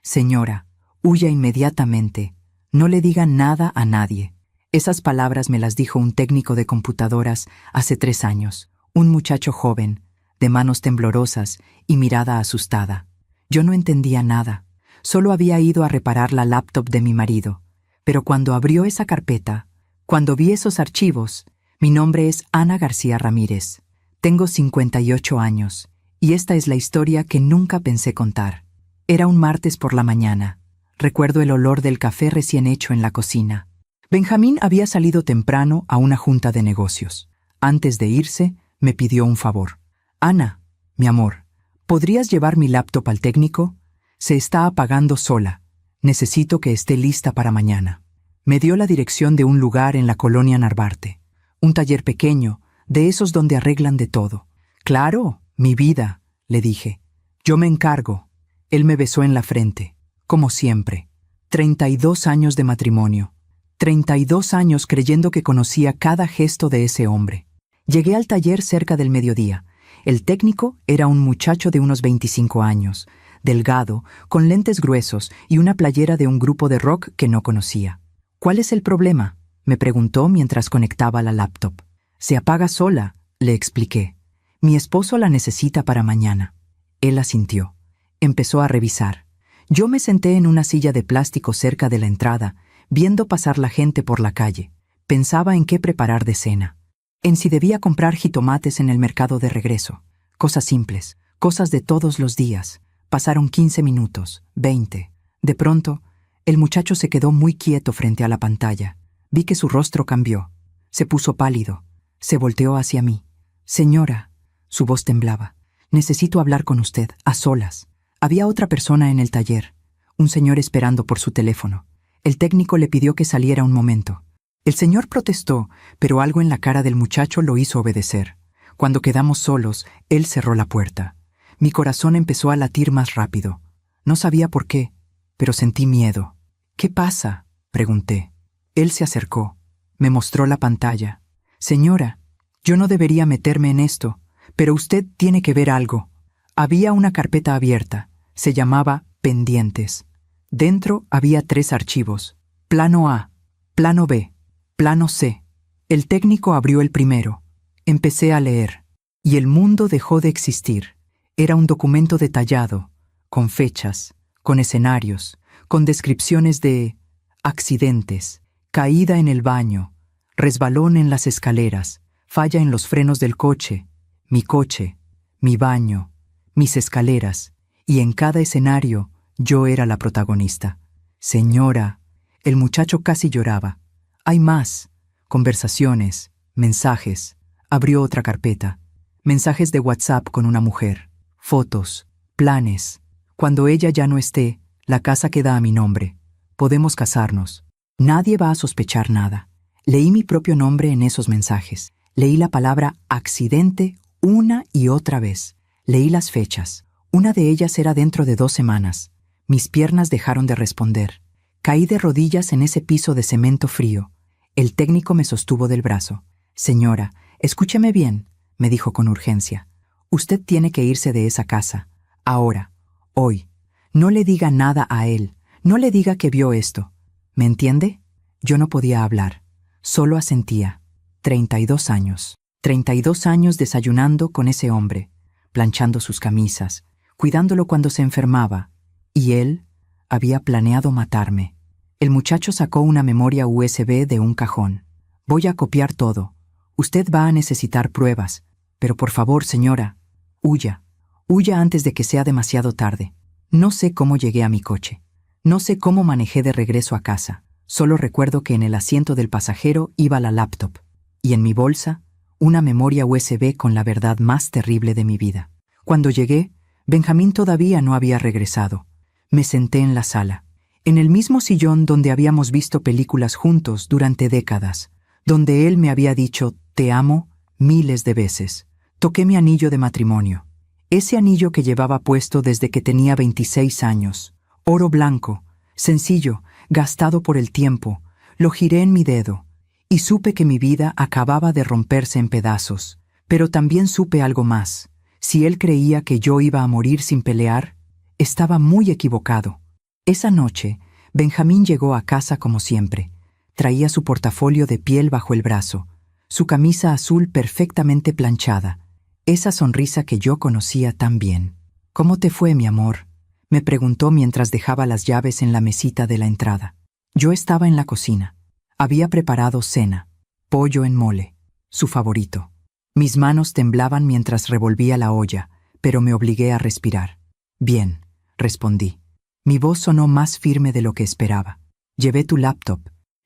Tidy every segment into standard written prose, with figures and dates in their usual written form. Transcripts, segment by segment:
Señora, huya inmediatamente. No le diga nada a nadie. Esas palabras me las dijo un técnico de computadoras hace 3 años, un muchacho joven, de manos temblorosas y mirada asustada. Yo no entendía nada. Solo había ido a reparar la laptop de mi marido. Pero cuando abrió esa carpeta, cuando vi esos archivos, mi nombre es Ana García Ramírez. Tengo 58 años, y esta es la historia que nunca pensé contar. Era un martes por la mañana. Recuerdo el olor del café recién hecho en la cocina. Benjamín había salido temprano a una junta de negocios. Antes de irse, me pidió un favor. Ana, mi amor, ¿podrías llevar mi laptop al técnico? Se está apagando sola. Necesito que esté lista para mañana. Me dio la dirección de un lugar en la colonia Narvarte. Un taller pequeño, de esos donde arreglan de todo. Claro, mi vida, le dije. Yo me encargo. Él me besó en la frente, como siempre. 32 años de matrimonio. 32 años creyendo que conocía cada gesto de ese hombre. Llegué al taller cerca del mediodía. El técnico era un muchacho de unos 25 años, delgado, con lentes gruesos y una playera de un grupo de rock que no conocía. ¿Cuál es el problema?, me preguntó mientras conectaba la laptop. Se apaga sola, le expliqué. Mi esposo la necesita para mañana. Él asintió. Empezó a revisar. Yo me senté en una silla de plástico cerca de la entrada, viendo pasar la gente por la calle. Pensaba en qué preparar de cena. En si debía comprar jitomates en el mercado de regreso. Cosas simples, cosas de todos los días. Pasaron 15 minutos, 20. De pronto, el muchacho se quedó muy quieto frente a la pantalla. Vi que su rostro cambió. Se puso pálido. Se volteó hacia mí. Señora, su voz temblaba. Necesito hablar con usted, a solas. Había otra persona en el taller. Un señor esperando por su teléfono. El técnico le pidió que saliera un momento. El señor protestó, pero algo en la cara del muchacho lo hizo obedecer. Cuando quedamos solos, él cerró la puerta. Mi corazón empezó a latir más rápido. No sabía por qué, pero sentí miedo. ¿Qué pasa?, pregunté. Él se acercó. Me mostró la pantalla. Señora, yo no debería meterme en esto, pero usted tiene que ver algo. Había una carpeta abierta. Se llamaba Pendientes. Dentro había 3 archivos. Plano A, plano B, plano C. El técnico abrió el primero. Empecé a leer. Y el mundo dejó de existir. Era un documento detallado, con fechas, con escenarios, con descripciones de accidentes, caída en el baño, resbalón en las escaleras, falla en los frenos del coche, mi baño, mis escaleras, y en cada escenario yo era la protagonista. Señora, el muchacho casi lloraba. Hay más. Conversaciones, mensajes. Abrió otra carpeta. Mensajes de WhatsApp con una mujer. Fotos, planes. Cuando ella ya no esté, la casa queda a mi nombre. Podemos casarnos. Nadie va a sospechar nada. Leí mi propio nombre en esos mensajes. Leí la palabra accidente una y otra vez. Leí las fechas. Una de ellas era dentro de 2 semanas. Mis piernas dejaron de responder. Caí de rodillas en ese piso de cemento frío. El técnico me sostuvo del brazo. Señora, escúcheme bien, me dijo con urgencia. Usted tiene que irse de esa casa. Ahora, hoy. No le diga nada a él. No le diga que vio esto. ¿Me entiende? Yo no podía hablar. Solo asentía. 32 años. 32 años desayunando con ese hombre, planchando sus camisas, cuidándolo cuando se enfermaba. Y él había planeado matarme. El muchacho sacó una memoria USB de un cajón. Voy a copiar todo. Usted va a necesitar pruebas. Pero por favor, señora, huya. Huya antes de que sea demasiado tarde. No sé cómo llegué a mi coche. No sé cómo manejé de regreso a casa. Solo recuerdo que en el asiento del pasajero iba la laptop. Y en mi bolsa, una memoria USB con la verdad más terrible de mi vida. Cuando llegué, Benjamín todavía no había regresado. Me senté en la sala, en el mismo sillón donde habíamos visto películas juntos durante décadas, donde él me había dicho «te amo» miles de veces. Toqué mi anillo de matrimonio, ese anillo que llevaba puesto desde que tenía 26 años, oro blanco, sencillo, gastado por el tiempo. Lo giré en mi dedo y supe que mi vida acababa de romperse en pedazos, pero también supe algo más. Si él creía que yo iba a morir sin pelear, estaba muy equivocado. Esa noche, Benjamín llegó a casa como siempre. Traía su portafolio de piel bajo el brazo, su camisa azul perfectamente planchada, esa sonrisa que yo conocía tan bien. «¿Cómo te fue, mi amor?», me preguntó mientras dejaba las llaves en la mesita de la entrada. Yo estaba en la cocina. Había preparado cena, pollo en mole, su favorito. Mis manos temblaban mientras revolvía la olla, pero me obligué a respirar. «Bien», respondí. Mi voz sonó más firme de lo que esperaba. «Llevé tu laptop.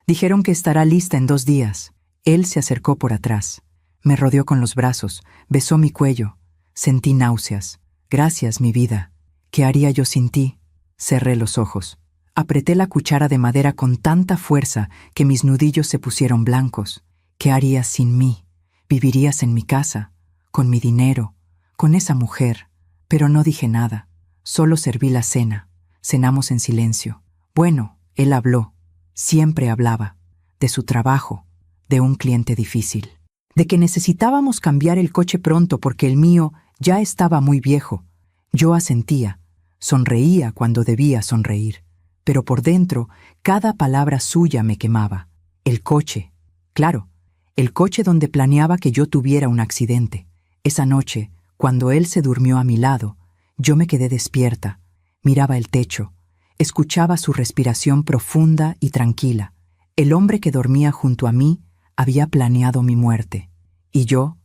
Dijeron que estará lista en 2 días». Él se acercó por atrás. Me rodeó con los brazos, besó mi cuello. Sentí náuseas. «Gracias, mi vida. ¿Qué haría yo sin ti?». Cerré los ojos. Apreté la cuchara de madera con tanta fuerza que mis nudillos se pusieron blancos. «¿Qué harías sin mí? Vivirías en mi casa, con mi dinero, con esa mujer». Pero no dije nada. Solo serví la cena. Cenamos en silencio. Bueno, él habló. Siempre hablaba. De su trabajo, de un cliente difícil. De que necesitábamos cambiar el coche pronto porque el mío ya estaba muy viejo. Yo asentía. Sonreía cuando debía sonreír. Pero por dentro, cada palabra suya me quemaba. El coche. Claro, el coche donde planeaba que yo tuviera un accidente. Esa noche, cuando él se durmió a mi lado, yo me quedé despierta. Miraba el techo. Escuchaba su respiración profunda y tranquila. El hombre que dormía junto a mí había planeado mi muerte. Y yo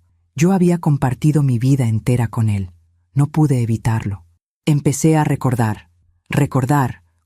había compartido mi vida entera con él. No pude evitarlo. Empecé a recordar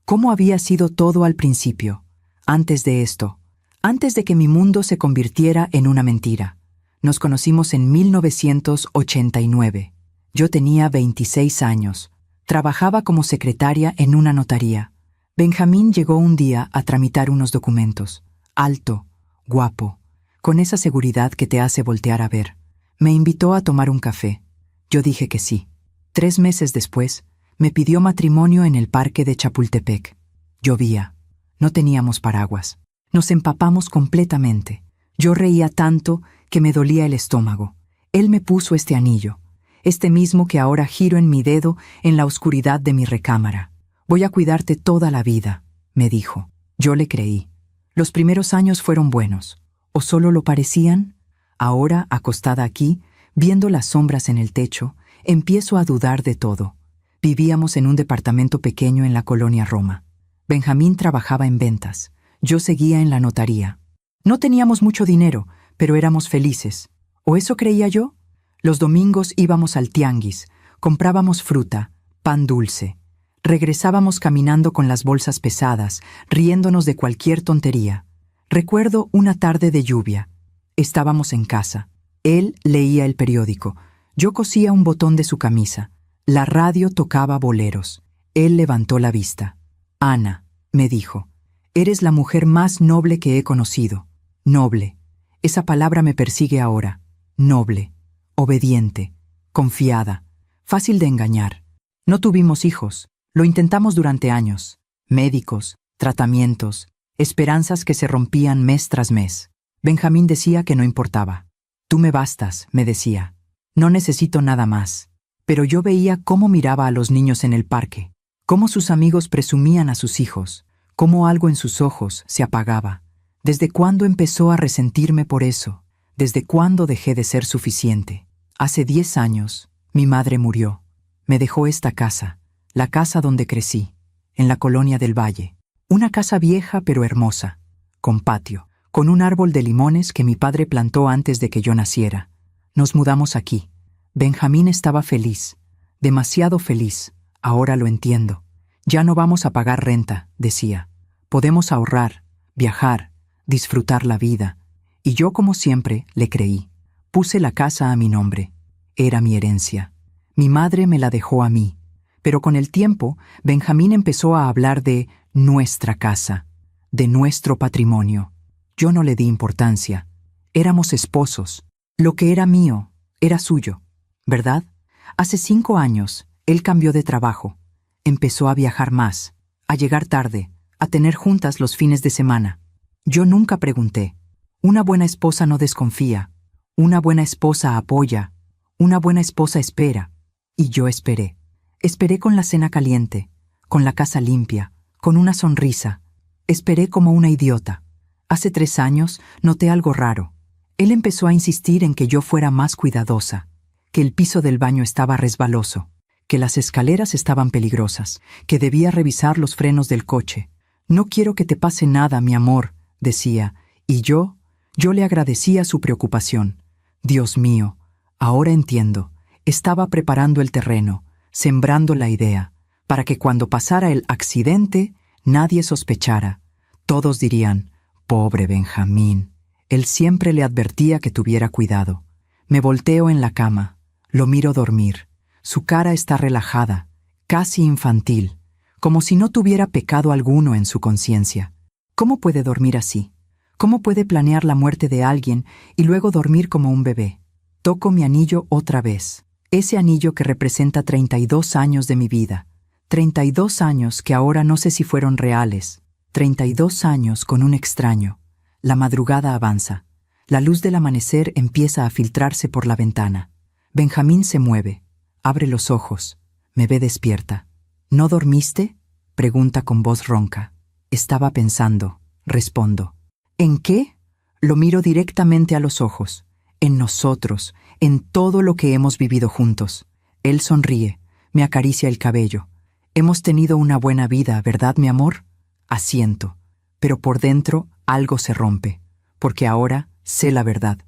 cómo había sido todo al principio, antes de esto, antes de que mi mundo se convirtiera en una mentira. Nos conocimos en 1989. Yo tenía 26 años. Trabajaba como secretaria en una notaría. Benjamín llegó un día a tramitar unos documentos. Alto, guapo, con esa seguridad que te hace voltear a ver. Me invitó a tomar un café. Yo dije que sí. 3 meses después, me pidió matrimonio en el parque de Chapultepec. Llovía. No teníamos paraguas. Nos empapamos completamente. Yo reía tanto que me dolía el estómago. Él me puso este anillo, este mismo que ahora giro en mi dedo en la oscuridad de mi recámara. «Voy a cuidarte toda la vida», me dijo. Yo le creí. Los primeros años fueron buenos. ¿O solo lo parecían? Ahora, acostada aquí, viendo las sombras en el techo, empiezo a dudar de todo. Vivíamos en un departamento pequeño en la colonia Roma. Benjamín trabajaba en ventas. Yo seguía en la notaría. No teníamos mucho dinero, pero éramos felices. ¿O eso creía yo? Los domingos íbamos al tianguis, comprábamos fruta, pan dulce. Regresábamos caminando con las bolsas pesadas, riéndonos de cualquier tontería. Recuerdo una tarde de lluvia. Estábamos en casa. Él leía el periódico. Yo cosía un botón de su camisa. La radio tocaba boleros. Él levantó la vista. «Ana», me dijo, «eres la mujer más noble que he conocido». Noble. Esa palabra me persigue ahora. Noble. Obediente. Confiada. Fácil de engañar. No tuvimos hijos. Lo intentamos durante años. Médicos, tratamientos, esperanzas que se rompían mes tras mes. Benjamín decía que no importaba. «Tú me bastas», me decía. «No necesito nada más». Pero yo veía cómo miraba a los niños en el parque, cómo sus amigos presumían a sus hijos, cómo algo en sus ojos se apagaba. ¿Desde cuándo empezó a resentirme por eso? ¿Desde cuándo dejé de ser suficiente? Hace 10 años, mi madre murió. Me dejó esta casa, la casa donde crecí, en la colonia del Valle. Una casa vieja pero hermosa, con patio, con un árbol de limones que mi padre plantó antes de que yo naciera. Nos mudamos aquí. Benjamín estaba feliz, demasiado feliz. Ahora lo entiendo. Ya no vamos a pagar renta, decía. Podemos ahorrar, viajar, disfrutar la vida. Y yo, como siempre, le creí. Puse la casa a mi nombre. Era mi herencia. Mi madre me la dejó a mí. Pero con el tiempo, Benjamín empezó a hablar de nuestra casa, de nuestro patrimonio. Yo no le di importancia. Éramos esposos. Lo que era mío, era suyo. ¿Verdad? Hace 5 años, él cambió de trabajo. Empezó a viajar más, a llegar tarde, a tener juntas los fines de semana. Yo nunca pregunté. Una buena esposa no desconfía. Una buena esposa apoya. Una buena esposa espera. Y yo esperé. Esperé con la cena caliente, con la casa limpia, con una sonrisa. Esperé como una idiota. Hace 3 años noté algo raro. Él empezó a insistir en que yo fuera más cuidadosa, que el piso del baño estaba resbaloso, que las escaleras estaban peligrosas, que debía revisar los frenos del coche. «No quiero que te pase nada, mi amor», decía, y yo le agradecía su preocupación. Dios mío, ahora entiendo. Estaba preparando el terreno, sembrando la idea, para que cuando pasara el accidente nadie sospechara. Todos dirían, «Pobre Benjamín». Él siempre le advertía que tuviera cuidado. Me volteo en la cama, lo miro dormir. Su cara está relajada, casi infantil, como si no tuviera pecado alguno en su conciencia. ¿Cómo puede dormir así? ¿Cómo puede planear la muerte de alguien y luego dormir como un bebé? Toco mi anillo otra vez. Ese anillo que representa 32 años de mi vida. 32 años que ahora no sé si fueron reales. 32 años con un extraño. La madrugada avanza. La luz del amanecer empieza a filtrarse por la ventana. Benjamín se mueve. Abre los ojos. Me ve despierta. «¿No dormiste?», pregunta con voz ronca. «Estaba pensando», respondo. «¿En qué?». Lo miro directamente a los ojos. «En nosotros, en todo lo que hemos vivido juntos». Él sonríe, me acaricia el cabello. «Hemos tenido una buena vida, ¿verdad, mi amor?». Asiento, pero por dentro algo se rompe, porque ahora sé la verdad.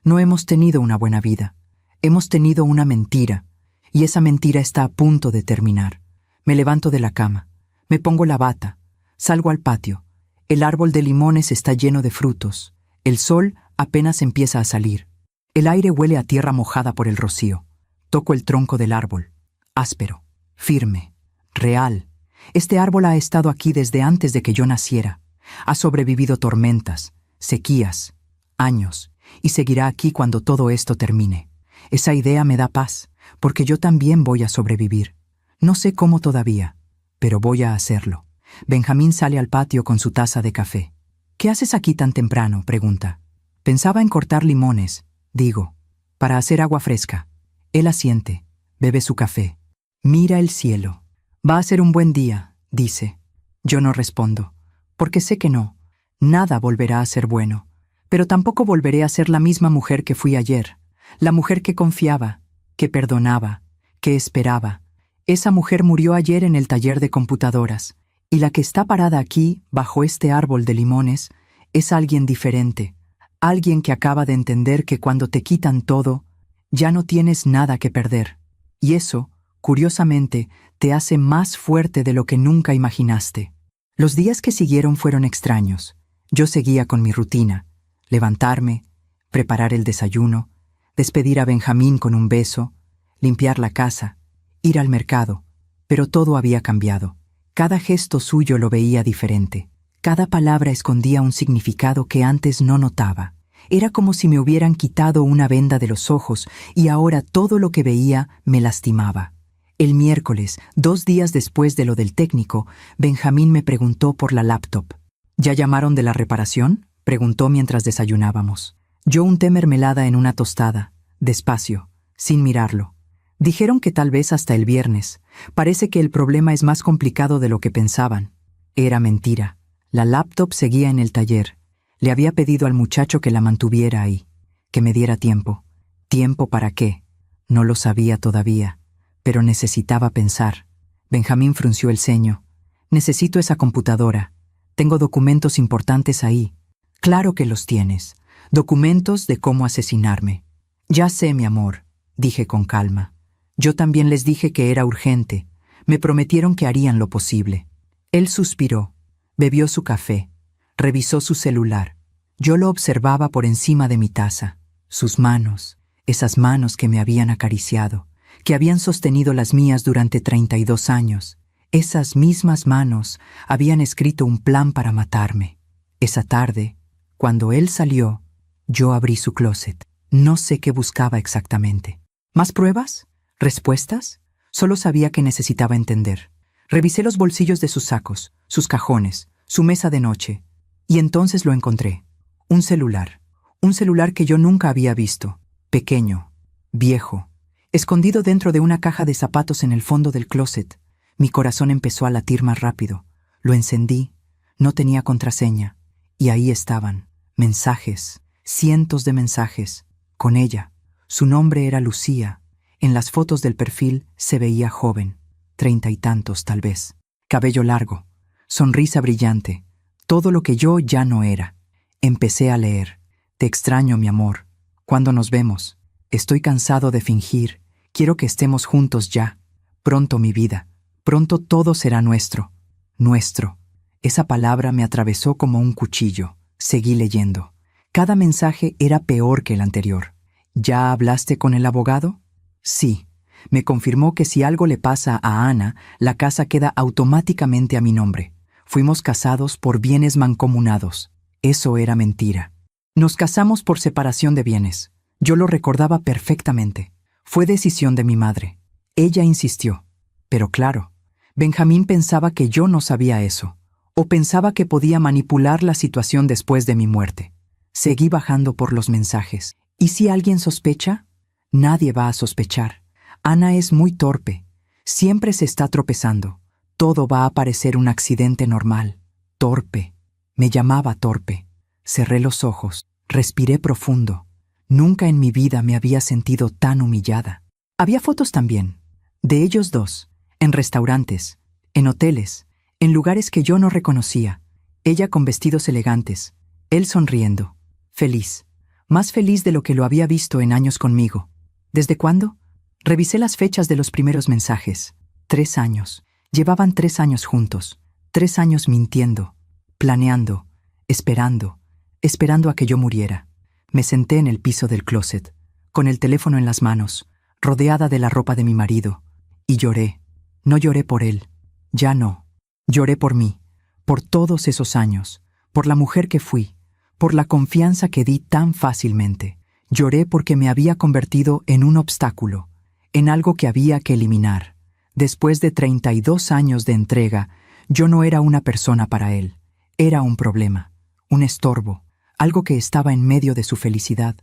No hemos tenido una buena vida. Hemos tenido una mentira, y esa mentira está a punto de terminar. Me levanto de la cama, me pongo la bata, salgo al patio. El árbol de limones está lleno de frutos. El sol apenas empieza a salir. El aire huele a tierra mojada por el rocío. Toco el tronco del árbol. Áspero, firme, real. Este árbol ha estado aquí desde antes de que yo naciera. Ha sobrevivido tormentas, sequías, años, y seguirá aquí cuando todo esto termine. Esa idea me da paz, porque yo también voy a sobrevivir. No sé cómo todavía, pero voy a hacerlo. Benjamín sale al patio con su taza de café. «¿Qué haces aquí tan temprano?», pregunta. «Pensaba en cortar limones», digo, «para hacer agua fresca». Él asiente, bebe su café. Mira el cielo. «Va a ser un buen día», dice. Yo no respondo, porque sé que no. Nada volverá a ser bueno. Pero tampoco volveré a ser la misma mujer que fui ayer. La mujer que confiaba, que perdonaba, que esperaba. Esa mujer murió ayer en el taller de computadoras, y la que está parada aquí, bajo este árbol de limones, es alguien diferente, alguien que acaba de entender que cuando te quitan todo, ya no tienes nada que perder. Y eso, curiosamente, te hace más fuerte de lo que nunca imaginaste. Los días que siguieron fueron extraños. Yo seguía con mi rutina: levantarme, preparar el desayuno, despedir a Benjamín con un beso, limpiar la casa, ir al mercado, pero todo había cambiado. Cada gesto suyo lo veía diferente. Cada palabra escondía un significado que antes no notaba. Era como si me hubieran quitado una venda de los ojos y ahora todo lo que veía me lastimaba. El miércoles, 2 días después de lo del técnico, Benjamín me preguntó por la laptop. «¿Ya llamaron de la reparación?», preguntó mientras desayunábamos. Yo unté mermelada en una tostada, despacio, sin mirarlo. Dijeron que tal vez hasta el viernes. Parece que el problema es más complicado de lo que pensaban. Era mentira. La laptop seguía en el taller. Le había pedido al muchacho que la mantuviera ahí, que me diera tiempo. ¿Tiempo para qué? No lo sabía todavía, pero necesitaba pensar. Benjamín frunció el ceño. «Necesito esa computadora. Tengo documentos importantes ahí». «Claro que los tienes. Documentos de cómo asesinarme». «Ya sé, mi amor», dije con calma. Yo también les dije que era urgente. Me prometieron que harían lo posible. Él suspiró, bebió su café, revisó su celular. Yo lo observaba por encima de mi taza. Sus manos, esas manos que me habían acariciado, que habían sostenido las mías durante 32 años. Esas mismas manos habían escrito un plan para matarme. Esa tarde, cuando él salió, yo abrí su closet. No sé qué buscaba exactamente. ¿Más pruebas? ¿Respuestas? Solo sabía que necesitaba entender. Revisé los bolsillos de sus sacos, sus cajones, su mesa de noche, y entonces lo encontré. Un celular que yo nunca había visto, pequeño, viejo, escondido dentro de una caja de zapatos en el fondo del closet. Mi corazón empezó a latir más rápido. Lo encendí, no tenía contraseña, y ahí estaban, mensajes, cientos de mensajes, con ella. Su nombre era Lucía. En las fotos del perfil se veía joven, 30 y tantos tal vez. Cabello largo, sonrisa brillante, todo lo que yo ya no era. Empecé a leer. Te extraño, mi amor. ¿Cuándo nos vemos? Estoy cansado de fingir. Quiero que estemos juntos ya. Pronto, mi vida. Pronto todo será nuestro. Nuestro. Esa palabra me atravesó como un cuchillo. Seguí leyendo. Cada mensaje era peor que el anterior. ¿Ya hablaste con el abogado? Sí. Me confirmó que si algo le pasa a Ana, la casa queda automáticamente a mi nombre. Fuimos casados por bienes mancomunados. Eso era mentira. Nos casamos por separación de bienes. Yo lo recordaba perfectamente. Fue decisión de mi madre. Ella insistió. Pero claro, Benjamín pensaba que yo no sabía eso, o pensaba que podía manipular la situación después de mi muerte. Seguí bajando por los mensajes. ¿Y si alguien sospecha? Nadie va a sospechar. Ana es muy torpe. Siempre se está tropezando. Todo va a parecer un accidente normal. Torpe. Me llamaba torpe. Cerré los ojos. Respiré profundo. Nunca en mi vida me había sentido tan humillada. Había fotos también, de ellos dos, en restaurantes, en hoteles, en lugares que yo no reconocía. Ella con vestidos elegantes, él sonriendo, feliz, más feliz de lo que lo había visto en años conmigo. ¿Desde cuándo? Revisé las fechas de los primeros mensajes. 3 años. Llevaban 3 años juntos. 3 años mintiendo, planeando, esperando a que yo muriera. Me senté en el piso del closet, con el teléfono en las manos, rodeada de la ropa de mi marido, y lloré. No lloré por él, ya no. Lloré por mí, por todos esos años, por la mujer que fui, por la confianza que di tan fácilmente. Lloré porque me había convertido en un obstáculo, en algo que había que eliminar. Después de 32 años de entrega, yo no era una persona para él. Era un problema, un estorbo, algo que estaba en medio de su felicidad.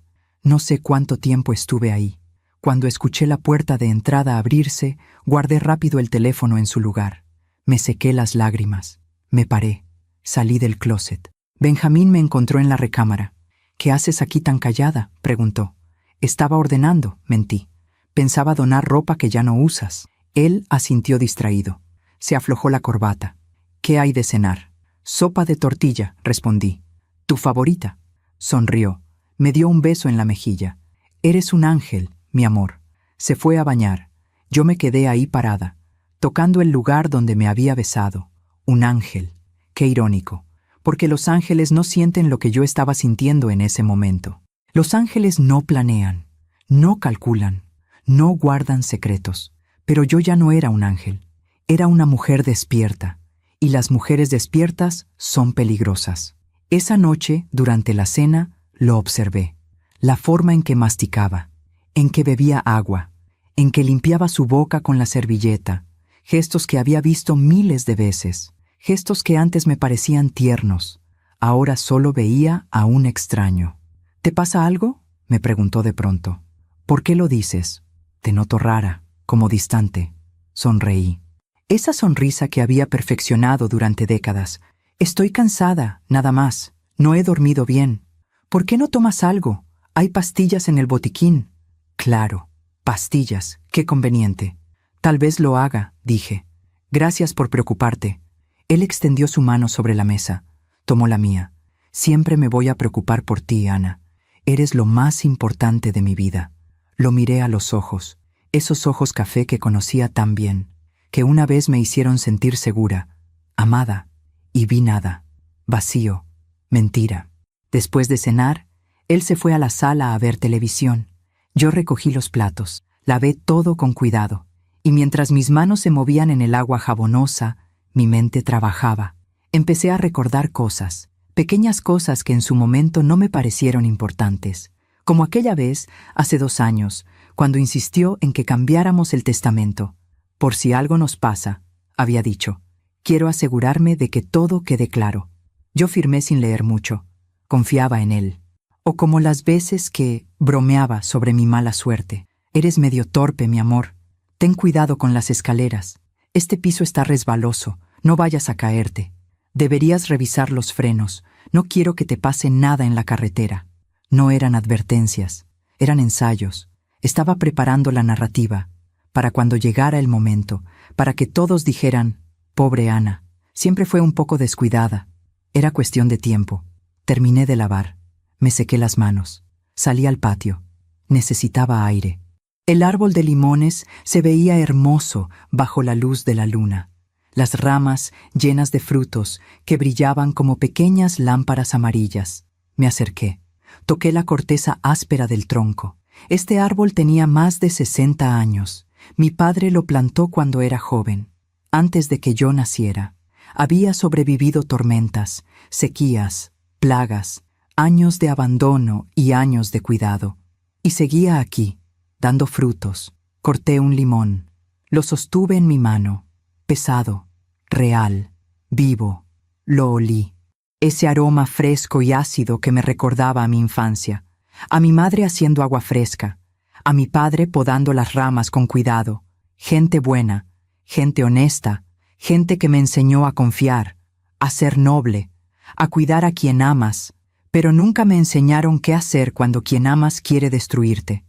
No sé cuánto tiempo estuve ahí. Cuando escuché la puerta de entrada abrirse, guardé rápido el teléfono en su lugar. Me sequé las lágrimas. Me paré. Salí del closet. Benjamín me encontró en la recámara. «¿Qué haces aquí tan callada?», preguntó. «Estaba ordenando», mentí. «Pensaba donar ropa que ya no usas». Él asintió distraído. Se aflojó la corbata. «¿Qué hay de cenar?» «Sopa de tortilla», respondí. «¿Tu favorita?». Sonrió. Me dio un beso en la mejilla. «Eres un ángel, mi amor». Se fue a bañar. Yo me quedé ahí parada, tocando el lugar donde me había besado. Un ángel. Qué irónico, porque los ángeles no sienten lo que yo estaba sintiendo en ese momento. Los ángeles no planean, no calculan, no guardan secretos. Pero yo ya no era un ángel. Era una mujer despierta, y las mujeres despiertas son peligrosas. Esa noche, durante la cena, lo observé. La forma en que masticaba, en que bebía agua, en que limpiaba su boca con la servilleta, gestos que había visto miles de veces, gestos que antes me parecían tiernos. Ahora solo veía a un extraño. «¿Te pasa algo?», me preguntó de pronto. «¿Por qué lo dices? Te noto rara, como distante». Sonreí. Esa sonrisa que había perfeccionado durante décadas. «Estoy cansada, nada más. No he dormido bien». «¿Por qué no tomas algo? Hay pastillas en el botiquín». «Claro, pastillas, qué conveniente». «Tal vez lo haga», dije. «Gracias por preocuparte». Él extendió su mano sobre la mesa. Tomó la mía. «Siempre me voy a preocupar por ti, Ana. Eres lo más importante de mi vida». Lo miré a los ojos, esos ojos café que conocía tan bien, que una vez me hicieron sentir segura, amada, y vi nada, vacío, mentira. Después de cenar, él se fue a la sala a ver televisión. Yo recogí los platos, lavé todo con cuidado, y mientras mis manos se movían en el agua jabonosa, mi mente trabajaba. Empecé a recordar cosas, pequeñas cosas que en su momento no me parecieron importantes, como aquella vez, hace 2 años, cuando insistió en que cambiáramos el testamento. «Por si algo nos pasa», había dicho, «quiero asegurarme de que todo quede claro». Yo firmé sin leer mucho. Confiaba en él. O como las veces que bromeaba sobre mi mala suerte. «Eres medio torpe, mi amor. Ten cuidado con las escaleras. Este piso está resbaloso. No vayas a caerte. Deberías revisar los frenos. No quiero que te pase nada en la carretera. No eran advertencias, eran ensayos. Estaba preparando la narrativa, para cuando llegara el momento, para que todos dijeran, pobre Ana, siempre fue un poco descuidada. Era cuestión de tiempo. Terminé de lavar. Me sequé las manos. Salí al patio. Necesitaba aire. El árbol de limones se veía hermoso bajo la luz de la luna. Las ramas llenas de frutos que brillaban como pequeñas lámparas amarillas. Me acerqué. Toqué la corteza áspera del tronco. Este árbol tenía más de 60 años. Mi padre lo plantó cuando era joven, antes de que yo naciera. Había sobrevivido tormentas, sequías, plagas, años de abandono y años de cuidado. Y seguía aquí, dando frutos. Corté un limón. Lo sostuve en mi mano. Pesado, real, vivo. Lo olí. Ese aroma fresco y ácido que me recordaba a mi infancia. A mi madre haciendo agua fresca. A mi padre podando las ramas con cuidado. Gente buena, gente honesta, gente que me enseñó a confiar, a ser noble, a cuidar a quien amas, pero nunca me enseñaron qué hacer cuando quien amas quiere destruirte.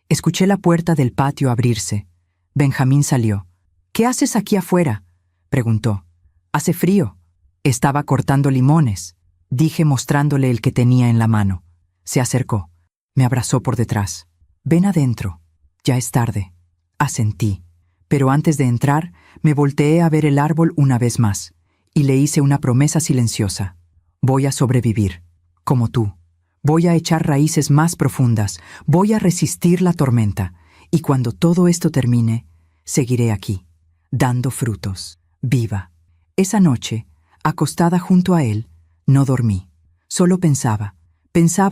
Escuché la puerta del patio abrirse. Benjamín salió. «¿Qué haces aquí afuera?», preguntó. «Hace frío». «Estaba cortando limones», dije mostrándole el que tenía en la mano. Se acercó. Me abrazó por detrás. «Ven adentro. Ya es tarde». Asentí. Pero antes de entrar, me volteé a ver el árbol una vez más, y le hice una promesa silenciosa. «Voy a sobrevivir, como tú. Voy a echar raíces más profundas, voy a resistir la tormenta, y cuando todo esto termine, seguiré aquí, dando frutos, viva». Esa noche, acostada junto a él, no dormí. Solo pensaba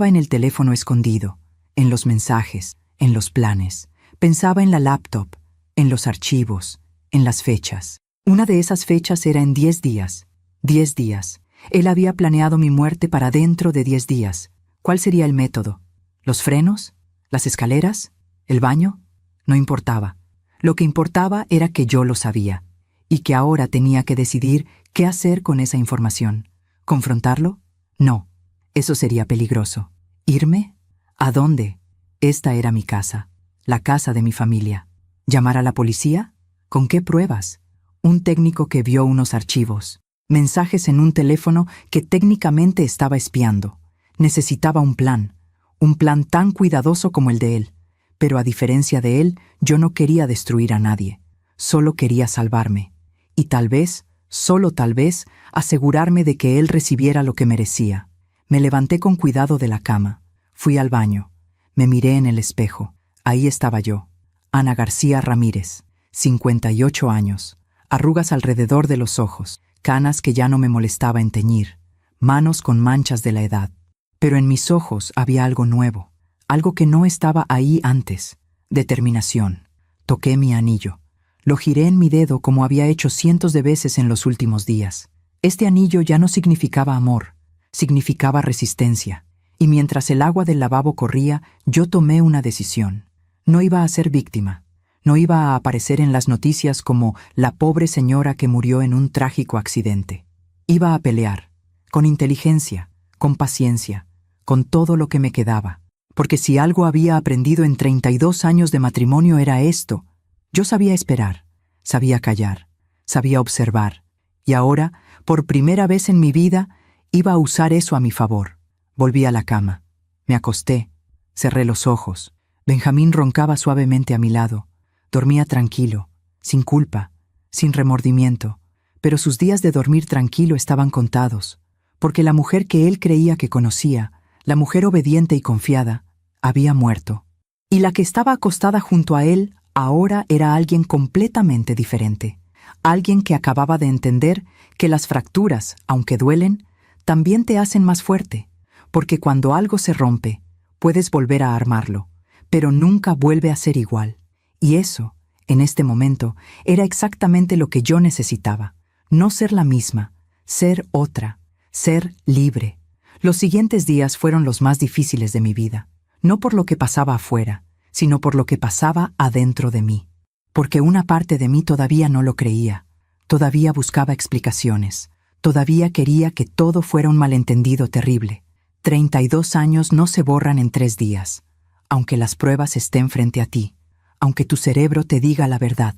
en el teléfono escondido, en los mensajes, en los planes. Pensaba en la laptop, en los archivos, en las fechas. Una de esas fechas era en 10 días. 10 días. Él había planeado mi muerte para dentro de 10 días. ¿Cuál sería el método? ¿Los frenos? ¿Las escaleras? ¿El baño? No importaba. Lo que importaba era que yo lo sabía, y que ahora tenía que decidir qué hacer con esa información. ¿Confrontarlo? No. Eso sería peligroso. ¿Irme? ¿A dónde? Esta era mi casa, la casa de mi familia. ¿Llamar a la policía? ¿Con qué pruebas? Un técnico que vio unos archivos, mensajes en un teléfono que técnicamente estaba espiando. Necesitaba un plan tan cuidadoso como el de él. Pero a diferencia de él, yo no quería destruir a nadie. Solo quería salvarme. Y tal vez, solo tal vez, asegurarme de que él recibiera lo que merecía. Me levanté con cuidado de la cama. Fui al baño. Me miré en el espejo. Ahí estaba yo. Ana García Ramírez, 58 años. Arrugas alrededor de los ojos. Canas que ya no me molestaba en teñir. Manos con manchas de la edad. Pero en mis ojos había algo nuevo. Algo que no estaba ahí antes. Determinación. Toqué mi anillo. Lo giré en mi dedo como había hecho cientos de veces en los últimos días. Este anillo ya no significaba amor. Significaba resistencia. Y mientras el agua del lavabo corría, yo tomé una decisión. No iba a ser víctima. No iba a aparecer en las noticias como la pobre señora que murió en un trágico accidente. Iba a pelear. Con inteligencia, con paciencia, con todo lo que me quedaba. Porque si algo había aprendido en 32 años de matrimonio era esto. Yo sabía esperar, sabía callar, sabía observar. Y ahora, por primera vez en mi vida, iba a usar eso a mi favor. Volví a la cama. Me acosté. Cerré los ojos. Benjamín roncaba suavemente a mi lado. Dormía tranquilo, sin culpa, sin remordimiento. Pero sus días de dormir tranquilo estaban contados, porque la mujer que él creía que conocía, la mujer obediente y confiada, había muerto. Y la que estaba acostada junto a él ahora era alguien completamente diferente. Alguien que acababa de entender que las fracturas, aunque duelen, también te hacen más fuerte, porque cuando algo se rompe, puedes volver a armarlo, pero nunca vuelve a ser igual. Y eso, en este momento, era exactamente lo que yo necesitaba. No ser la misma, ser otra, ser libre. Los siguientes días fueron los más difíciles de mi vida, no por lo que pasaba afuera, sino por lo que pasaba adentro de mí. Porque una parte de mí todavía no lo creía, Todavía buscaba explicaciones. Todavía quería que todo fuera un malentendido terrible. 32 años no se borran en 3 días. Aunque las pruebas estén frente a ti, aunque tu cerebro te diga la verdad,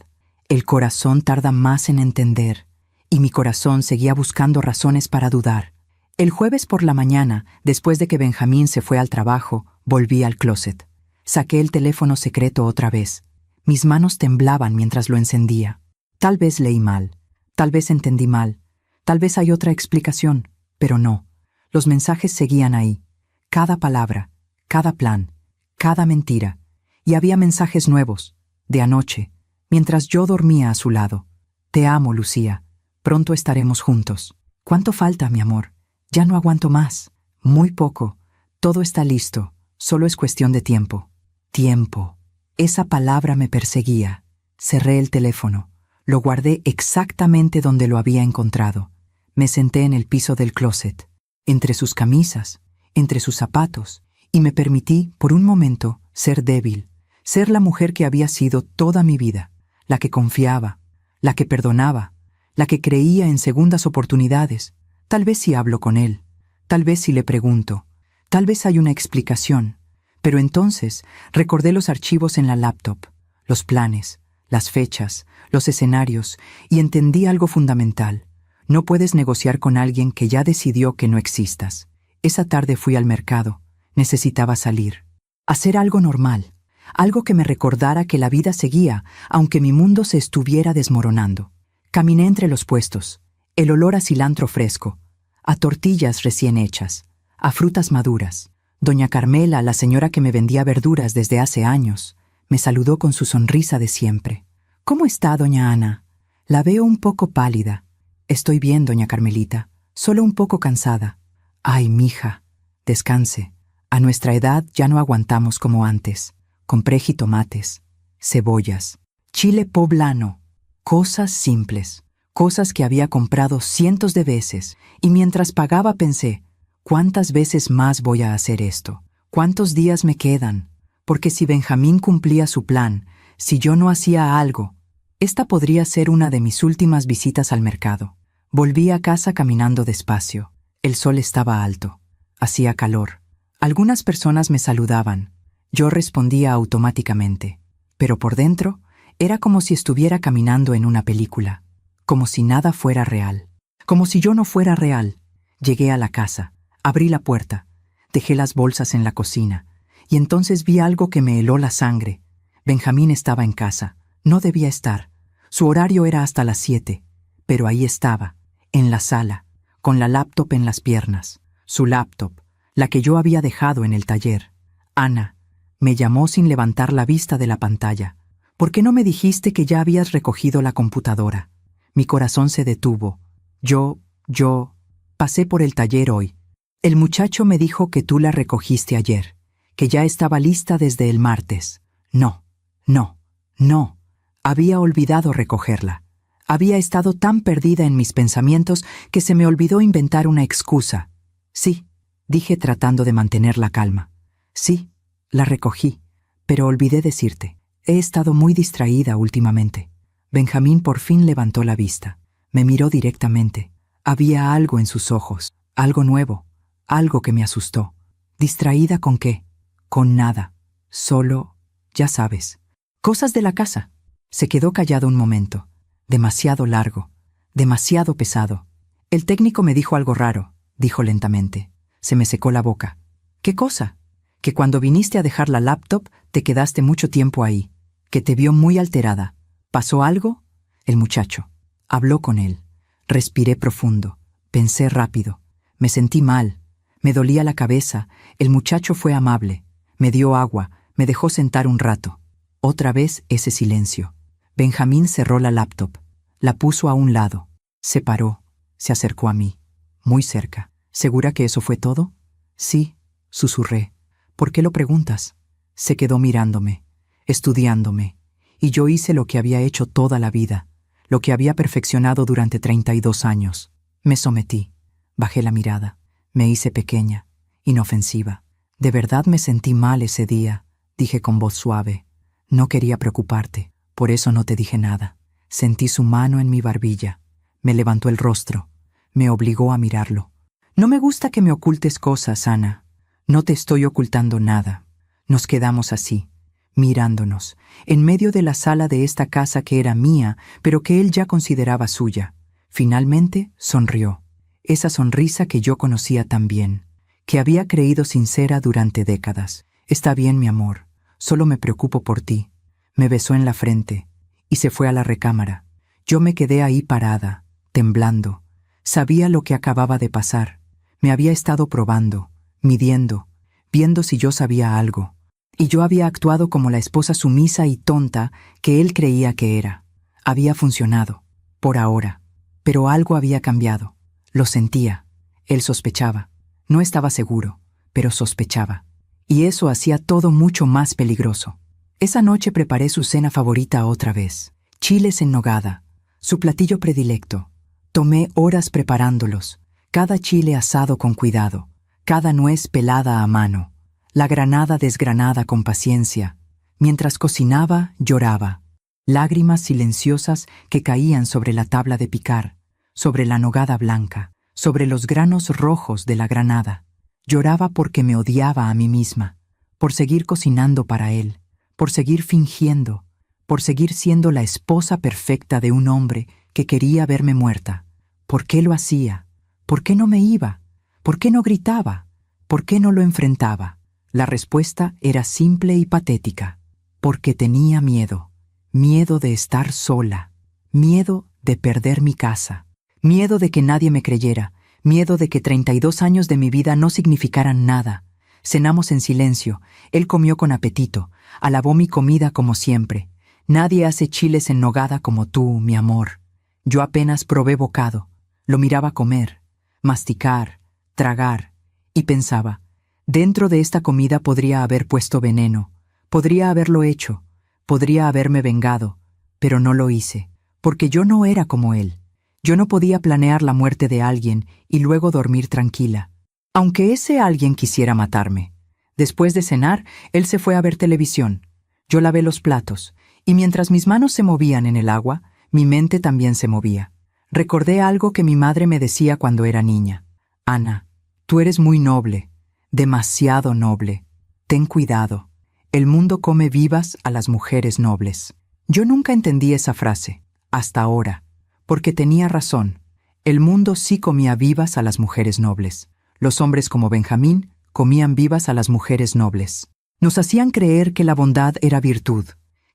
el corazón tarda más en entender, y mi corazón seguía buscando razones para dudar. El jueves por la mañana, después de que Benjamín se fue al trabajo, volví al closet. Saqué el teléfono secreto otra vez. Mis manos temblaban mientras lo encendía. Tal vez leí mal, tal vez entendí mal, tal vez hay otra explicación, pero no. Los mensajes seguían ahí. Cada palabra, cada plan, cada mentira. Y había mensajes nuevos, de anoche, mientras yo dormía a su lado. Te amo, Lucía. Pronto estaremos juntos. ¿Cuánto falta, mi amor? Ya no aguanto más. Muy poco. Todo está listo. Solo es cuestión de tiempo. Tiempo. Esa palabra me perseguía. Cerré el teléfono. Lo guardé exactamente donde lo había encontrado. Me senté en el piso del closet, entre sus camisas, entre sus zapatos, y me permití, por un momento, ser débil, ser la mujer que había sido toda mi vida, la que confiaba, la que perdonaba, la que creía en segundas oportunidades. Tal vez si hablo con él, tal vez si le pregunto, tal vez hay una explicación. Pero entonces recordé los archivos en la laptop, los planes, las fechas, los escenarios, y entendí algo fundamental. No puedes negociar con alguien que ya decidió que no existas. Esa tarde fui al mercado. Necesitaba salir. Hacer algo normal. Algo que me recordara que la vida seguía, aunque mi mundo se estuviera desmoronando. Caminé entre los puestos. El olor a cilantro fresco, a tortillas recién hechas, a frutas maduras. Doña Carmela, la señora que me vendía verduras desde hace años, me saludó con su sonrisa de siempre. «¿Cómo está, doña Ana? La veo un poco pálida». «Estoy bien, doña Carmelita, solo un poco cansada». «Ay, mija, descanse. A nuestra edad ya no aguantamos como antes». Compré jitomates, cebollas, chile poblano, cosas simples, cosas que había comprado cientos de veces, y mientras pagaba pensé, ¿cuántas veces más voy a hacer esto? ¿Cuántos días me quedan? Porque si Benjamín cumplía su plan, si yo no hacía algo, esta podría ser una de mis últimas visitas al mercado. Volví a casa caminando despacio. El sol estaba alto. Hacía calor. Algunas personas me saludaban. Yo respondía automáticamente. Pero por dentro, era como si estuviera caminando en una película. Como si nada fuera real. Como si yo no fuera real. Llegué a la casa. Abrí la puerta. Dejé las bolsas en la cocina. Y entonces vi algo que me heló la sangre. Benjamín estaba en casa. No debía estar. Su horario era hasta las 7. Pero ahí estaba, en la sala, con la laptop en las piernas. Su laptop, la que yo había dejado en el taller. «Ana», me llamó sin levantar la vista de la pantalla. «¿Por qué no me dijiste que ya habías recogido la computadora?» Mi corazón se detuvo. Yo pasé por el taller hoy. El muchacho me dijo que tú la recogiste ayer, que ya estaba lista desde el martes. No. Había olvidado recogerla. Había estado tan perdida en mis pensamientos que se me olvidó inventar una excusa. «Sí», dije tratando de mantener la calma. «Sí, la recogí, pero olvidé decirte. He estado muy distraída últimamente». Benjamín por fin levantó la vista. Me miró directamente. Había algo en sus ojos, algo nuevo, algo que me asustó. ¿Distraída con qué? Con nada. Solo, ya sabes, cosas de la casa. Se quedó callado un momento. Demasiado largo, demasiado pesado. «El técnico me dijo algo raro», dijo lentamente. Se me secó la boca. «¿Qué cosa?» «Que cuando viniste a dejar la laptop te quedaste mucho tiempo ahí, que te vio muy alterada. ¿Pasó algo?» El muchacho. Habló con él. Respiré profundo. Pensé rápido. Me sentí mal. Me dolía la cabeza. El muchacho fue amable. Me dio agua. Me dejó sentar un rato. Otra vez ese silencio. Benjamín cerró la laptop. La puso a un lado. Se paró. Se acercó a mí. Muy cerca. «¿Segura que eso fue todo?» «Sí», susurré. «¿Por qué lo preguntas?» Se quedó mirándome, estudiándome, y yo hice lo que había hecho toda la vida, lo que había perfeccionado durante 32 años. Me sometí, bajé la mirada, me hice pequeña, inofensiva. «De verdad me sentí mal ese día», dije con voz suave. «No quería preocuparte, por eso no te dije nada. Sentí su mano en mi barbilla. Me levantó el rostro. Me obligó a mirarlo. No me gusta que me ocultes cosas, Ana. No te estoy ocultando nada. Nos quedamos así, mirándonos, en medio de la sala de esta casa que era mía, pero que él ya consideraba suya. Finalmente sonrió. Esa sonrisa que yo conocía tan bien, que había creído sincera durante décadas. Está bien, mi amor. Solo me preocupo por ti. Me besó en la frente y se fue a la recámara. Yo me quedé ahí parada, temblando. Sabía lo que acababa de pasar. Me había estado probando, midiendo, viendo si yo sabía algo. Y yo había actuado como la esposa sumisa y tonta que él creía que era. Había funcionado, por ahora. Pero algo había cambiado. Lo sentía. Él sospechaba. No estaba seguro, pero sospechaba. Y eso hacía todo mucho más peligroso. Esa noche preparé su cena favorita otra vez. Chiles en nogada, su platillo predilecto. Tomé horas preparándolos, cada chile asado con cuidado, cada nuez pelada a mano, la granada desgranada con paciencia. Mientras cocinaba, lloraba. Lágrimas silenciosas que caían sobre la tabla de picar, sobre la nogada blanca, sobre los granos rojos de la granada. Lloraba porque me odiaba a mí misma, por seguir cocinando para él, por seguir fingiendo, por seguir siendo la esposa perfecta de un hombre que quería verme muerta. ¿Por qué lo hacía? ¿Por qué no me iba? ¿Por qué no gritaba? ¿Por qué no lo enfrentaba? La respuesta era simple y patética. Porque tenía miedo. Miedo de estar sola. Miedo de perder mi casa. Miedo de que nadie me creyera. Miedo de que 32 años de mi vida no significaran nada. Cenamos en silencio. Él comió con apetito. Alabó mi comida como siempre. Nadie hace chiles en nogada como tú, mi amor. Yo apenas probé bocado. Lo miraba comer, masticar, tragar, y pensaba, dentro de esta comida podría haber puesto veneno, podría haberlo hecho, podría haberme vengado, pero no lo hice, porque yo no era como él. Yo no podía planear la muerte de alguien y luego dormir tranquila, aunque ese alguien quisiera matarme. Después de cenar, él se fue a ver televisión. Yo lavé los platos, y mientras mis manos se movían en el agua, mi mente también se movía. Recordé algo que mi madre me decía cuando era niña. Ana, tú eres muy noble, demasiado noble. Ten cuidado. El mundo come vivas a las mujeres nobles. Yo nunca entendí esa frase, hasta ahora, porque tenía razón. El mundo sí comía vivas a las mujeres nobles. Los hombres como Benjamín comían vivas a las mujeres nobles. Nos hacían creer que la bondad era virtud,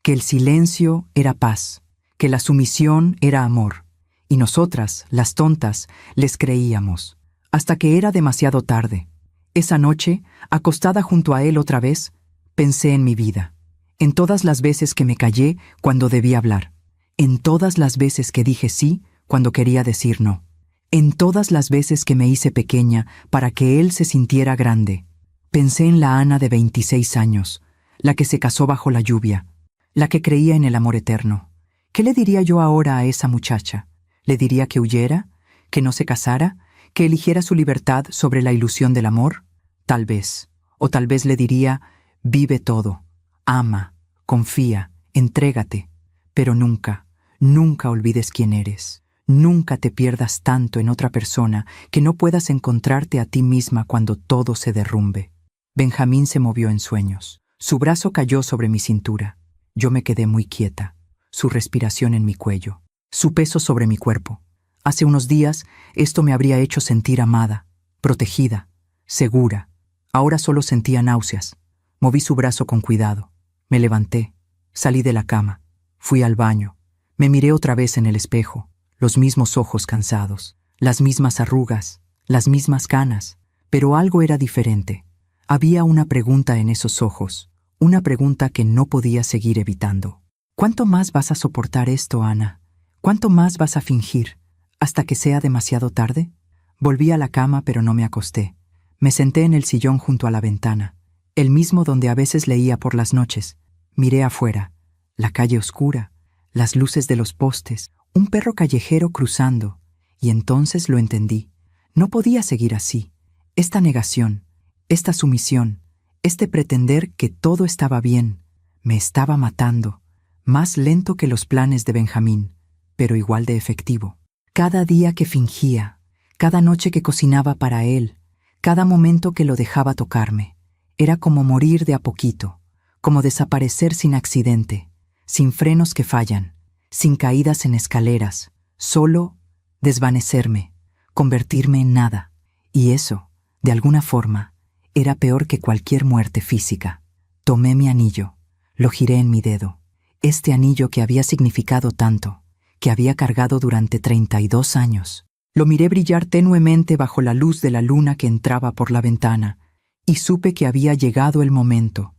que el silencio era paz, que la sumisión era amor. Y nosotras, las tontas, les creíamos, hasta que era demasiado tarde. Esa noche, acostada junto a él otra vez, pensé en mi vida, en todas las veces que me callé cuando debí hablar, en todas las veces que dije sí cuando quería decir no, en todas las veces que me hice pequeña para que él se sintiera grande. Pensé en la Ana de 26 años, la que se casó bajo la lluvia, la que creía en el amor eterno. ¿Qué le diría yo ahora a esa muchacha? ¿Le diría que huyera? ¿Que no se casara? ¿Que eligiera su libertad sobre la ilusión del amor? Tal vez. O tal vez le diría, vive todo, ama, confía, entrégate. Pero nunca, nunca olvides quién eres. Nunca te pierdas tanto en otra persona que no puedas encontrarte a ti misma cuando todo se derrumbe. Benjamín se movió en sueños. Su brazo cayó sobre mi cintura. Yo me quedé muy quieta. Su respiración en mi cuello. Su peso sobre mi cuerpo. Hace unos días, esto me habría hecho sentir amada, protegida, segura. Ahora solo sentía náuseas. Moví su brazo con cuidado. Me levanté. Salí de la cama. Fui al baño. Me miré otra vez en el espejo. Los mismos ojos cansados. Las mismas arrugas. Las mismas canas. Pero algo era diferente. Había una pregunta en esos ojos. Una pregunta que no podía seguir evitando. ¿Cuánto más vas a soportar esto, Ana? ¿Cuánto más vas a fingir? ¿Hasta que sea demasiado tarde? Volví a la cama, pero no me acosté. Me senté en el sillón junto a la ventana, el mismo donde a veces leía por las noches. Miré afuera, la calle oscura, las luces de los postes, un perro callejero cruzando, y entonces lo entendí. No podía seguir así. Esta negación, esta sumisión, este pretender que todo estaba bien, me estaba matando, más lento que los planes de Benjamín. pero igual de efectivo. Cada día que fingía, cada noche que cocinaba para él, cada momento que lo dejaba tocarme, era como morir de a poquito, como desaparecer sin accidente, sin frenos que fallan, sin caídas en escaleras, solo desvanecerme, convertirme en nada. Y eso, de alguna forma, era peor que cualquier muerte física. Tomé mi anillo, lo giré en mi dedo, este anillo que había significado tanto, que había cargado durante 32 años. Lo miré brillar tenuemente bajo la luz de la luna que entraba por la ventana, y supe que había llegado el momento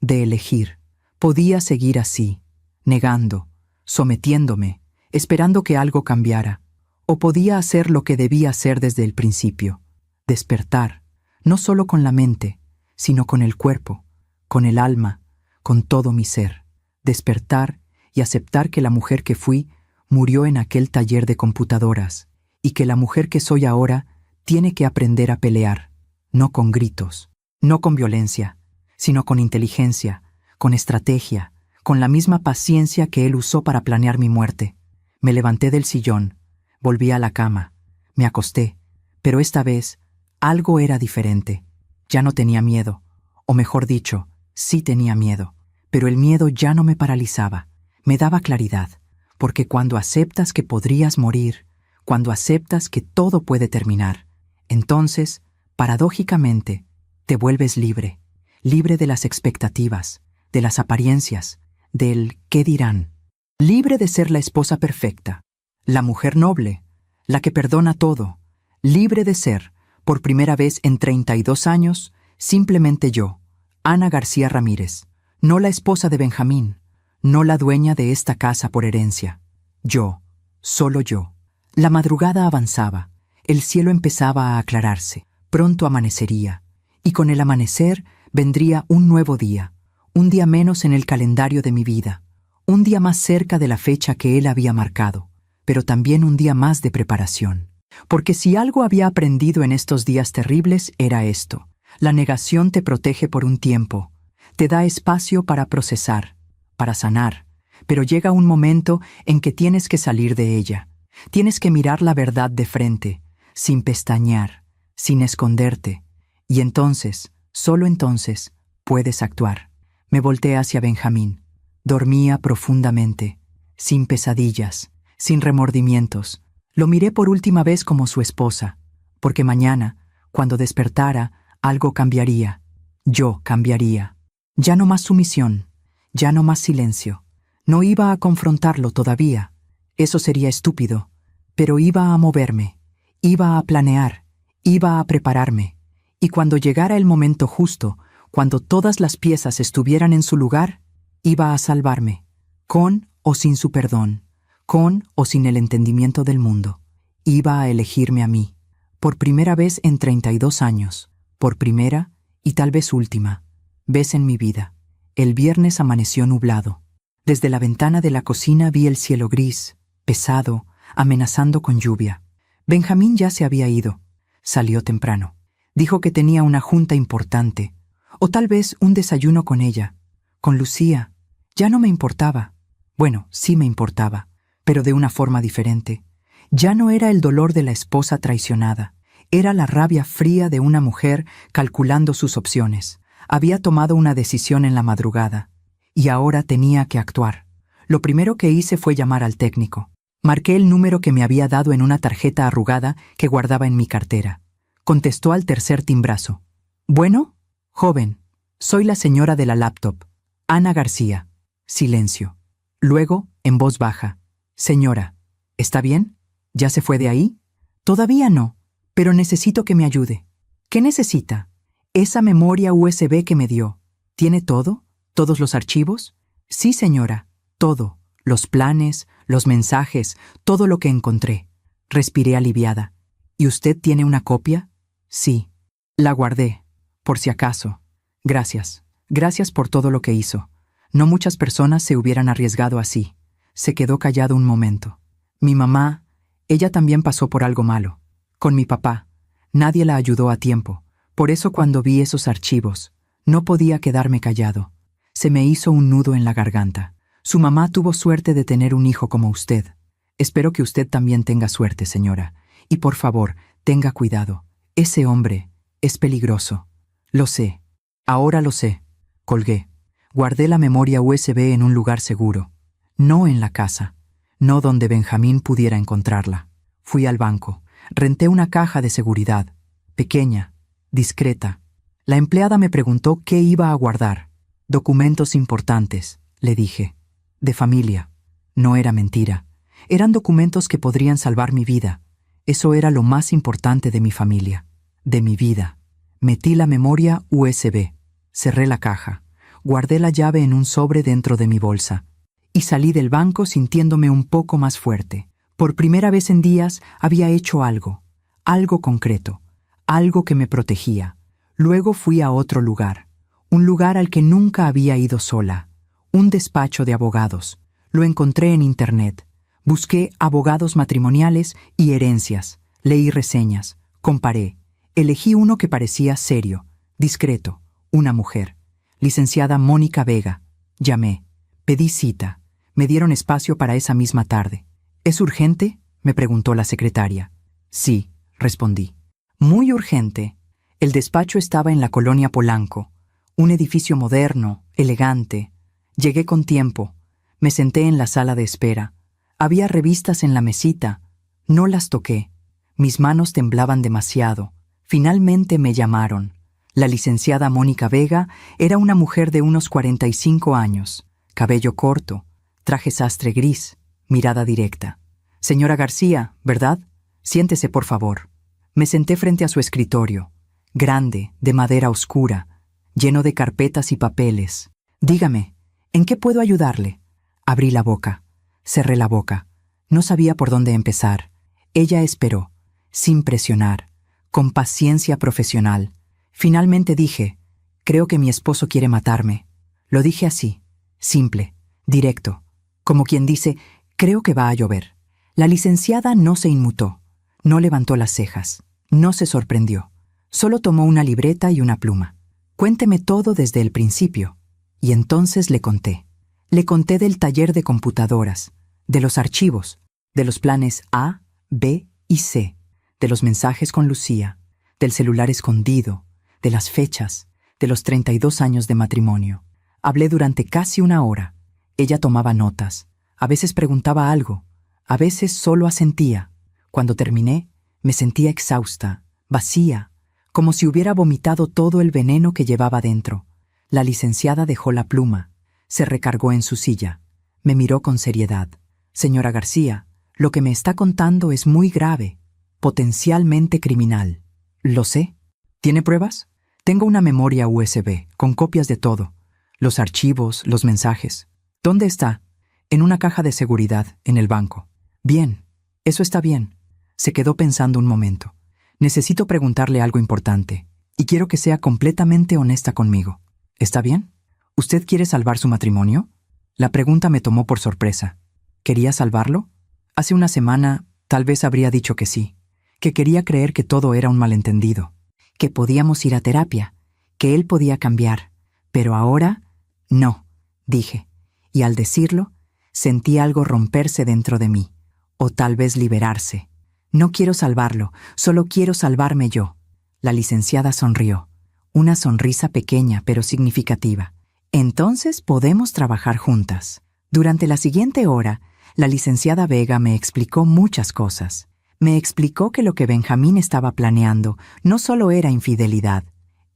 de elegir. Podía seguir así, negando, sometiéndome, esperando que algo cambiara, o podía hacer lo que debía hacer desde el principio, despertar, no solo con la mente, sino con el cuerpo, con el alma, con todo mi ser, despertar y aceptar que la mujer que fui murió en aquel taller de computadoras, y que la mujer que soy ahora tiene que aprender a pelear, no con gritos, no con violencia, sino con inteligencia, con estrategia, con la misma paciencia que él usó para planear mi muerte. Me levanté del sillón, volví a la cama, me acosté, pero esta vez algo era diferente. Ya no tenía miedo, o mejor dicho, sí tenía miedo, pero el miedo ya no me paralizaba, me daba claridad, porque cuando aceptas que podrías morir, cuando aceptas que todo puede terminar, entonces, paradójicamente, te vuelves libre, libre de las expectativas, de las apariencias, del qué dirán, libre de ser la esposa perfecta, la mujer noble, la que perdona todo, libre de ser, por primera vez en 32 años, simplemente yo, Ana García Ramírez, no la esposa de Benjamín, no la dueña de esta casa por herencia. Yo, solo yo. La madrugada avanzaba, el cielo empezaba a aclararse, pronto amanecería, y con el amanecer vendría un nuevo día, un día menos en el calendario de mi vida, un día más cerca de la fecha que él había marcado, pero también un día más de preparación. Porque si algo había aprendido en estos días terribles era esto: la negación te protege por un tiempo, te da espacio para procesar, para sanar, pero llega un momento en que tienes que salir de ella. Tienes que mirar la verdad de frente, sin pestañear, sin esconderte, y entonces, solo entonces, puedes actuar. Me volteé hacia Benjamín. Dormía profundamente, sin pesadillas, sin remordimientos. Lo miré por última vez como su esposa, porque mañana, cuando despertara, algo cambiaría. Yo cambiaría. Ya no más sumisión, ya no más silencio. No iba a confrontarlo todavía. Eso sería estúpido. Pero iba a moverme, iba a planear, iba a prepararme. Y cuando llegara el momento justo, cuando todas las piezas estuvieran en su lugar, iba a salvarme, con o sin su perdón, con o sin el entendimiento del mundo. Iba a elegirme a mí, por primera vez en 32 años, por primera y tal vez última vez en mi vida. El viernes amaneció nublado. Desde la ventana de la cocina vi el cielo gris, pesado, amenazando con lluvia. Benjamín ya se había ido. Salió temprano. Dijo que tenía una junta importante, o tal vez un desayuno con ella, con Lucía. Ya no me importaba. Bueno, sí me importaba, pero de una forma diferente. Ya no era el dolor de la esposa traicionada. Era la rabia fría de una mujer calculando sus opciones. Había tomado una decisión en la madrugada, y ahora tenía que actuar. Lo primero que hice fue llamar al técnico. Marqué el número que me había dado en una tarjeta arrugada que guardaba en mi cartera. Contestó al tercer timbrazo. «Bueno, joven, soy la señora de la laptop, Ana García». Silencio. Luego, en voz baja. «Señora, ¿está bien? ¿Ya se fue de ahí?» «Todavía no, pero necesito que me ayude». «¿Qué necesita?» «Esa memoria USB que me dio. ¿Tiene todo? ¿Todos los archivos?» «Sí, señora, todo. Los planes, los mensajes, todo lo que encontré». Respiré aliviada. «¿Y usted tiene una copia?» «Sí». «La guardé, por si acaso. Gracias. Gracias por todo lo que hizo. No muchas personas se hubieran arriesgado así». Se quedó callado un momento. «Mi mamá, ella también pasó por algo malo. Con mi papá. Nadie la ayudó a tiempo. Por eso cuando vi esos archivos, no podía quedarme callado. Se me hizo un nudo en la garganta. Su mamá tuvo suerte de tener un hijo como usted. Espero que usted también tenga suerte, señora. Y por favor, tenga cuidado. Ese hombre es peligroso. Lo sé. Ahora lo sé. Colgué. Guardé la memoria USB en un lugar seguro. No en la casa. No donde Benjamín pudiera encontrarla. Fui al banco. Renté una caja de seguridad. Pequeña. Discreta. La empleada me preguntó qué iba a guardar. Documentos importantes, le dije. De familia. No era mentira. Eran documentos que podrían salvar mi vida. Eso era lo más importante de mi familia. De mi vida. Metí la memoria USB. Cerré la caja. Guardé la llave en un sobre dentro de mi bolsa. Y salí del banco sintiéndome un poco más fuerte. Por primera vez en días había hecho algo. Algo concreto. Algo que me protegía. Luego fui a otro lugar. Un lugar al que nunca había ido sola. Un despacho de abogados. Lo encontré en internet. Busqué abogados matrimoniales y herencias. Leí reseñas. Comparé. Elegí uno que parecía serio, discreto, una mujer. Licenciada Mónica Vega. Llamé. Pedí cita. Me dieron espacio para esa misma tarde. ¿Es urgente?, me preguntó la secretaria. Sí, respondí. Muy urgente. El despacho estaba en la colonia Polanco. Un edificio moderno, elegante. Llegué con tiempo. Me senté en la sala de espera. Había revistas en la mesita. No las toqué. Mis manos temblaban demasiado. Finalmente me llamaron. La licenciada Mónica Vega era una mujer de unos 45 años. Cabello corto, traje sastre gris, mirada directa. Señora García, ¿verdad? Siéntese, por favor. Me senté frente a su escritorio. Grande, de madera oscura, lleno de carpetas y papeles. Dígame, ¿en qué puedo ayudarle? Abrí la boca. Cerré la boca. No sabía por dónde empezar. Ella esperó, sin presionar, con paciencia profesional. Finalmente dije, creo que mi esposo quiere matarme. Lo dije así, simple, directo, como quien dice, creo que va a llover. La licenciada no se inmutó, no levantó las cejas, no se sorprendió. Solo tomó una libreta y una pluma. Cuénteme todo desde el principio. Y entonces le conté. Le conté del taller de computadoras, de los archivos, de los planes A, B y C, de los mensajes con Lucía, del celular escondido, de las fechas, de los 32 años de matrimonio. Hablé durante casi una hora. Ella tomaba notas. A veces preguntaba algo. A veces solo asentía. Cuando terminé, me sentía exhausta, vacía, como si hubiera vomitado todo el veneno que llevaba dentro. La licenciada dejó la pluma. Se recargó en su silla. Me miró con seriedad. Señora García, lo que me está contando es muy grave, potencialmente criminal. Lo sé. ¿Tiene pruebas? Tengo una memoria USB, con copias de todo. Los archivos, los mensajes. ¿Dónde está? En una caja de seguridad, en el banco. Bien, eso está bien. Se quedó pensando un momento. Necesito preguntarle algo importante, y quiero que sea completamente honesta conmigo. ¿Está bien? ¿Usted quiere salvar su matrimonio? La pregunta me tomó por sorpresa. ¿Quería salvarlo? Hace una semana, tal vez habría dicho que sí, que quería creer que todo era un malentendido, que podíamos ir a terapia, que él podía cambiar, pero ahora, no, dije, y al decirlo, sentí algo romperse dentro de mí, o tal vez liberarse. No quiero salvarlo, solo quiero salvarme yo. La licenciada sonrió, una sonrisa pequeña pero significativa. Entonces podemos trabajar juntas. Durante la siguiente hora, la licenciada Vega me explicó muchas cosas. Me explicó que lo que Benjamín estaba planeando no solo era infidelidad,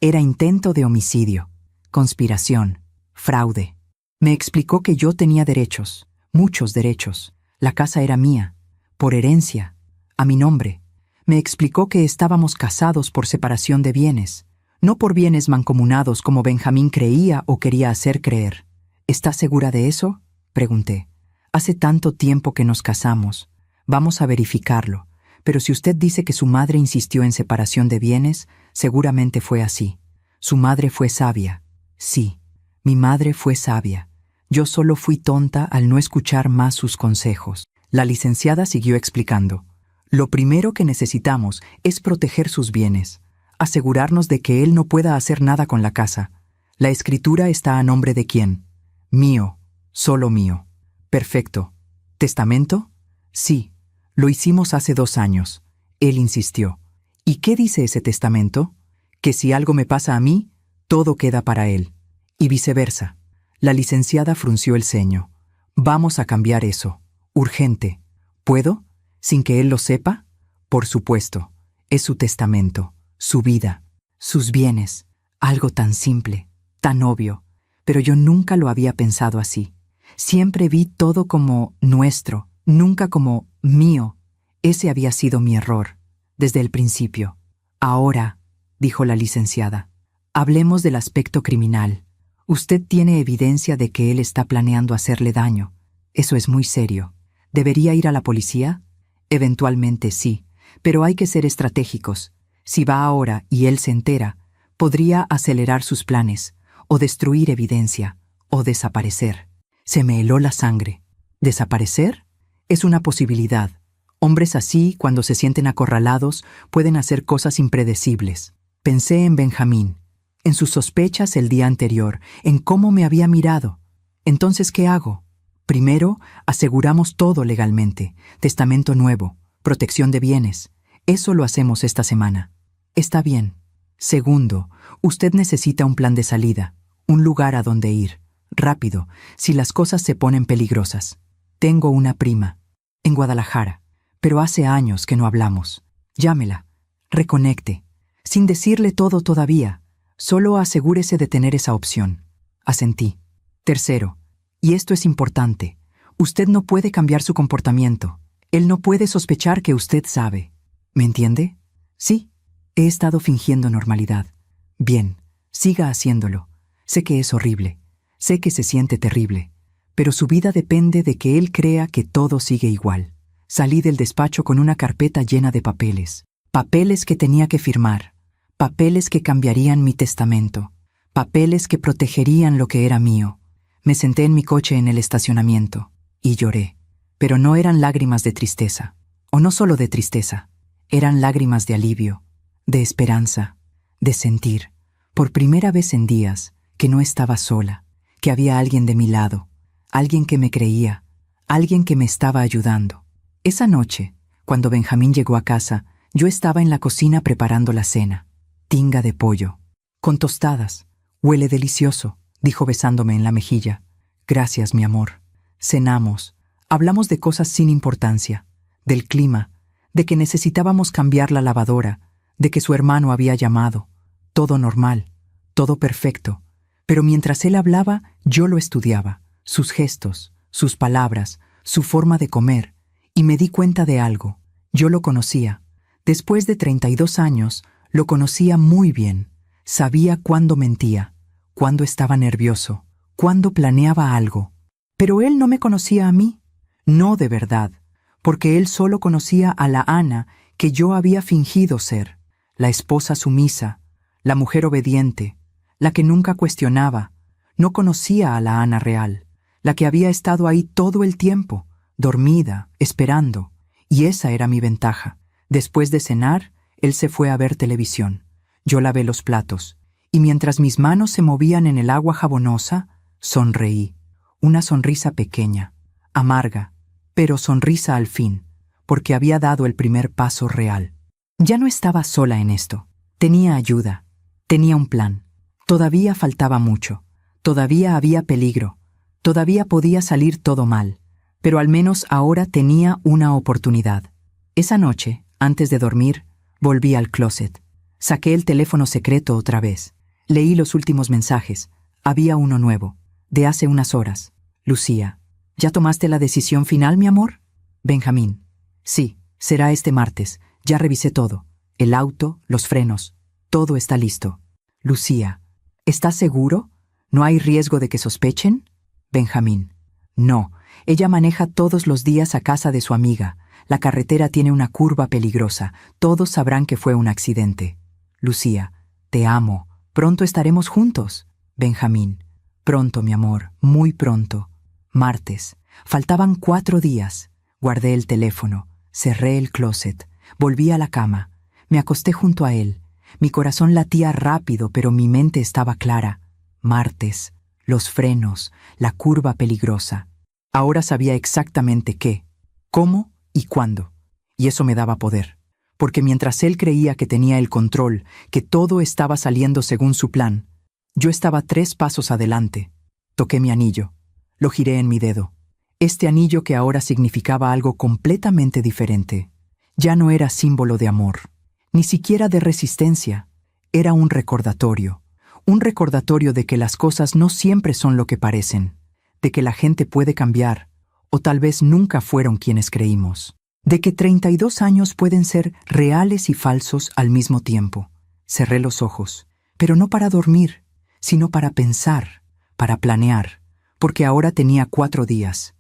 era intento de homicidio, conspiración, fraude. Me explicó que yo tenía derechos, muchos derechos. La casa era mía, por herencia, a mi nombre. Me explicó que estábamos casados por separación de bienes, no por bienes mancomunados como Benjamín creía o quería hacer creer. ¿Está segura de eso?, pregunté. Hace tanto tiempo que nos casamos. Vamos a verificarlo. Pero si usted dice que su madre insistió en separación de bienes, seguramente fue así. Su madre fue sabia. Sí, mi madre fue sabia. Yo solo fui tonta al no escuchar más sus consejos. La licenciada siguió explicando. Lo primero que necesitamos es proteger sus bienes, asegurarnos de que él no pueda hacer nada con la casa. La escritura está a nombre de ¿quién? Mío. solo mío. Perfecto. ¿Testamento? Sí, lo hicimos hace 2 años. Él insistió. ¿Y qué dice ese testamento? Que si algo me pasa a mí, todo queda para él. Y viceversa. La licenciada frunció el ceño. Vamos a cambiar eso. Urgente. ¿Puedo? ¿Sin que él lo sepa? Por supuesto. Es su testamento, su vida, sus bienes. Algo tan simple, tan obvio. Pero yo nunca lo había pensado así. Siempre vi todo como nuestro, nunca como mío. Ese había sido mi error, desde el principio. Ahora, dijo la licenciada, hablemos del aspecto criminal. Usted tiene evidencia de que él está planeando hacerle daño. Eso es muy serio. ¿Debería ir a la policía? Eventualmente sí, pero hay que ser estratégicos. Si va ahora y él se entera, podría acelerar sus planes, o destruir evidencia, o desaparecer. Se me heló la sangre. ¿Desaparecer? Es una posibilidad. Hombres así, cuando se sienten acorralados, pueden hacer cosas impredecibles. Pensé en Benjamín, en sus sospechas el día anterior, en cómo me había mirado. Entonces, ¿qué hago? Primero, aseguramos todo legalmente. Testamento nuevo, protección de bienes. Eso lo hacemos esta semana. Está bien. Segundo, usted necesita un plan de salida, un lugar a donde ir. Rápido, si las cosas se ponen peligrosas. Tengo una prima, en Guadalajara, pero hace años que no hablamos. Llámela, reconecte, sin decirle todo todavía. Solo asegúrese de tener esa opción. Asentí. Tercero, y esto es importante, usted no puede cambiar su comportamiento. Él no puede sospechar que usted sabe. ¿Me entiende? Sí, he estado fingiendo normalidad. Bien, siga haciéndolo. Sé que es horrible. Sé que se siente terrible. Pero su vida depende de que él crea que todo sigue igual. Salí del despacho con una carpeta llena de papeles. Papeles que tenía que firmar. Papeles que cambiarían mi testamento. Papeles que protegerían lo que era mío. Me senté en mi coche en el estacionamiento y lloré. Pero no eran lágrimas de tristeza. O no solo de tristeza. Eran lágrimas de alivio, de esperanza, de sentir, por primera vez en días, que no estaba sola, que había alguien de mi lado, alguien que me creía, alguien que me estaba ayudando. Esa noche, cuando Benjamín llegó a casa, yo estaba en la cocina preparando la cena. Tinga de pollo, con tostadas. Huele delicioso, dijo besándome en la mejilla. Gracias, mi amor. Cenamos. Hablamos de cosas sin importancia, del clima, de que necesitábamos cambiar la lavadora, de que su hermano había llamado. Todo normal, todo perfecto. Pero mientras él hablaba, yo lo estudiaba, sus gestos, sus palabras, su forma de comer, y me di cuenta de algo. Yo lo conocía. Después de 32 años, lo conocía muy bien. Sabía cuándo mentía, cuándo estaba nervioso, cuándo planeaba algo. Pero él no me conocía a mí. No de verdad, porque él solo conocía a la Ana que yo había fingido ser, la esposa sumisa, la mujer obediente, la que nunca cuestionaba. No conocía a la Ana real, la que había estado ahí todo el tiempo, dormida, esperando, y esa era mi ventaja. Después de cenar, él se fue a ver televisión. Yo lavé los platos, y mientras mis manos se movían en el agua jabonosa, sonreí. Una sonrisa pequeña, amarga, pero sonrisa al fin, porque había dado el primer paso real. Ya no estaba sola en esto. Tenía ayuda, tenía un plan. Todavía faltaba mucho, todavía había peligro, todavía podía salir todo mal, pero al menos ahora tenía una oportunidad. Esa noche, antes de dormir, volví al closet. Saqué el teléfono secreto otra vez. Leí los últimos mensajes. Había uno nuevo, de hace unas horas. Lucía. ¿Ya tomaste la decisión final, mi amor? Benjamín. Sí, será este martes. Ya revisé todo. El auto, los frenos. Todo está listo. Lucía. ¿Estás seguro? ¿No hay riesgo de que sospechen? Benjamín. No, ella maneja todos los días a casa de su amiga. La carretera tiene una curva peligrosa. Todos sabrán que fue un accidente. Lucía. Te amo. Pronto estaremos juntos. Benjamín. Pronto, mi amor. Muy pronto. Martes. Faltaban 4 días. Guardé el teléfono. Cerré el closet. Volví a la cama. Me acosté junto a él. Mi corazón latía rápido, pero mi mente estaba clara. Martes. los frenos, la curva peligrosa. Ahora sabía exactamente qué, cómo y cuándo. Y eso me daba poder. Porque mientras él creía que tenía el control, que todo estaba saliendo según su plan, yo estaba 3 pasos adelante. Toqué mi anillo. Lo giré en mi dedo. Este anillo que ahora significaba algo completamente diferente. Ya no era símbolo de amor, ni siquiera de resistencia. Era un recordatorio de que las cosas no siempre son lo que parecen, de que la gente puede cambiar, o tal vez nunca fueron quienes creímos, de que 32 años pueden ser reales y falsos al mismo tiempo. Cerré los ojos, pero no para dormir, sino para pensar, para planear, porque ahora tenía 4 días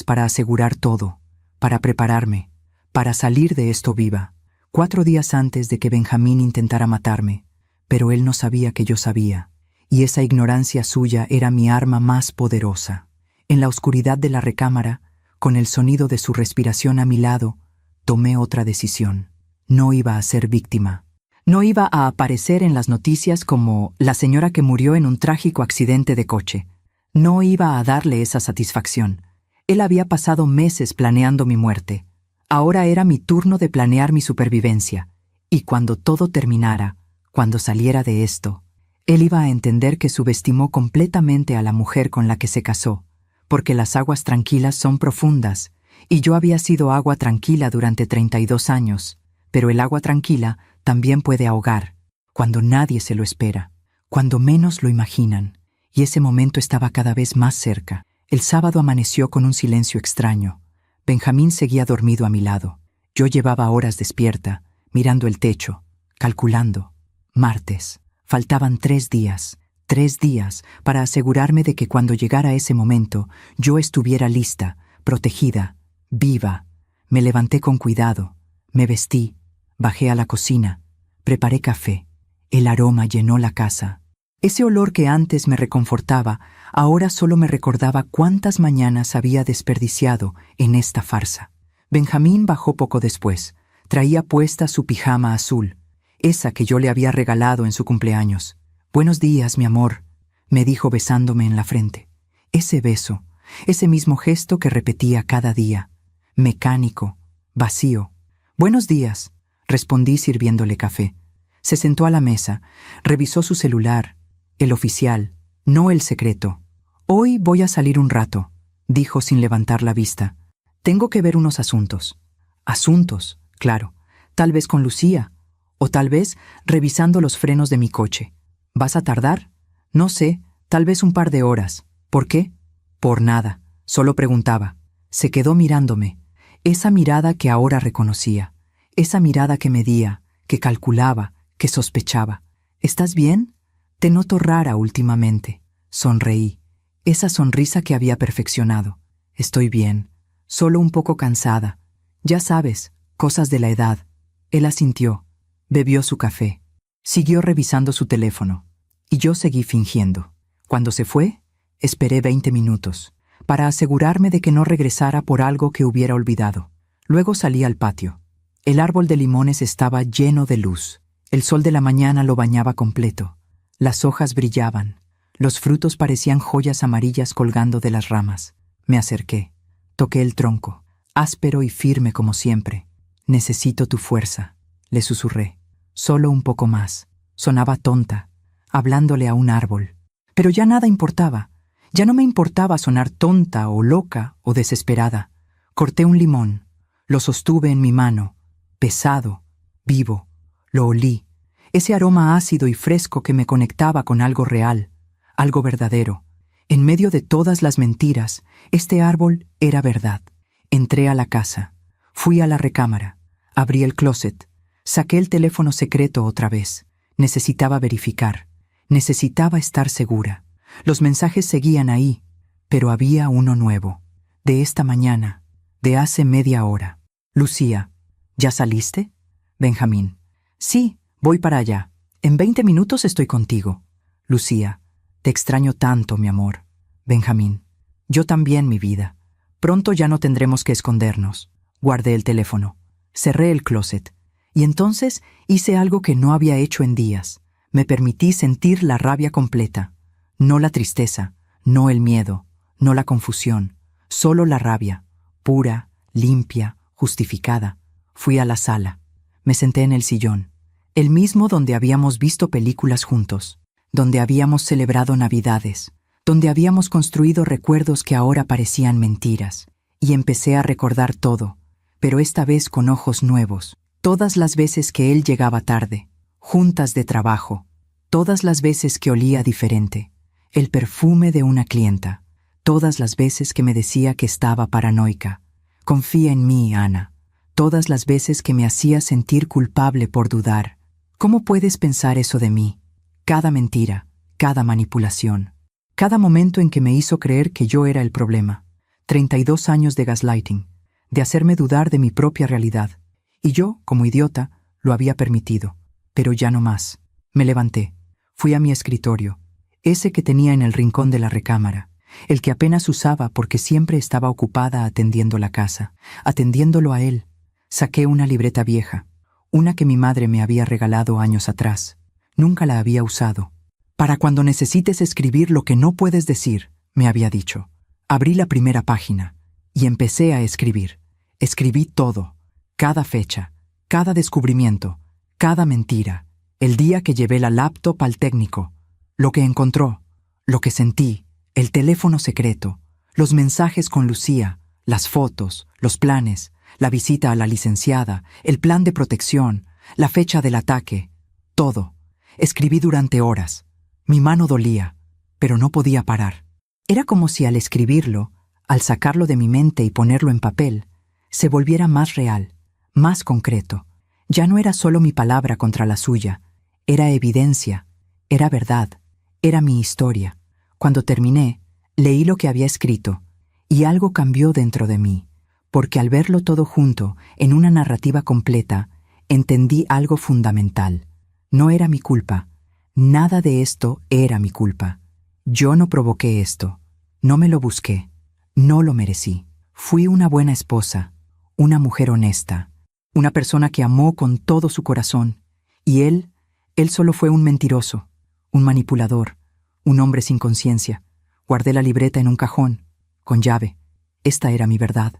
para asegurar todo, para prepararme, para salir de esto viva. 4 días antes de que Benjamín intentara matarme, pero él no sabía que yo sabía, y esa ignorancia suya era mi arma más poderosa. En la oscuridad de la recámara, con el sonido de su respiración a mi lado, tomé otra decisión. No iba a ser víctima. No iba a aparecer en las noticias como la señora que murió en un trágico accidente de coche. No iba a darle esa satisfacción. Él había pasado meses planeando mi muerte. Ahora era mi turno de planear mi supervivencia, y cuando todo terminara, cuando saliera de esto, él iba a entender que subestimó completamente a la mujer con la que se casó, porque las aguas tranquilas son profundas, y yo había sido agua tranquila durante 32 años, pero el agua tranquila también puede ahogar, cuando nadie se lo espera, cuando menos lo imaginan, y ese momento estaba cada vez más cerca. El sábado amaneció con un silencio extraño. Benjamín seguía dormido a mi lado. Yo llevaba horas despierta, mirando el techo, calculando. Martes. Faltaban 3 días. 3 días para asegurarme de que cuando llegara ese momento, yo estuviera lista, protegida, viva. Me levanté con cuidado, me vestí, bajé a la cocina, preparé café. El aroma llenó la casa. Ese olor que antes me reconfortaba, ahora solo me recordaba cuántas mañanas había desperdiciado en esta farsa. Benjamín bajó poco después. Traía puesta su pijama azul, esa que yo le había regalado en su cumpleaños. «Buenos días, mi amor», me dijo besándome en la frente. Ese beso, ese mismo gesto que repetía cada día. Mecánico, vacío. «Buenos días», respondí sirviéndole café. Se sentó a la mesa, revisó su celular. El oficial, no el secreto. «Hoy voy a salir un rato», dijo sin levantar la vista. «Tengo que ver unos asuntos». Asuntos, claro. Tal vez con Lucía, o tal vez revisando los frenos de mi coche. «¿Vas a tardar?» «No sé, tal vez un par de horas». «¿Por qué?» «Por nada, solo preguntaba». Se quedó mirándome, esa mirada que ahora reconocía, esa mirada que medía, que calculaba, que sospechaba. «¿Estás bien? Te noto rara últimamente». Sonreí, esa sonrisa que había perfeccionado. «Estoy bien, solo un poco cansada. Ya sabes, cosas de la edad». Él asintió, bebió su café, siguió revisando su teléfono, y yo seguí fingiendo. Cuando se fue, esperé 20 minutos, para asegurarme de que no regresara por algo que hubiera olvidado. Luego salí al patio. El árbol de limones estaba lleno de luz. El sol de la mañana lo bañaba completo. Las hojas brillaban. Los frutos parecían joyas amarillas colgando de las ramas. Me acerqué. Toqué el tronco, áspero y firme como siempre. «Necesito tu fuerza», le susurré. «Solo un poco más». Sonaba tonta, hablándole a un árbol. Pero ya nada importaba. Ya no me importaba sonar tonta o loca o desesperada. Corté un limón. Lo sostuve en mi mano. Pesado, vivo. Lo olí. Ese aroma ácido y fresco que me conectaba con algo real, algo verdadero. En medio de todas las mentiras, este árbol era verdad. Entré a la casa. Fui a la recámara. Abrí el closet. Saqué el teléfono secreto otra vez. Necesitaba verificar. Necesitaba estar segura. Los mensajes seguían ahí, pero había uno nuevo. De esta mañana, de hace media hora. «Lucía, ¿ya saliste?» «Benjamín, sí, voy para allá. En 20 minutos estoy contigo». «Lucía, te extraño tanto, mi amor». «Benjamín, yo también, mi vida. Pronto ya no tendremos que escondernos». Guardé el teléfono. Cerré el closet. Y entonces hice algo que no había hecho en días. Me permití sentir la rabia completa. No la tristeza, no el miedo, no la confusión, solo la rabia, pura, limpia, justificada. Fui a la sala. Me senté en el sillón, el mismo donde habíamos visto películas juntos, donde habíamos celebrado Navidades, donde habíamos construido recuerdos que ahora parecían mentiras, y empecé a recordar todo, pero esta vez con ojos nuevos. Todas las veces que él llegaba tarde, juntas de trabajo, todas las veces que olía diferente, el perfume de una clienta, todas las veces que me decía que estaba paranoica. Confía en mí, Ana. Todas las veces que me hacía sentir culpable por dudar. ¿Cómo puedes pensar eso de mí? Cada mentira, cada manipulación, cada momento en que me hizo creer que yo era el problema. 32 años de gaslighting, de hacerme dudar de mi propia realidad. Y yo, como idiota, lo había permitido. Pero ya no más. Me levanté. Fui a mi escritorio, ese que tenía en el rincón de la recámara, el que apenas usaba porque siempre estaba ocupada atendiendo la casa, atendiéndolo a él. Saqué una libreta vieja, una que mi madre me había regalado años atrás. Nunca la había usado. Para cuando necesites escribir lo que no puedes decir, me había dicho. Abrí la primera página y empecé a escribir. Escribí todo, cada fecha, cada descubrimiento, cada mentira, el día que llevé la laptop al técnico, lo que encontró, lo que sentí, el teléfono secreto, los mensajes con Lucía, las fotos, los planes, la visita a la licenciada, el plan de protección, la fecha del ataque, todo. Escribí durante horas. Mi mano dolía, pero no podía parar. Era como si al escribirlo, al sacarlo de mi mente y ponerlo en papel, se volviera más real, más concreto. Ya no era solo mi palabra contra la suya, era evidencia, era verdad, era mi historia. Cuando terminé, leí lo que había escrito, y algo cambió dentro de mí. Porque al verlo todo junto, en una narrativa completa, entendí algo fundamental. No era mi culpa. Nada de esto era mi culpa. Yo no provoqué esto. No me lo busqué. No lo merecí. Fui una buena esposa, una mujer honesta, una persona que amó con todo su corazón. Y él solo fue un mentiroso, un manipulador, un hombre sin conciencia. Guardé la libreta en un cajón, con llave. Esta era mi verdad.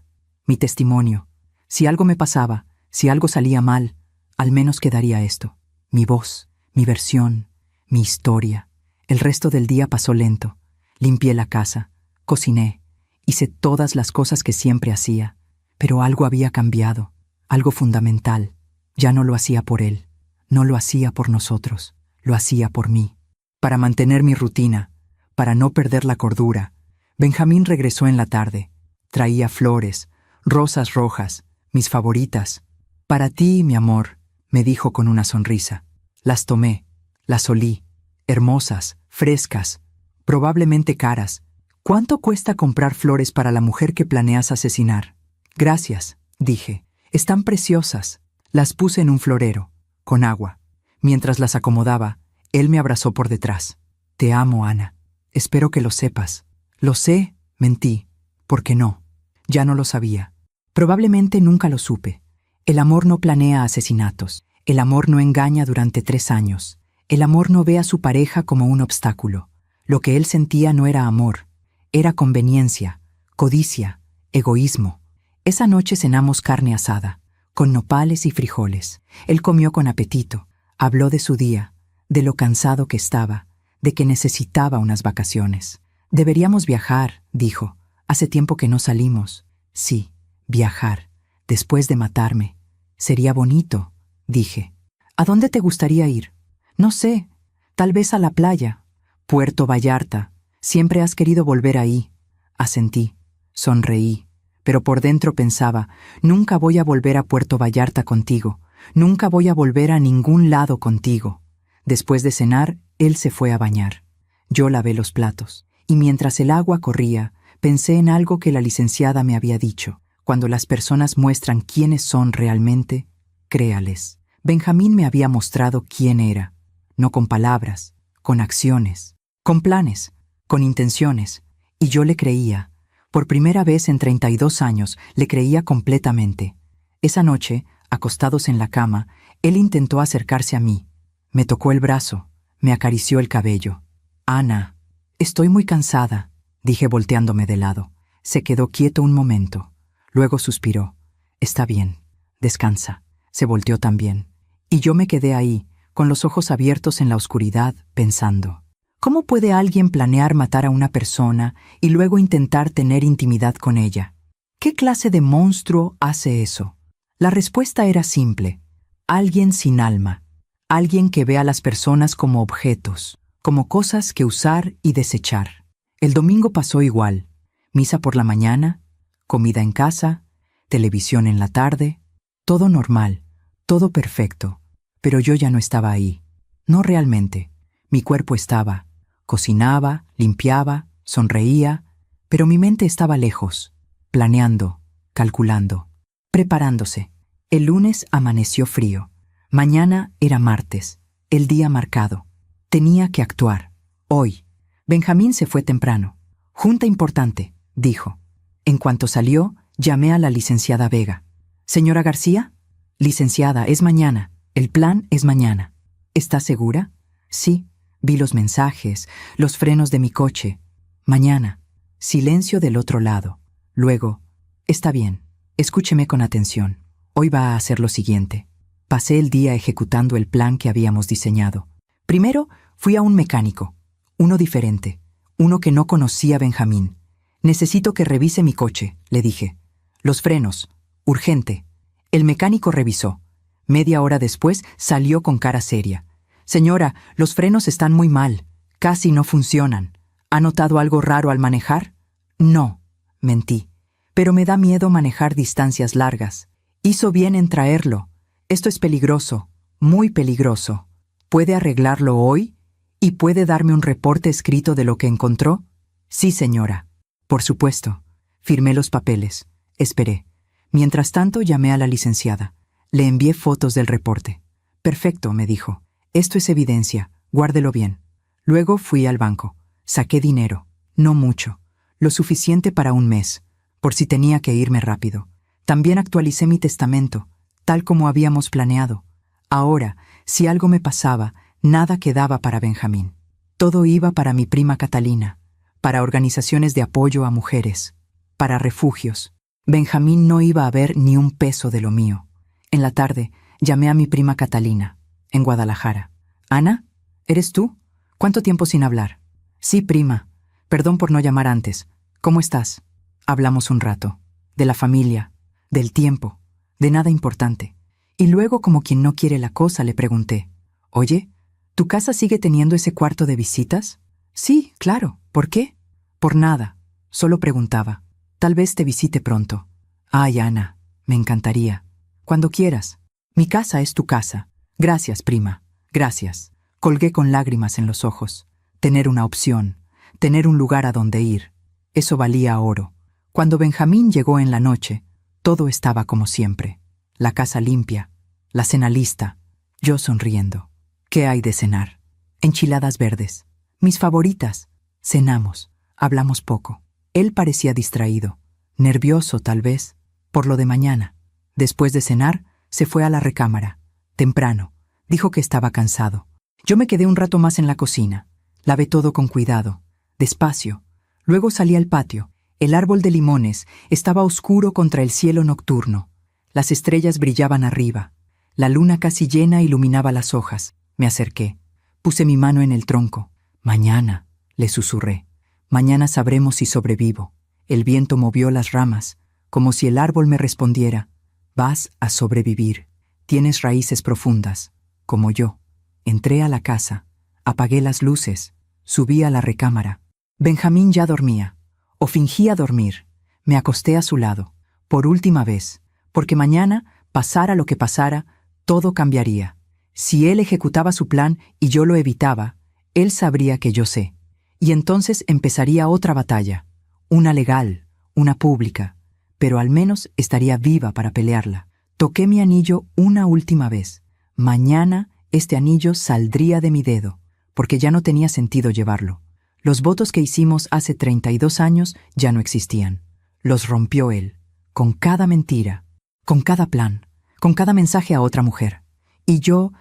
Mi testimonio. Si algo me pasaba, si algo salía mal, al menos quedaría esto. Mi voz, mi versión, mi historia. El resto del día pasó lento. Limpié la casa, cociné, hice todas las cosas que siempre hacía. Pero algo había cambiado, algo fundamental. Ya no lo hacía por él, no lo hacía por nosotros, lo hacía por mí. Para mantener mi rutina, para no perder la cordura, Benjamín regresó en la tarde. Traía flores, rosas rojas, mis favoritas. Para ti, mi amor, me dijo con una sonrisa. Las tomé, las olí, hermosas, frescas, probablemente caras. ¿Cuánto cuesta comprar flores para la mujer que planeas asesinar? Gracias, dije. Están preciosas. Las puse en un florero, con agua. Mientras las acomodaba, él me abrazó por detrás. Te amo, Ana. Espero que lo sepas. Lo sé, mentí. ¿Por qué no? Ya no lo sabía. Probablemente nunca lo supe. El amor no planea asesinatos. El amor no engaña durante 3 años. El amor no ve a su pareja como un obstáculo. Lo que él sentía no era amor. Era conveniencia, codicia, egoísmo. Esa noche cenamos carne asada, con nopales y frijoles. Él comió con apetito. Habló de su día, de lo cansado que estaba, de que necesitaba unas vacaciones. Deberíamos viajar, dijo. Hace tiempo que no salimos. Sí, viajar, después de matarme. Sería bonito, dije. ¿A dónde te gustaría ir? No sé, tal vez a la playa. Puerto Vallarta. Siempre has querido volver ahí. Asentí, sonreí, pero por dentro pensaba, nunca voy a volver a Puerto Vallarta contigo. Nunca voy a volver a ningún lado contigo. Después de cenar, él se fue a bañar. Yo lavé los platos, y mientras el agua corría, pensé en algo que la licenciada me había dicho. Cuando las personas muestran quiénes son realmente, créales. Benjamín me había mostrado quién era, no con palabras, con acciones, con planes, con intenciones, y yo le creía. Por primera vez en 32 años, le creía completamente. Esa noche, acostados en la cama, él intentó acercarse a mí. Me tocó el brazo, me acarició el cabello. Ana, Estoy muy cansada, dije volteándome de lado. Se quedó quieto un momento. Luego suspiró. Está bien, descansa. Se volteó también. Y yo me quedé ahí, con los ojos abiertos en la oscuridad, pensando. ¿Cómo puede alguien planear matar a una persona y luego intentar tener intimidad con ella? ¿Qué clase de monstruo hace eso? La respuesta era simple. Alguien sin alma. Alguien que ve a las personas como objetos, como cosas que usar y desechar. El domingo pasó igual. Misa por la mañana, comida en casa, televisión en la tarde, todo normal, todo perfecto. Pero yo ya no estaba ahí. No realmente. Mi cuerpo estaba. Cocinaba, limpiaba, sonreía, pero mi mente estaba lejos, planeando, calculando, preparándose. El lunes amaneció frío. Mañana era martes, el día marcado. Tenía que actuar. Hoy. Benjamín se fue temprano. Junta importante, dijo. En cuanto salió, llamé a la licenciada Vega. «Señora García?» «Licenciada, es mañana. El plan es mañana». «¿Está segura?» «Sí. Vi los mensajes, los frenos de mi coche. Mañana». Silencio del otro lado. Luego, «Está bien. Escúcheme con atención. Hoy va a hacer lo siguiente». Pasé el día ejecutando el plan que habíamos diseñado. Primero, fui a un mecánico. Uno diferente. Uno que no conocía a Benjamín. «Necesito que revise mi coche», le dije. «Los frenos. Urgente». El mecánico revisó. Media hora después salió con cara seria. «Señora, los frenos están muy mal. Casi no funcionan. ¿Ha notado algo raro al manejar?» «No», mentí. «Pero me da miedo manejar distancias largas. Hizo bien en traerlo. Esto es peligroso, muy peligroso. ¿Puede arreglarlo hoy? ¿Y puede darme un reporte escrito de lo que encontró?» «Sí, señora». «Por supuesto». Firmé los papeles. Esperé. Mientras tanto llamé a la licenciada. Le envié fotos del reporte. «Perfecto», me dijo. «Esto es evidencia. Guárdelo bien». Luego fui al banco. Saqué dinero. No mucho. Lo suficiente para un mes, por si tenía que irme rápido. También actualicé mi testamento, tal como habíamos planeado. Ahora, si algo me pasaba, nada quedaba para Benjamín. Todo iba para mi prima Catalina, para organizaciones de apoyo a mujeres, para refugios. Benjamín no iba a ver ni un peso de lo mío. En la tarde, llamé a mi prima Catalina, en Guadalajara. «Ana, ¿eres tú? ¿Cuánto tiempo sin hablar?» «Sí, prima. Perdón por no llamar antes. ¿Cómo estás?» Hablamos un rato. De la familia, del tiempo, de nada importante. Y luego, como quien no quiere la cosa, le pregunté. «Oye, ¿tu casa sigue teniendo ese cuarto de visitas?» «Sí, claro. ¿Por qué?» «Por nada. Solo preguntaba. Tal vez te visite pronto». «Ay, Ana, me encantaría. Cuando quieras. Mi casa es tu casa». «Gracias, prima. Gracias». Colgué con lágrimas en los ojos. Tener una opción, tener un lugar a donde ir. Eso valía oro. Cuando Benjamín llegó en la noche, todo estaba como siempre. La casa limpia, la cena lista, yo sonriendo. ¿Qué hay de cenar? Enchiladas verdes. Mis favoritas. Cenamos. Hablamos poco. Él parecía distraído, nervioso tal vez, por lo de mañana. Después de cenar, se fue a la recámara. Temprano. Dijo que estaba cansado. Yo me quedé un rato más en la cocina. Lavé todo con cuidado, despacio. Luego salí al patio. El árbol de limones estaba oscuro contra el cielo nocturno. Las estrellas brillaban arriba. La luna casi llena iluminaba las hojas. Me acerqué. Puse mi mano en el tronco. «Mañana», le susurré. «Mañana sabremos si sobrevivo». El viento movió las ramas, como si el árbol me respondiera. «Vas a sobrevivir. Tienes raíces profundas, como yo». Entré a la casa. Apagué las luces. Subí a la recámara. Benjamín ya dormía, o fingía dormir. Me acosté a su lado, por última vez, porque mañana, pasara lo que pasara, todo cambiaría. Si él ejecutaba su plan y yo lo evitaba, él sabría que yo sé. Y entonces empezaría otra batalla, una legal, una pública, pero al menos estaría viva para pelearla. Toqué mi anillo una última vez. Mañana este anillo saldría de mi dedo, porque ya no tenía sentido llevarlo. Los votos que hicimos hace 32 años ya no existían. Los rompió él, con cada mentira, con cada plan, con cada mensaje a otra mujer. Y yo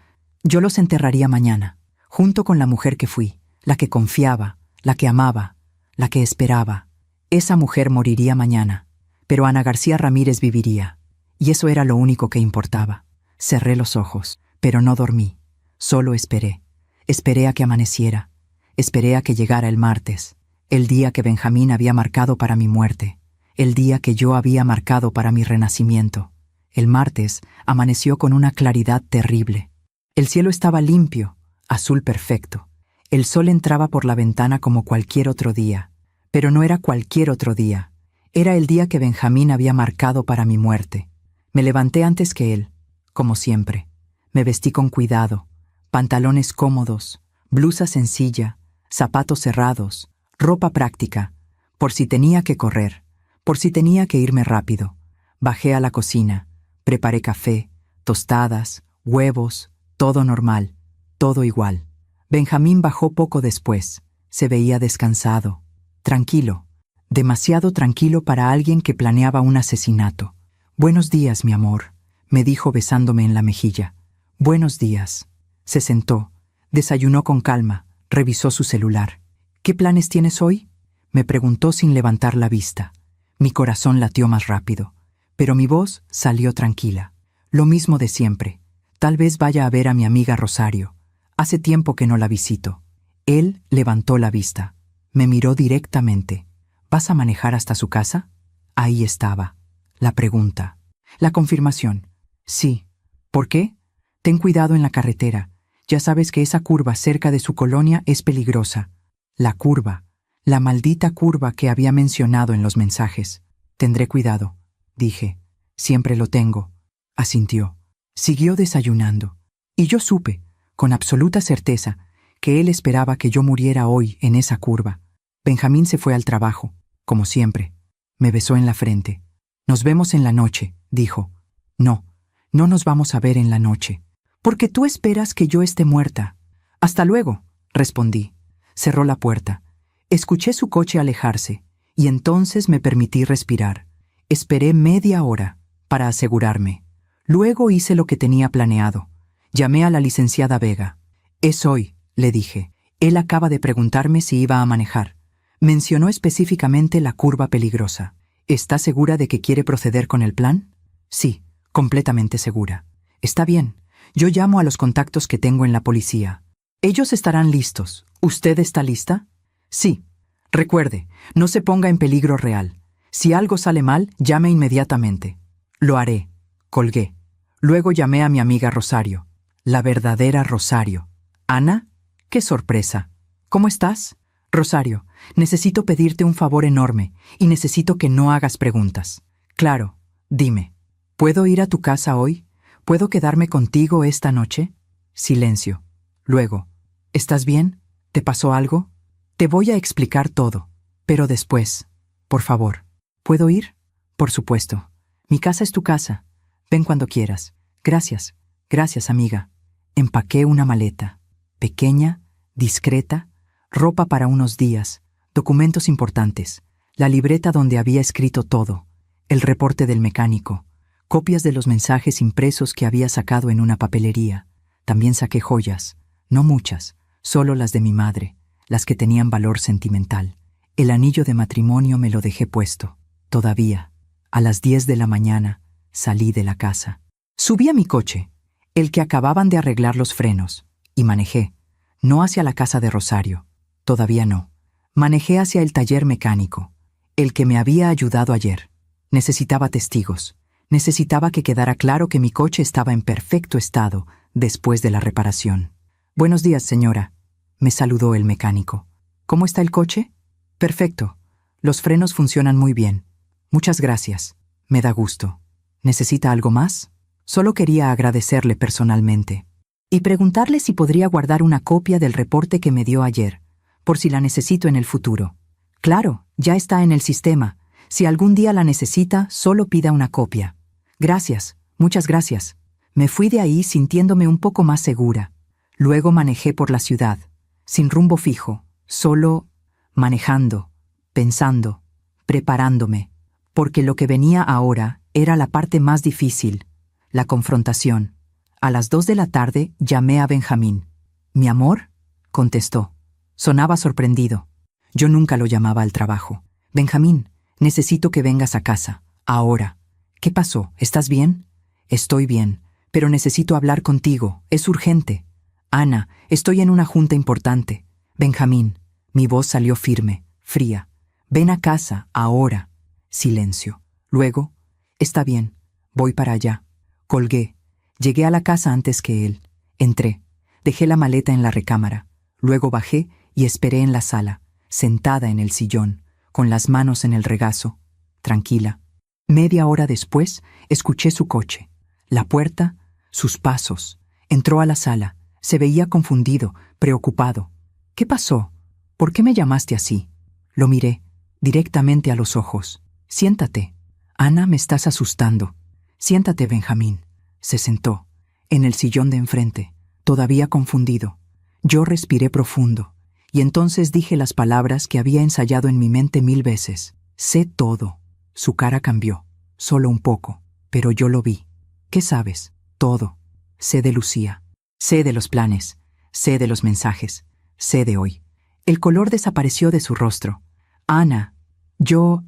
los enterraría mañana, junto con la mujer que fui, la que confiaba, la que amaba, la que esperaba. Esa mujer moriría mañana, pero Ana García Ramírez viviría. Y eso era lo único que importaba. Cerré los ojos, pero no dormí. Solo esperé. Esperé a que amaneciera. Esperé a que llegara el martes, el día que Benjamín había marcado para mi muerte, el día que yo había marcado para mi renacimiento. El martes amaneció con una claridad terrible. El cielo estaba limpio, azul perfecto. El sol entraba por la ventana como cualquier otro día, pero no era cualquier otro día. Era el día que Benjamín había marcado para mi muerte. Me levanté antes que él, como siempre. Me vestí con cuidado, pantalones cómodos, blusa sencilla, zapatos cerrados, ropa práctica, por si tenía que correr, por si tenía que irme rápido. Bajé a la cocina, preparé café, tostadas, huevos, todo normal, todo igual. Benjamín bajó poco después. Se veía descansado, tranquilo, demasiado tranquilo para alguien que planeaba un asesinato. «Buenos días, mi amor», me dijo besándome en la mejilla. «Buenos días». Se sentó, desayunó con calma, revisó su celular. «¿Qué planes tienes hoy?», me preguntó sin levantar la vista. Mi corazón latió más rápido, pero mi voz salió tranquila. «Lo mismo de siempre. Tal vez vaya a ver a mi amiga Rosario. Hace tiempo que no la visito». Él levantó la vista. Me miró directamente. «¿Vas a manejar hasta su casa?». Ahí estaba. La pregunta. La confirmación. «Sí». «¿Por qué?». «Ten cuidado en la carretera. Ya sabes que esa curva cerca de su colonia es peligrosa». La curva. La maldita curva que había mencionado en los mensajes. «Tendré cuidado», dije. «Siempre lo tengo», asintió. Siguió desayunando. Y yo supe, con absoluta certeza, que él esperaba que yo muriera hoy en esa curva. Benjamín se fue al trabajo, como siempre. Me besó en la frente. «Nos vemos en la noche», dijo. «No, no nos vamos a ver en la noche. Porque tú esperas que yo esté muerta». «Hasta luego», respondí. Cerró la puerta. Escuché su coche alejarse, y entonces me permití respirar. Esperé media hora para asegurarme. Luego hice lo que tenía planeado. Llamé a la licenciada Vega. «Es hoy», le dije. Él acaba de preguntarme si iba a manejar. Mencionó específicamente la curva peligrosa. «¿Está segura de que quiere proceder con el plan?». «Sí, completamente segura». «Está bien. Yo llamo a los contactos que tengo en la policía. Ellos estarán listos. ¿Usted está lista?». «Sí. Recuerde, no se ponga en peligro real. Si algo sale mal, llame inmediatamente». «Lo haré». Colgué. Luego llamé a mi amiga Rosario. La verdadera Rosario. «Ana, qué sorpresa. ¿Cómo estás?». «Rosario, necesito pedirte un favor enorme y necesito que no hagas preguntas». «Claro, dime. ¿Puedo ir a tu casa hoy? ¿Puedo quedarme contigo esta noche?». Silencio. Luego, «¿Estás bien? ¿Te pasó algo?». «Te voy a explicar todo, pero después. Por favor». «¿Puedo ir?». «Por supuesto. Mi casa es tu casa. Ven cuando quieras». «Gracias. Gracias, amiga». Empaqué una maleta. Pequeña, discreta, ropa para unos días, documentos importantes, la libreta donde había escrito todo, el reporte del mecánico, copias de los mensajes impresos que había sacado en una papelería. También saqué joyas, no muchas, solo las de mi madre, las que tenían valor sentimental. El anillo de matrimonio me lo dejé puesto. Todavía, a las 10 de la mañana, salí de la casa. Subí a mi coche, el que acababan de arreglar los frenos, y manejé, no hacia la casa de Rosario, todavía no. Manejé hacia el taller mecánico, el que me había ayudado ayer. Necesitaba testigos. Necesitaba que quedara claro que mi coche estaba en perfecto estado después de la reparación. «Buenos días, señora», me saludó el mecánico. «¿Cómo está el coche?». «Perfecto. Los frenos funcionan muy bien. Muchas gracias. Me da gusto. ¿Necesita algo más?». Solo quería agradecerle personalmente y preguntarle si podría guardar una copia del reporte que me dio ayer, por si la necesito en el futuro. «Claro, ya está en el sistema. Si algún día la necesita, solo pida una copia». «Gracias, muchas gracias». Me fui de ahí sintiéndome un poco más segura. Luego manejé por la ciudad, sin rumbo fijo, solo manejando, pensando, preparándome, porque lo que venía ahora era la parte más difícil, la confrontación. A las 2 de la tarde llamé a Benjamín. «¿Mi amor?», contestó. Sonaba sorprendido. Yo nunca lo llamaba al trabajo. Benjamín, necesito que vengas a casa. Ahora. ¿Qué pasó? ¿Estás bien? Estoy bien, pero necesito hablar contigo. Es urgente. Ana, estoy en una junta importante. Benjamín. Mi voz salió firme, fría. Ven a casa, ahora. Silencio. Luego, está bien, voy para allá. Colgué. Llegué a la casa antes que él. Entré. Dejé la maleta en la recámara. Luego bajé y esperé en la sala, sentada en el sillón, con las manos en el regazo, tranquila. Media hora después, escuché su coche. La puerta, sus pasos. Entró a la sala. Se veía confundido, preocupado. ¿Qué pasó? ¿Por qué me llamaste así? Lo miré, directamente a los ojos. Siéntate. Ana, me estás asustando. Siéntate, Benjamín. Se sentó, en el sillón de enfrente, todavía confundido. Yo respiré profundo, y entonces dije las palabras que había ensayado en mi mente 1000 veces. Sé todo. Su cara cambió, solo un poco, pero yo lo vi. ¿Qué sabes? Todo. Sé de Lucía. Sé de los planes. Sé de los mensajes. Sé de hoy. El color desapareció de su rostro. Ana, yo...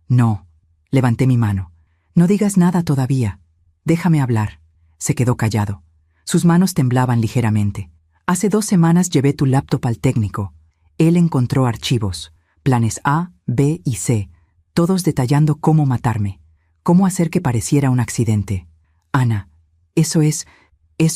No. Levanté mi mano. No digas nada todavía. Déjame hablar. Se quedó callado. Sus manos temblaban ligeramente. Hace 2 semanas llevé tu laptop al técnico. Él encontró archivos, planes A, B y C, todos detallando cómo matarme, cómo hacer que pareciera un accidente. Ana, eso es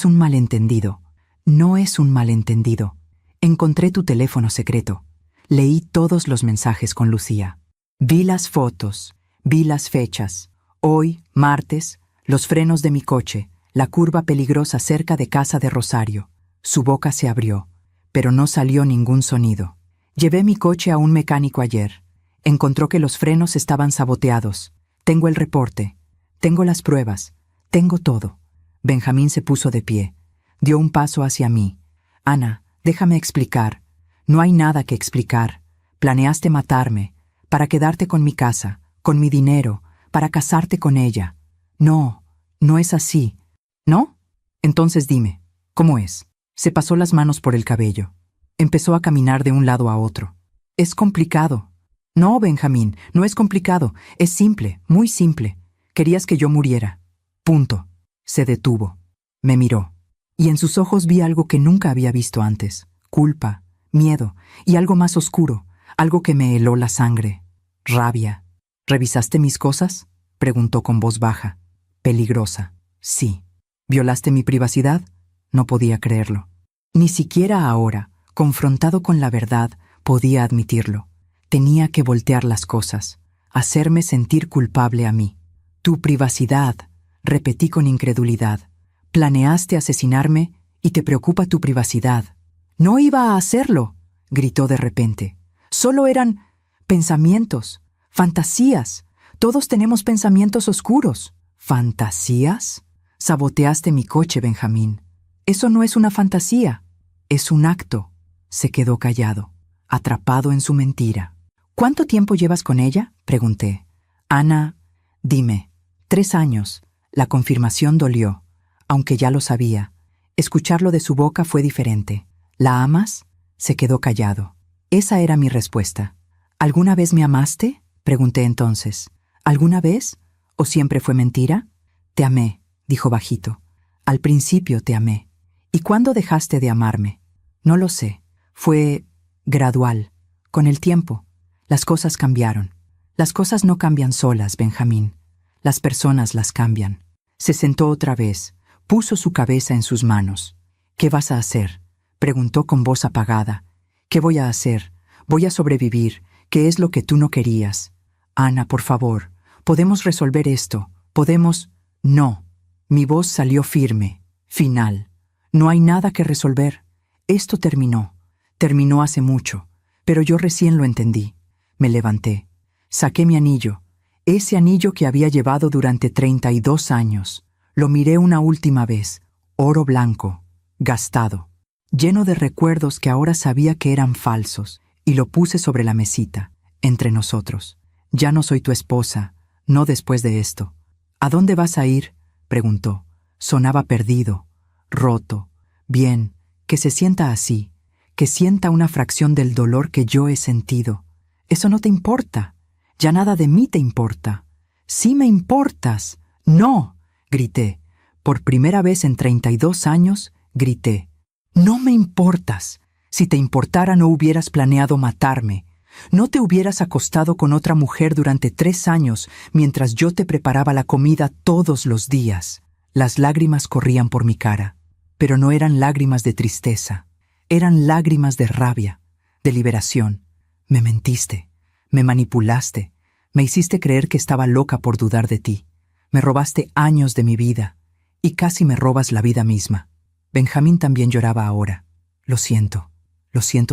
un malentendido. No es un malentendido. Encontré tu teléfono secreto. Leí todos los mensajes con Lucía. Vi las fotos, vi las fechas. Hoy, martes, los frenos de mi coche, la curva peligrosa cerca de casa de Rosario. Su boca se abrió, pero no salió ningún sonido. Llevé mi coche a un mecánico ayer. Encontró que los frenos estaban saboteados. Tengo el reporte. Tengo las pruebas. Tengo todo. Benjamín se puso de pie. Dio un paso hacia mí. Ana, déjame explicar. No hay nada que explicar. Planeaste matarme, para quedarte con mi casa, con mi dinero, para casarte con ella. No, no es así. ¿No? Entonces dime, ¿cómo es? Se pasó las manos por el cabello. Empezó a caminar de un lado a otro. Es complicado. No, Benjamín, no es complicado. Es simple, muy simple. Querías que yo muriera. Punto. Se detuvo. Me miró. Y en sus ojos vi algo que nunca había visto antes. Culpa, miedo y algo más oscuro. Algo que me heló la sangre. Rabia. ¿Revisaste mis cosas? Preguntó con voz baja. Peligrosa. Sí. ¿Violaste mi privacidad? No podía creerlo. Ni siquiera ahora, confrontado con la verdad, podía admitirlo. Tenía que voltear las cosas, hacerme sentir culpable a mí. Tu privacidad, repetí con incredulidad. Planeaste asesinarme y te preocupa tu privacidad. No iba a hacerlo, gritó de repente. Solo eran pensamientos, fantasías. Todos tenemos pensamientos oscuros. ¿Fantasías? Saboteaste mi coche, Benjamín. Eso no es una fantasía, es un acto. Se quedó callado, atrapado en su mentira. ¿Cuánto tiempo llevas con ella? Pregunté. Ana, dime. 3 años. La confirmación dolió, aunque ya lo sabía. Escucharlo de su boca fue diferente. ¿La amas? Se quedó callado. Esa era mi respuesta. ¿Alguna vez me amaste? Pregunté entonces. ¿Alguna vez? ¿O siempre fue mentira? Te amé, dijo bajito. Al principio te amé. ¿Y cuándo dejaste de amarme? No lo sé. Fue gradual. Con el tiempo. Las cosas cambiaron. Las cosas no cambian solas, Benjamín. Las personas las cambian. Se sentó otra vez. Puso su cabeza en sus manos. ¿Qué vas a hacer? Preguntó con voz apagada. ¿Qué voy a hacer? Voy a sobrevivir. ¿Qué es lo que tú no querías? Ana, por favor. Podemos resolver esto. Podemos... No. Mi voz salió firme. Final. No hay nada que resolver. Esto terminó. Terminó hace mucho. Pero yo recién lo entendí. Me levanté. Saqué mi anillo. Ese anillo que había llevado durante 32 años. Lo miré una última vez. Oro blanco. Gastado. Lleno de recuerdos que ahora sabía que eran falsos. Y lo puse sobre la mesita. Entre nosotros. Ya no soy tu esposa. No después de esto. ¿A dónde vas a ir? Preguntó. Sonaba perdido. Roto. Bien. Que se sienta así. Que sienta una fracción del dolor que yo he sentido. Eso no te importa. Ya nada de mí te importa. Sí me importas. No, grité. Por primera vez en 32 años, grité. No me importas. Si te importara no hubieras planeado matarme. No te hubieras acostado con otra mujer durante 3 años mientras yo te preparaba la comida todos los días. Las lágrimas corrían por mi cara, pero no eran lágrimas de tristeza. Eran lágrimas de rabia, de liberación. Me mentiste, me manipulaste, me hiciste creer que estaba loca por dudar de ti. Me robaste años de mi vida y casi me robas la vida misma. Benjamín también lloraba ahora. Lo siento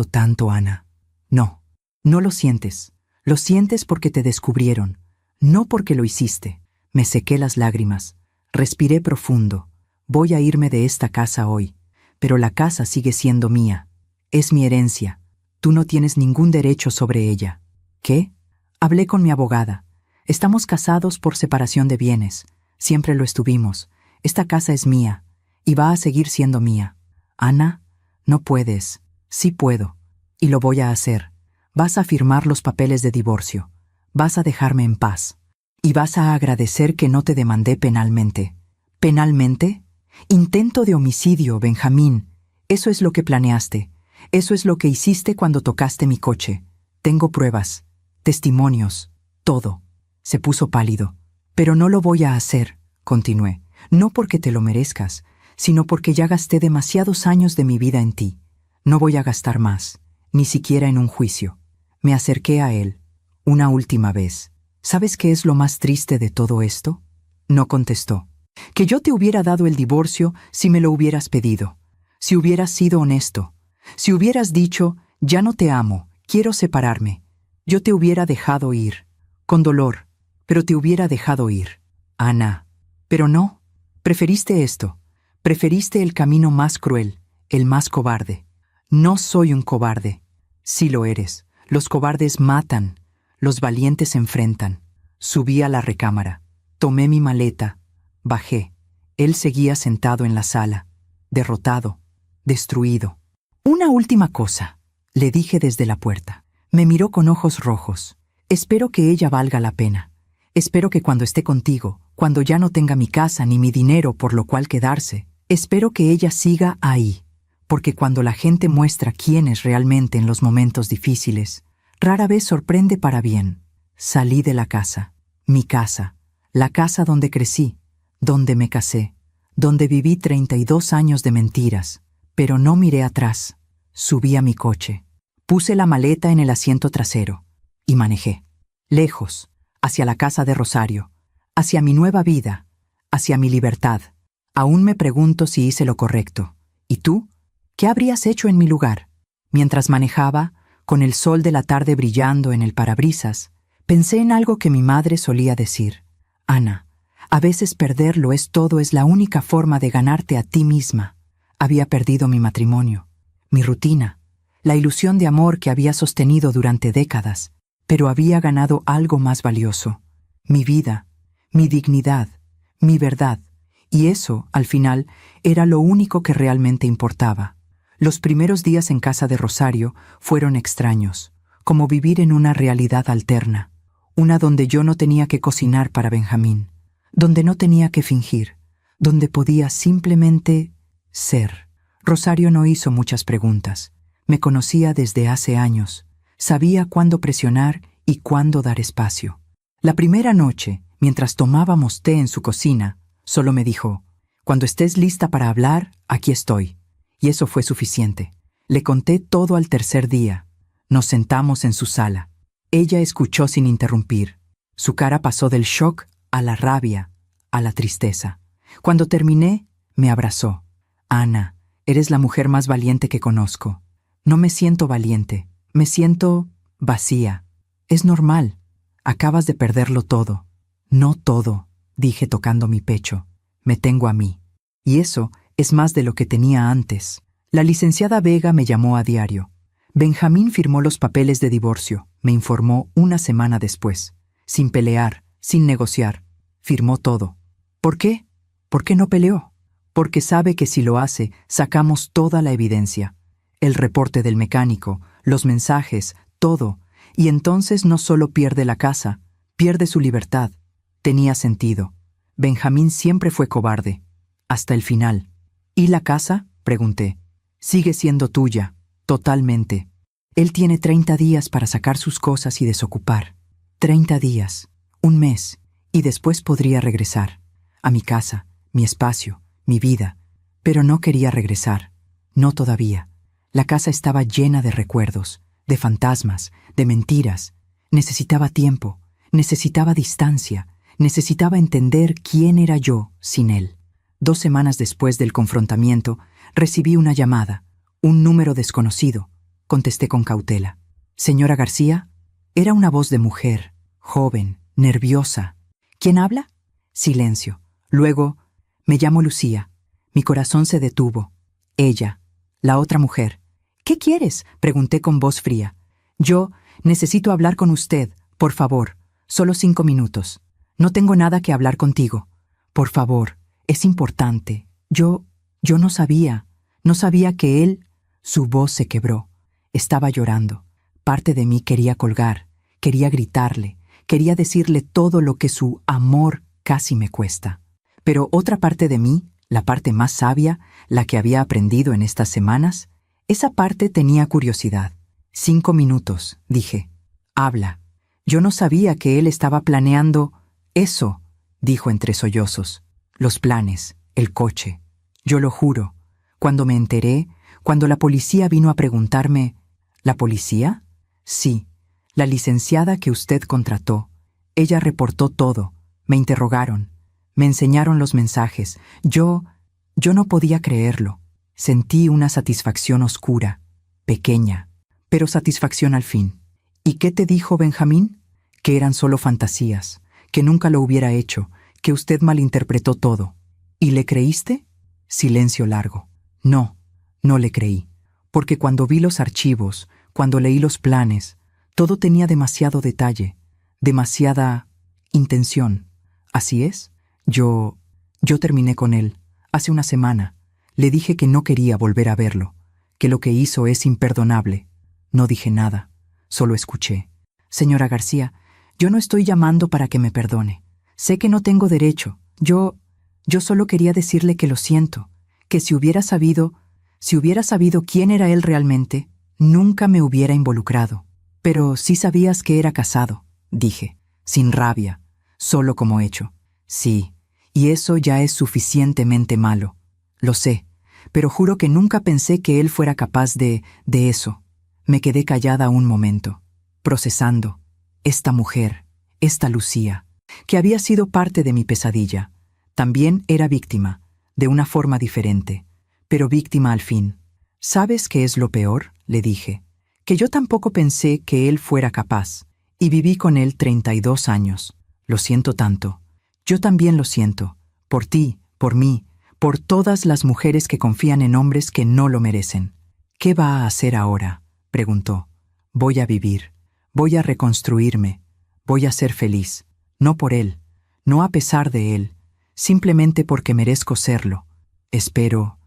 tanto, Ana. No, no lo sientes. Lo sientes porque te descubrieron, no porque lo hiciste. Me sequé las lágrimas, respiré profundo. Voy a irme de esta casa hoy, pero la casa sigue siendo mía. Es mi herencia. Tú no tienes ningún derecho sobre ella. ¿Qué? Hablé con mi abogada. Estamos casados por separación de bienes. Siempre lo estuvimos. Esta casa es mía, y va a seguir siendo mía. Ana, no puedes. Sí puedo, y lo voy a hacer. Vas a firmar los papeles de divorcio. Vas a dejarme en paz. Y vas a agradecer que no te demandé penalmente. ¿Penalmente? Intento de homicidio, Benjamín. Eso es lo que planeaste. Eso es lo que hiciste cuando tocaste mi coche. Tengo pruebas, testimonios, todo. Se puso pálido. Pero no lo voy a hacer, continué. No porque te lo merezcas, sino porque ya gasté demasiados años de mi vida en ti. No voy a gastar más, ni siquiera en un juicio. Me acerqué a él, una última vez. ¿Sabes qué es lo más triste de todo esto? No contestó. Que yo te hubiera dado el divorcio si me lo hubieras pedido. Si hubieras sido honesto. Si hubieras dicho, ya no te amo, quiero separarme. Yo te hubiera dejado ir. Con dolor, pero te hubiera dejado ir. Ana. Pero no. Preferiste esto. Preferiste el camino más cruel, el más cobarde. No soy un cobarde. Sí lo eres. Los cobardes matan. Los valientes se enfrentan. Subí a la recámara. Tomé mi maleta. Bajé. Él seguía sentado en la sala. Derrotado. Destruido. Una última cosa, le dije desde la puerta. Me miró con ojos rojos. Espero que ella valga la pena. Espero que cuando esté contigo, cuando ya no tenga mi casa ni mi dinero por lo cual quedarse, espero que ella siga ahí. Porque cuando la gente muestra quién es realmente en los momentos difíciles, rara vez sorprende para bien. Salí de la casa, mi casa, la casa donde crecí, donde me casé, donde viví 32 años de mentiras, pero no miré atrás. Subí a mi coche, puse la maleta en el asiento trasero y manejé, lejos, hacia la casa de Rosario, hacia mi nueva vida, hacia mi libertad. Aún me pregunto si hice lo correcto. ¿Y tú? ¿Qué habrías hecho en mi lugar? Mientras manejaba, con el sol de la tarde brillando en el parabrisas, pensé en algo que mi madre solía decir. Ana, a veces perderlo es todo, es la única forma de ganarte a ti misma. Había perdido mi matrimonio, mi rutina, la ilusión de amor que había sostenido durante décadas, pero había ganado algo más valioso, mi vida, mi dignidad, mi verdad, y eso, al final, era lo único que realmente importaba. Los primeros días en casa de Rosario fueron extraños, como vivir en una realidad alterna, una donde yo no tenía que cocinar para Benjamín, donde no tenía que fingir, donde podía simplemente ser. Rosario no hizo muchas preguntas. Me conocía desde hace años. Sabía cuándo presionar y cuándo dar espacio. La primera noche, mientras tomábamos té en su cocina, solo me dijo, «Cuando estés lista para hablar, aquí estoy». Y eso fue suficiente. Le conté todo al tercer día. Nos sentamos en su sala. Ella escuchó sin interrumpir. Su cara pasó del shock a la rabia, a la tristeza. Cuando terminé, me abrazó. Ana, eres la mujer más valiente que conozco. No me siento valiente, me siento vacía. Es normal. Acabas de perderlo todo. No todo, dije tocando mi pecho. Me tengo a mí. Y eso es más de lo que tenía antes. La licenciada Vega me llamó a diario. Benjamín firmó los papeles de divorcio, me informó una semana después. Sin pelear, sin negociar. Firmó todo. ¿Por qué? ¿Por qué no peleó? Porque sabe que si lo hace, sacamos toda la evidencia. El reporte del mecánico, los mensajes, todo. Y entonces no solo pierde la casa, pierde su libertad. Tenía sentido. Benjamín siempre fue cobarde. Hasta el final. ¿Y la casa?, pregunté. Sigue siendo tuya, totalmente. Él tiene 30 días para sacar sus cosas y desocupar. 30 días, un mes, y después podría regresar. A mi casa, mi espacio, mi vida. Pero no quería regresar. No todavía. La casa estaba llena de recuerdos, de fantasmas, de mentiras. Necesitaba tiempo, necesitaba distancia, necesitaba entender quién era yo sin él. 2 semanas después del confrontamiento, recibí una llamada, un número desconocido. Contesté con cautela. «Señora García». Era una voz de mujer, joven, nerviosa. «¿Quién habla?» Silencio. Luego, «Me llamo Lucía». Mi corazón se detuvo. Ella, la otra mujer. «¿Qué quieres?», pregunté con voz fría. «Yo necesito hablar con usted, por favor. Solo 5 minutos. No tengo nada que hablar contigo. Por favor, es importante. Yo no sabía que él...». Su voz se quebró. Estaba llorando. Parte de mí quería colgar, quería gritarle, quería decirle todo lo que su amor casi me cuesta. Pero otra parte de mí, la parte más sabia, la que había aprendido en estas semanas, esa parte tenía curiosidad. 5 minutos, dije. «Habla». Yo no sabía que él estaba planeando eso, dijo entre sollozos. Los planes, el coche. Yo lo juro. Cuando me enteré, cuando la policía vino a preguntarme... ¿La policía? Sí, la licenciada que usted contrató. Ella reportó todo. Me interrogaron. Me enseñaron los mensajes. Yo no podía creerlo. Sentí una satisfacción oscura, pequeña, pero satisfacción al fin. ¿Y qué te dijo Benjamín? Que eran solo fantasías, que nunca lo hubiera hecho, que usted malinterpretó todo. ¿Y le creíste? Silencio largo. No le creí. Porque cuando vi los archivos, cuando leí los planes, todo tenía demasiado detalle, demasiada intención. ¿Así es? Yo terminé con él, hace una semana. Le dije que no quería volver a verlo, que lo que hizo es imperdonable. No dije nada, solo escuché. «Señora García, yo no estoy llamando para que me perdone. Sé que no tengo derecho. Yo solo quería decirle que lo siento, que si hubiera sabido quién era él realmente, nunca me hubiera involucrado. Pero sí sabías que era casado», dije, sin rabia, solo como hecho. «Sí, y eso ya es suficientemente malo. Lo sé, pero juro que nunca pensé que él fuera capaz de eso». Me quedé callada un momento, procesando. Esta mujer, esta Lucía, que había sido parte de mi pesadilla, también era víctima, de una forma diferente, pero víctima al fin. «¿Sabes qué es lo peor?», le dije. «Que yo tampoco pensé que él fuera capaz, y viví con él 32 años. Lo siento tanto. Yo también lo siento. Por ti, por mí, por todas las mujeres que confían en hombres que no lo merecen». «¿Qué va a hacer ahora?», preguntó. «Voy a vivir. Voy a reconstruirme. Voy a ser feliz. No por él, no a pesar de él, simplemente porque merezco serlo. Espero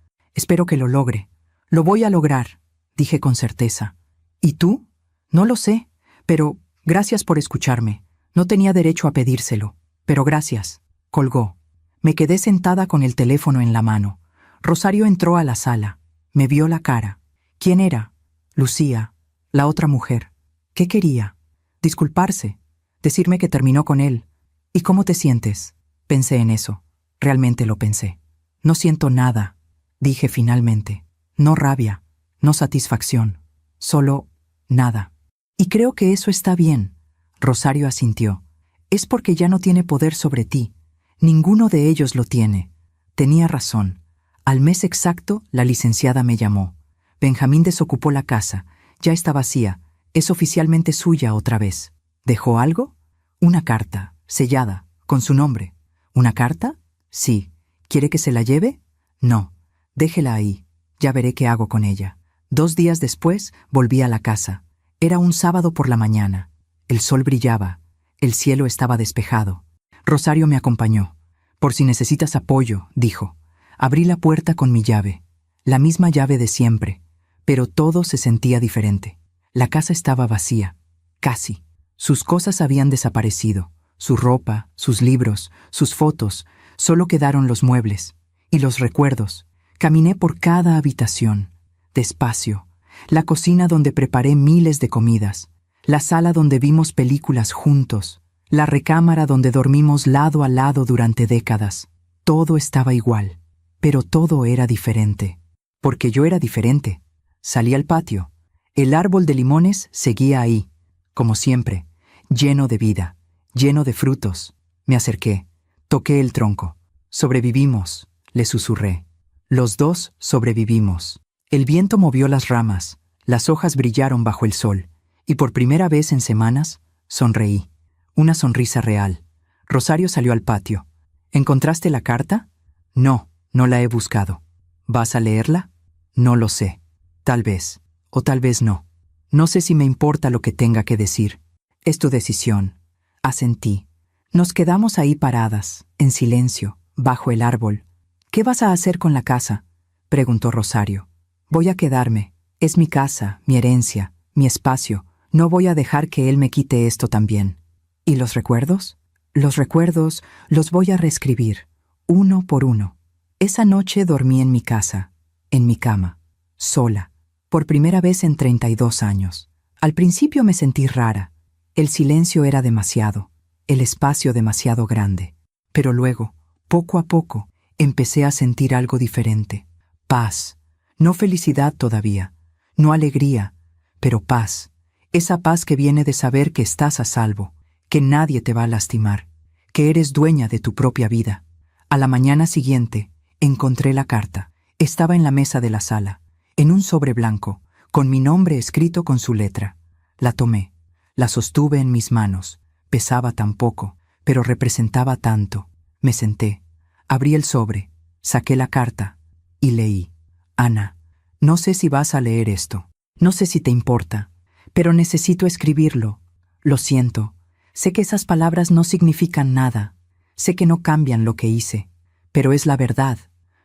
que lo logre. Lo voy a lograr», dije con certeza. «¿Y tú?» «No lo sé, pero gracias por escucharme. No tenía derecho a pedírselo, pero gracias». Colgó. Me quedé sentada con el teléfono en la mano. Rosario entró a la sala. Me vio la cara. ¿Quién era? Lucía, la otra mujer. ¿Qué quería? Disculparse, decirme que terminó con él. «¿Y cómo te sientes?». Pensé en eso. Realmente lo pensé. «No siento nada», dije finalmente. «No rabia, no satisfacción, solo nada». «Y creo que eso está bien», Rosario asintió. «Es porque ya no tiene poder sobre ti. Ninguno de ellos lo tiene». Tenía razón. Al mes exacto, la licenciada me llamó. Benjamín desocupó la casa. Ya está vacía. Es oficialmente suya otra vez. ¿Dejó algo? Una carta, sellada, con su nombre. ¿Una carta? Sí. ¿Quiere que se la lleve? No. Déjela ahí. Ya veré qué hago con ella. 2 días después, volví a la casa. Era un sábado por la mañana. El sol brillaba. El cielo estaba despejado. Rosario me acompañó. «Por si necesitas apoyo», dijo. Abrí la puerta con mi llave. La misma llave de siempre. Pero todo se sentía diferente. La casa estaba vacía. casi. Sus cosas habían desaparecido, su ropa, sus libros, sus fotos, solo quedaron los muebles y los recuerdos. Caminé por cada habitación, despacio, la cocina donde preparé miles de comidas, la sala donde vimos películas juntos, la recámara donde dormimos lado a lado durante décadas. Todo estaba igual, pero todo era diferente. Porque yo era diferente. Salí al patio. El árbol de limones seguía ahí, como siempre, lleno de vida, lleno de frutos. Me acerqué, toqué el tronco. Sobrevivimos, le susurré. Los dos sobrevivimos. El viento movió las ramas, las hojas brillaron bajo el sol, y por primera vez en semanas, sonreí. Una sonrisa real. Rosario salió al patio. ¿Encontraste la carta? No, no la he buscado. ¿Vas a leerla? No lo sé. Tal vez, o tal vez no. No sé si me importa lo que tenga que decir. Es tu decisión. Asentí. Nos quedamos ahí paradas, en silencio, bajo el árbol. ¿Qué vas a hacer con la casa?, preguntó Rosario. Voy a quedarme. Es mi casa, mi herencia, mi espacio. No voy a dejar que él me quite esto también. ¿Y los recuerdos? Los recuerdos los voy a reescribir, uno por uno. Esa noche dormí en mi casa, en mi cama, sola, por primera vez en 32 años. Al principio me sentí rara. El silencio era demasiado, el espacio demasiado grande. Pero luego, poco a poco, empecé a sentir algo diferente. Paz. No felicidad todavía, no alegría, pero paz. Esa paz que viene de saber que estás a salvo, que nadie te va a lastimar, que eres dueña de tu propia vida. A la mañana siguiente, encontré la carta. Estaba en la mesa de la sala, en un sobre blanco, con mi nombre escrito con su letra. La tomé, la sostuve en mis manos. Pesaba tan poco, pero representaba tanto. Me senté, abrí el sobre, saqué la carta y leí. Ana, no sé si vas a leer esto. No sé si te importa, pero necesito escribirlo. Lo siento. Sé que esas palabras no significan nada. Sé que no cambian lo que hice. Pero es la verdad.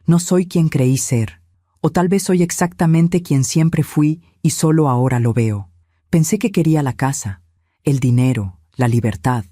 No soy quien creí ser. O tal vez soy exactamente quien siempre fui y solo ahora lo veo. Pensé que quería la casa, el dinero, la libertad.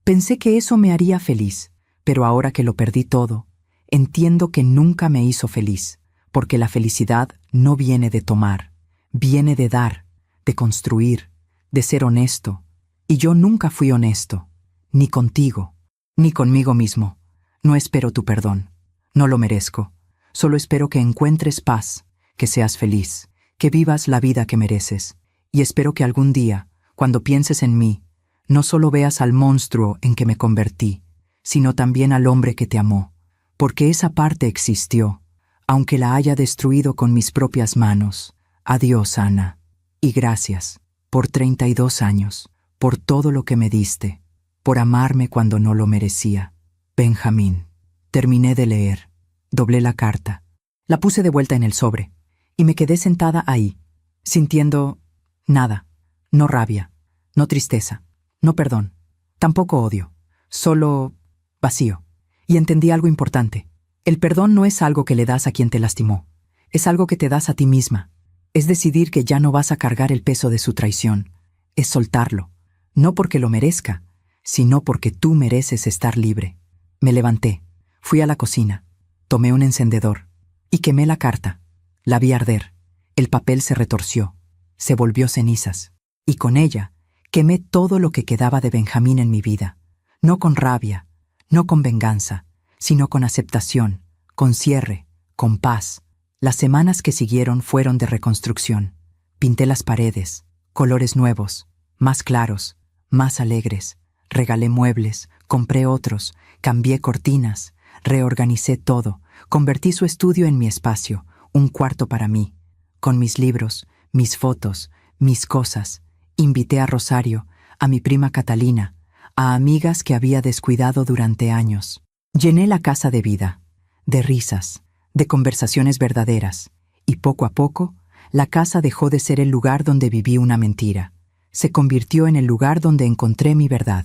Pensé que eso me haría feliz. Pero ahora que lo perdí todo, entiendo que nunca me hizo feliz. Porque la felicidad no viene de tomar. Viene de dar, de construir, de ser honesto. Y yo nunca fui honesto, ni contigo, ni conmigo mismo. No espero tu perdón, no lo merezco. Solo espero que encuentres paz, que seas feliz, que vivas la vida que mereces. Y espero que algún día, cuando pienses en mí, no solo veas al monstruo en que me convertí, sino también al hombre que te amó. Porque esa parte existió, aunque la haya destruido con mis propias manos. Adiós, Ana. Y gracias, por 32 años. Por todo lo que me diste, por amarme cuando no lo merecía. Benjamín. Terminé de leer, doblé la carta, la puse de vuelta en el sobre, y me quedé sentada ahí, sintiendo nada, no rabia, no tristeza, no perdón, tampoco odio, solo vacío. Y entendí algo importante. El perdón no es algo que le das a quien te lastimó, es algo que te das a ti misma. Es decidir que ya no vas a cargar el peso de su traición, es soltarlo. No porque lo merezca, sino porque tú mereces estar libre. Me levanté, fui a la cocina, tomé un encendedor y quemé la carta. La vi arder. El papel se retorció, se volvió cenizas. Y con ella quemé todo lo que quedaba de Benjamín en mi vida. No con rabia, no con venganza, sino con aceptación, con cierre, con paz. Las semanas que siguieron fueron de reconstrucción. Pinté las paredes, colores nuevos, más claros, más alegres. Regalé muebles, compré otros, cambié cortinas, reorganicé todo, convertí su estudio en mi espacio, un cuarto para mí, con mis libros, mis fotos, mis cosas. Invité a Rosario, a mi prima Catalina, a amigas que había descuidado durante años. Llené la casa de vida, de risas, de conversaciones verdaderas, y poco a poco, la casa dejó de ser el lugar donde viví una mentira. Se convirtió en el lugar donde encontré mi verdad.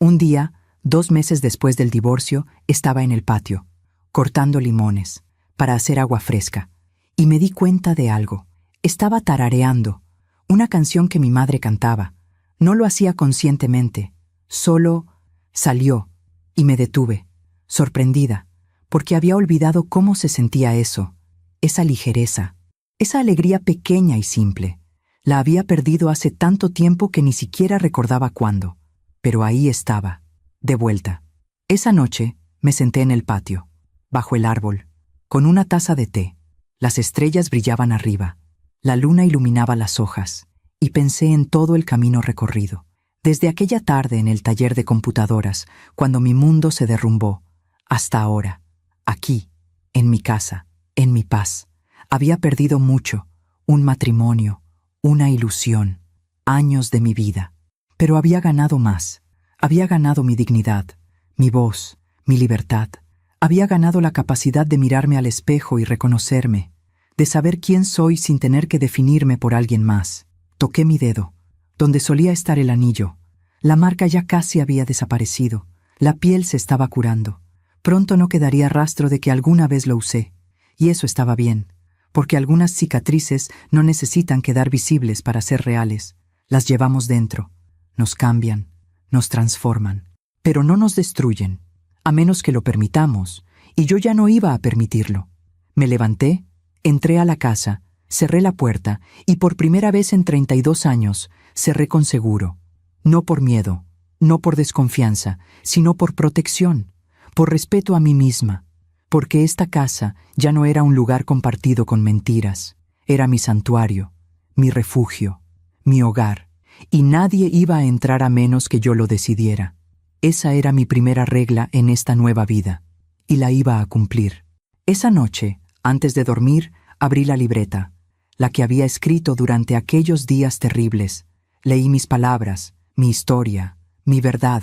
Un día, 2 meses después del divorcio, estaba en el patio, cortando limones, para hacer agua fresca, y me di cuenta de algo. Estaba tarareando, una canción que mi madre cantaba. No lo hacía conscientemente, solo salió y me detuve, sorprendida, porque había olvidado cómo se sentía eso, esa ligereza, esa alegría pequeña y simple. La había perdido hace tanto tiempo que ni siquiera recordaba cuándo, pero ahí estaba, de vuelta. Esa noche me senté en el patio, bajo el árbol, con una taza de té. Las estrellas brillaban arriba, la luna iluminaba las hojas, y pensé en todo el camino recorrido. Desde aquella tarde en el taller de computadoras, cuando mi mundo se derrumbó, hasta ahora, aquí, en mi casa, en mi paz. Había perdido mucho, un matrimonio, una ilusión, años de mi vida. Pero había ganado más. Había ganado mi dignidad, mi voz, mi libertad. Había ganado la capacidad de mirarme al espejo y reconocerme, de saber quién soy sin tener que definirme por alguien más. Toqué mi dedo, donde solía estar el anillo. La marca ya casi había desaparecido. La piel se estaba curando. Pronto no quedaría rastro de que alguna vez lo usé. Y eso estaba bien, porque algunas cicatrices no necesitan quedar visibles para ser reales. Las llevamos dentro. Nos cambian, nos transforman, pero no nos destruyen, a menos que lo permitamos, y yo ya no iba a permitirlo. Me levanté, entré a la casa, cerré la puerta y por primera vez en 32 años cerré con seguro. No por miedo, no por desconfianza, sino por protección, por respeto a mí misma, porque esta casa ya no era un lugar compartido con mentiras, era mi santuario, mi refugio, mi hogar, y nadie iba a entrar a menos que yo lo decidiera. Esa era mi primera regla en esta nueva vida, y la iba a cumplir. Esa noche, antes de dormir, abrí la libreta, la que había escrito durante aquellos días terribles. Leí mis palabras, mi historia, mi verdad,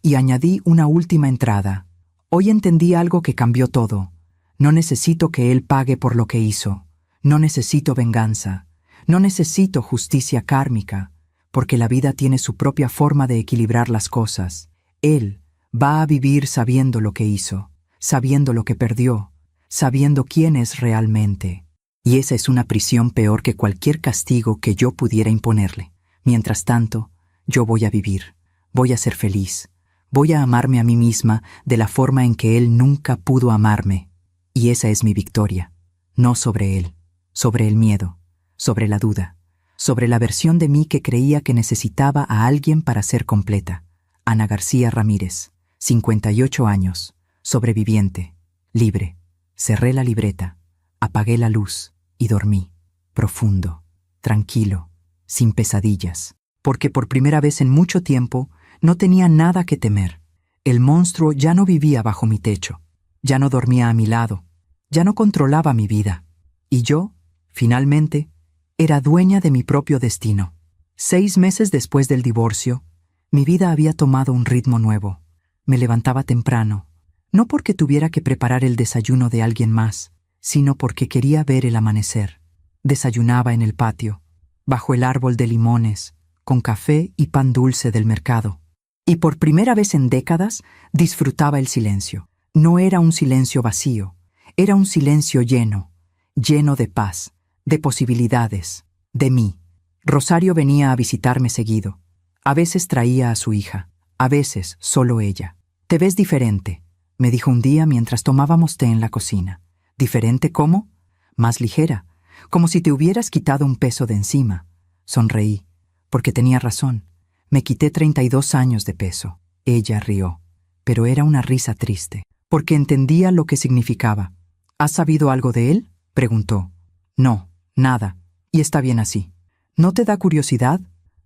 y añadí una última entrada. Hoy entendí algo que cambió todo. No necesito que él pague por lo que hizo. No necesito venganza. No necesito justicia kármica, porque la vida tiene su propia forma de equilibrar las cosas. Él va a vivir sabiendo lo que hizo, sabiendo lo que perdió, sabiendo quién es realmente. Y esa es una prisión peor que cualquier castigo que yo pudiera imponerle. Mientras tanto, yo voy a vivir, voy a ser feliz, voy a amarme a mí misma de la forma en que él nunca pudo amarme. Y esa es mi victoria, no sobre él, sobre el miedo, sobre la duda, sobre la versión de mí que creía que necesitaba a alguien para ser completa. Ana García Ramírez, 58 años, sobreviviente, libre. Cerré la libreta, apagué la luz y dormí, profundo, tranquilo, sin pesadillas, porque por primera vez en mucho tiempo no tenía nada que temer. El monstruo ya no vivía bajo mi techo, ya no dormía a mi lado, ya no controlaba mi vida. Y yo, finalmente, era dueña de mi propio destino. 6 meses después del divorcio, mi vida había tomado un ritmo nuevo. Me levantaba temprano, no porque tuviera que preparar el desayuno de alguien más, sino porque quería ver el amanecer. Desayunaba en el patio, bajo el árbol de limones, con café y pan dulce del mercado. Y por primera vez en décadas disfrutaba el silencio. No era un silencio vacío, era un silencio lleno, lleno de paz, de posibilidades, de mí. Rosario venía a visitarme seguido. A veces traía a su hija, a veces solo ella. «Te ves diferente», me dijo un día mientras tomábamos té en la cocina. «¿Diferente cómo?» «Más ligera, como si te hubieras quitado un peso de encima». Sonreí, porque tenía razón. Me quité 32 años de peso. Ella rió, pero era una risa triste, porque entendía lo que significaba. «¿Has sabido algo de él?», preguntó. «No, nada, y está bien así». «¿No te da curiosidad?»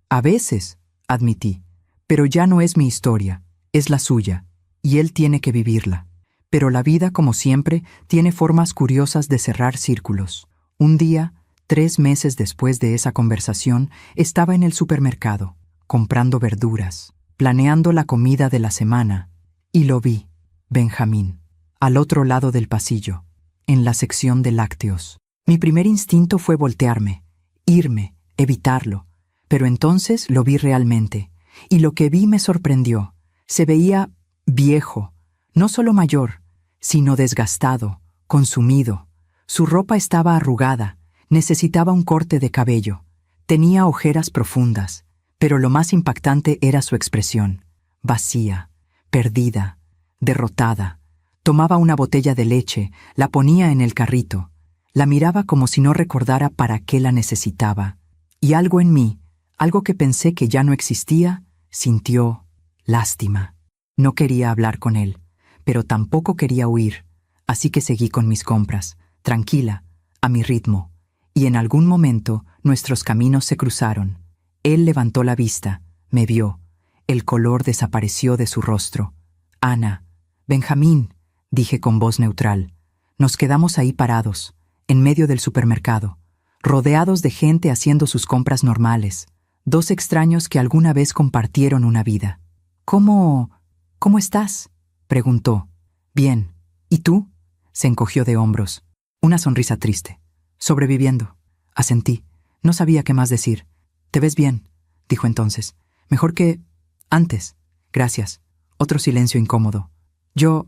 «A veces», admití, «pero ya no es mi historia, es la suya, y él tiene que vivirla». Pero la vida, como siempre, tiene formas curiosas de cerrar círculos. Un día, 3 meses después de esa conversación, estaba en el supermercado, comprando verduras, planeando la comida de la semana, y lo vi, Benjamín, al otro lado del pasillo, en la sección de lácteos. Mi primer instinto fue voltearme, irme, evitarlo, pero entonces lo vi realmente, y lo que vi me sorprendió. Se veía viejo, no solo mayor, sino desgastado, consumido. Su ropa estaba arrugada, necesitaba un corte de cabello, tenía ojeras profundas, Pero lo más impactante era su expresión, vacía, perdida, derrotada. Tomaba una botella de leche, la ponía en el carrito, la miraba como si no recordara para qué la necesitaba. Y algo en mí, algo que pensé que ya no existía, sintió lástima. No quería hablar con él, pero tampoco quería huir, así que seguí con mis compras, tranquila, a mi ritmo. Y en algún momento nuestros caminos se cruzaron. Él levantó la vista, me vio. El color desapareció de su rostro. Ana, Benjamín, dije con voz neutral. Nos quedamos ahí parados, en medio del supermercado, rodeados de gente haciendo sus compras normales, dos extraños que alguna vez compartieron una vida. ¿Cómo estás?, preguntó. Bien. ¿Y tú? Se encogió de hombros. Una sonrisa triste. Sobreviviendo. Asentí. No sabía qué más decir. Te ves bien, dijo entonces. Mejor que antes. Gracias. Otro silencio incómodo. Yo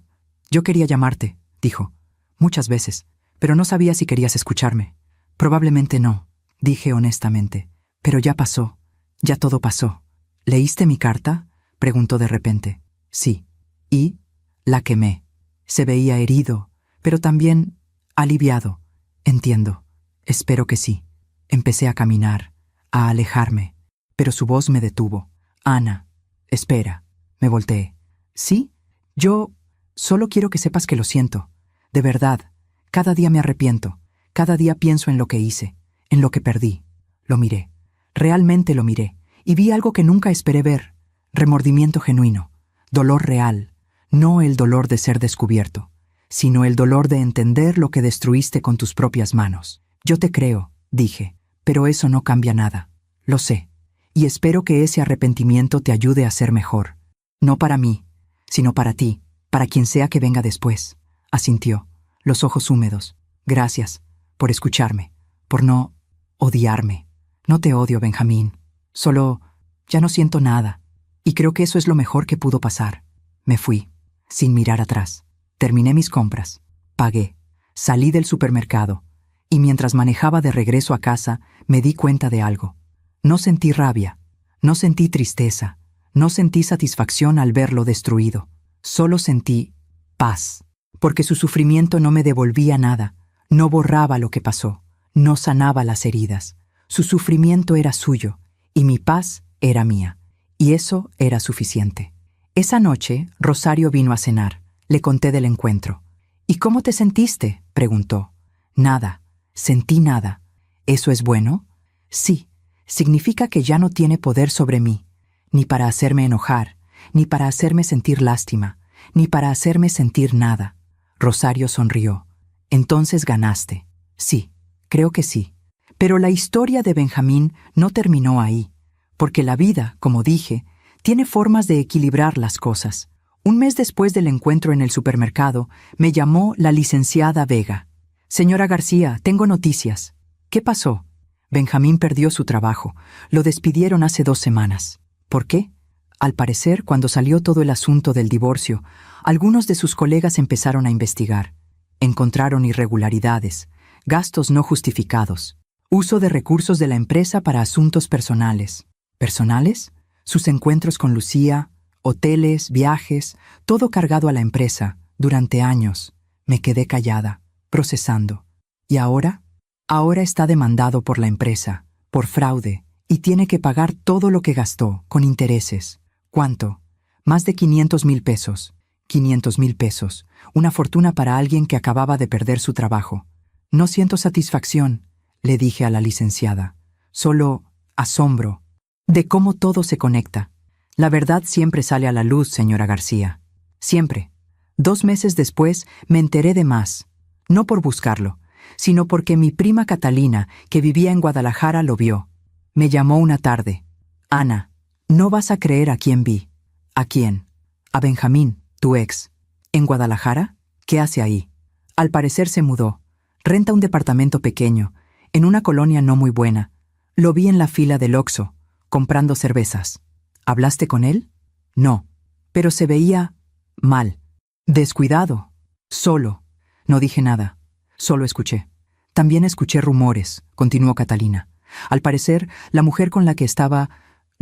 quería llamarte, dijo. Muchas veces, pero no sabía si querías escucharme. Probablemente no, dije honestamente. Pero ya pasó. Ya todo pasó. ¿Leíste mi carta?, preguntó de repente. Sí. ¿Y? La quemé. Se veía herido, pero también aliviado. Entiendo. Espero que sí. Empecé a caminar, a alejarme, pero su voz me detuvo. Ana, espera. Me volteé. ¿Sí? Yo solo quiero que sepas que lo siento. De verdad, cada día me arrepiento. Cada día pienso en lo que hice, en lo que perdí. Lo miré. Realmente lo miré. Y vi algo que nunca esperé ver. Remordimiento genuino. Dolor real. No el dolor de ser descubierto, sino el dolor de entender lo que destruiste con tus propias manos. Yo te creo, dije, pero eso no cambia nada. Lo sé. Y espero que ese arrepentimiento te ayude a ser mejor. No para mí, sino para ti, para quien sea que venga después. Asintió, los ojos húmedos. Gracias, por escucharme, por no odiarme. No te odio, Benjamín. Solo ya no siento nada. Y creo que eso es lo mejor que pudo pasar. Me fui, sin mirar atrás. Terminé mis compras. Pagué. Salí del supermercado. Y mientras manejaba de regreso a casa, me di cuenta de algo. No sentí rabia. No sentí tristeza. No sentí satisfacción al verlo destruido. Solo sentí paz. Porque su sufrimiento no me devolvía nada. No borraba lo que pasó. No sanaba las heridas. Su sufrimiento era suyo. Y mi paz era mía. Y eso era suficiente. Esa noche, Rosario vino a cenar. Le conté del encuentro. ¿Y cómo te sentiste?, preguntó. Nada. Sentí nada. ¿Eso es bueno? Sí. Significa que ya no tiene poder sobre mí. Ni para hacerme enojar, ni para hacerme sentir lástima, ni para hacerme sentir nada. Rosario sonrió. Entonces ganaste. Sí, creo que sí. Pero la historia de Benjamín no terminó ahí. Porque la vida, como dije, tiene formas de equilibrar las cosas. Un mes después del encuentro en el supermercado, me llamó la licenciada Vega. Señora García, tengo noticias. ¿Qué pasó? Benjamín perdió su trabajo. Lo despidieron hace 2 semanas. ¿Por qué? Al parecer, cuando salió todo el asunto del divorcio, algunos de sus colegas empezaron a investigar. Encontraron irregularidades, gastos no justificados, uso de recursos de la empresa para asuntos personales. ¿Personales? Sus encuentros con Lucía, hoteles, viajes, todo cargado a la empresa, durante años. Me quedé callada, procesando. ¿Y ahora? Ahora está demandado por la empresa, por fraude, y tiene que pagar todo lo que gastó, con intereses. ¿Cuánto? Más de 500,000 pesos. 500,000 pesos, una fortuna para alguien que acababa de perder su trabajo. No siento satisfacción, le dije a la licenciada. Solo asombro de cómo todo se conecta. La verdad siempre sale a la luz, señora García. Siempre. 2 meses después me enteré de más. No por buscarlo, sino porque mi prima Catalina, que vivía en Guadalajara, lo vio. Me llamó una tarde. Ana, no vas a creer a quién vi. ¿A quién? A Benjamín, tu ex. ¿En Guadalajara? ¿Qué hace ahí? Al parecer se mudó. Renta un departamento pequeño, en una colonia no muy buena. Lo vi en la fila del Oxxo, comprando cervezas. ¿Hablaste con él? No, pero se veía mal. Descuidado. Solo. No dije nada. Solo escuché. También escuché rumores, continuó Catalina. Al parecer, la mujer con la que estaba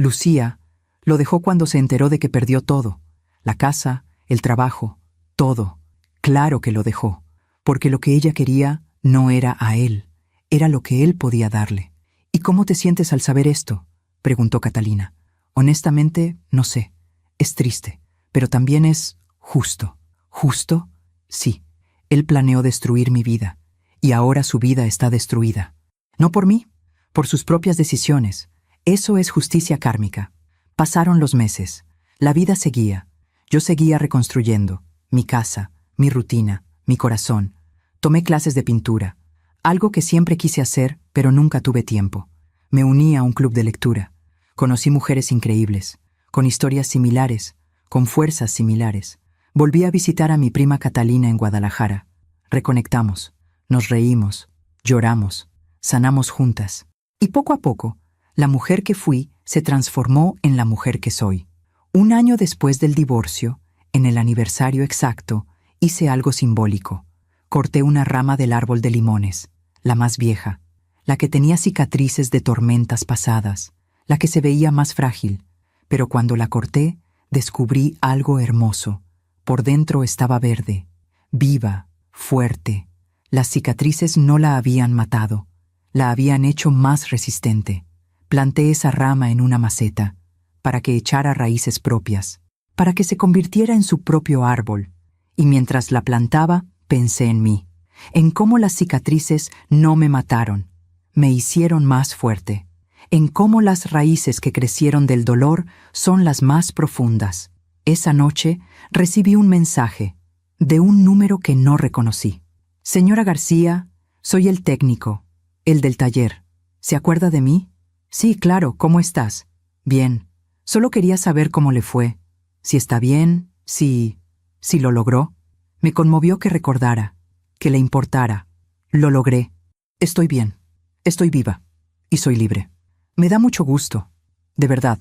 Lucía lo dejó cuando se enteró de que perdió todo. La casa, el trabajo, todo. Claro que lo dejó, porque lo que ella quería no era a él, era lo que él podía darle. ¿Y cómo te sientes al saber esto?, preguntó Catalina. Honestamente, no sé. Es triste, pero también es justo. ¿Justo? Sí. Él planeó destruir mi vida, y ahora su vida está destruida. No por mí, por sus propias decisiones. Eso es justicia kármica. Pasaron los meses. La vida seguía. Yo seguía reconstruyendo. Mi casa, mi rutina, mi corazón. Tomé clases de pintura. Algo que siempre quise hacer, pero nunca tuve tiempo. Me uní a un club de lectura. Conocí mujeres increíbles, con historias similares, con fuerzas similares. Volví a visitar a mi prima Catalina en Guadalajara. Reconectamos, nos reímos, lloramos, sanamos juntas. Y poco a poco, la mujer que fui se transformó en la mujer que soy. Un año después del divorcio, en el aniversario exacto, hice algo simbólico. Corté una rama del árbol de limones, la más vieja, la que tenía cicatrices de tormentas pasadas, la que se veía más frágil. Pero cuando la corté, descubrí algo hermoso. Por dentro estaba verde, viva, fuerte. Las cicatrices no la habían matado, la habían hecho más resistente. Planté esa rama en una maceta, para que echara raíces propias, para que se convirtiera en su propio árbol. Y mientras la plantaba, pensé en mí, en cómo las cicatrices no me mataron, me hicieron más fuerte, en cómo las raíces que crecieron del dolor son las más profundas. Esa noche recibí un mensaje de un número que no reconocí. Señora García, soy el técnico, el del taller. ¿Se acuerda de mí? Sí, claro, ¿cómo estás? Bien. Solo quería saber cómo le fue. Si está bien, si lo logró. Me conmovió que recordara, que le importara. Lo logré. Estoy bien. Estoy viva. Y soy libre. Me da mucho gusto. De verdad.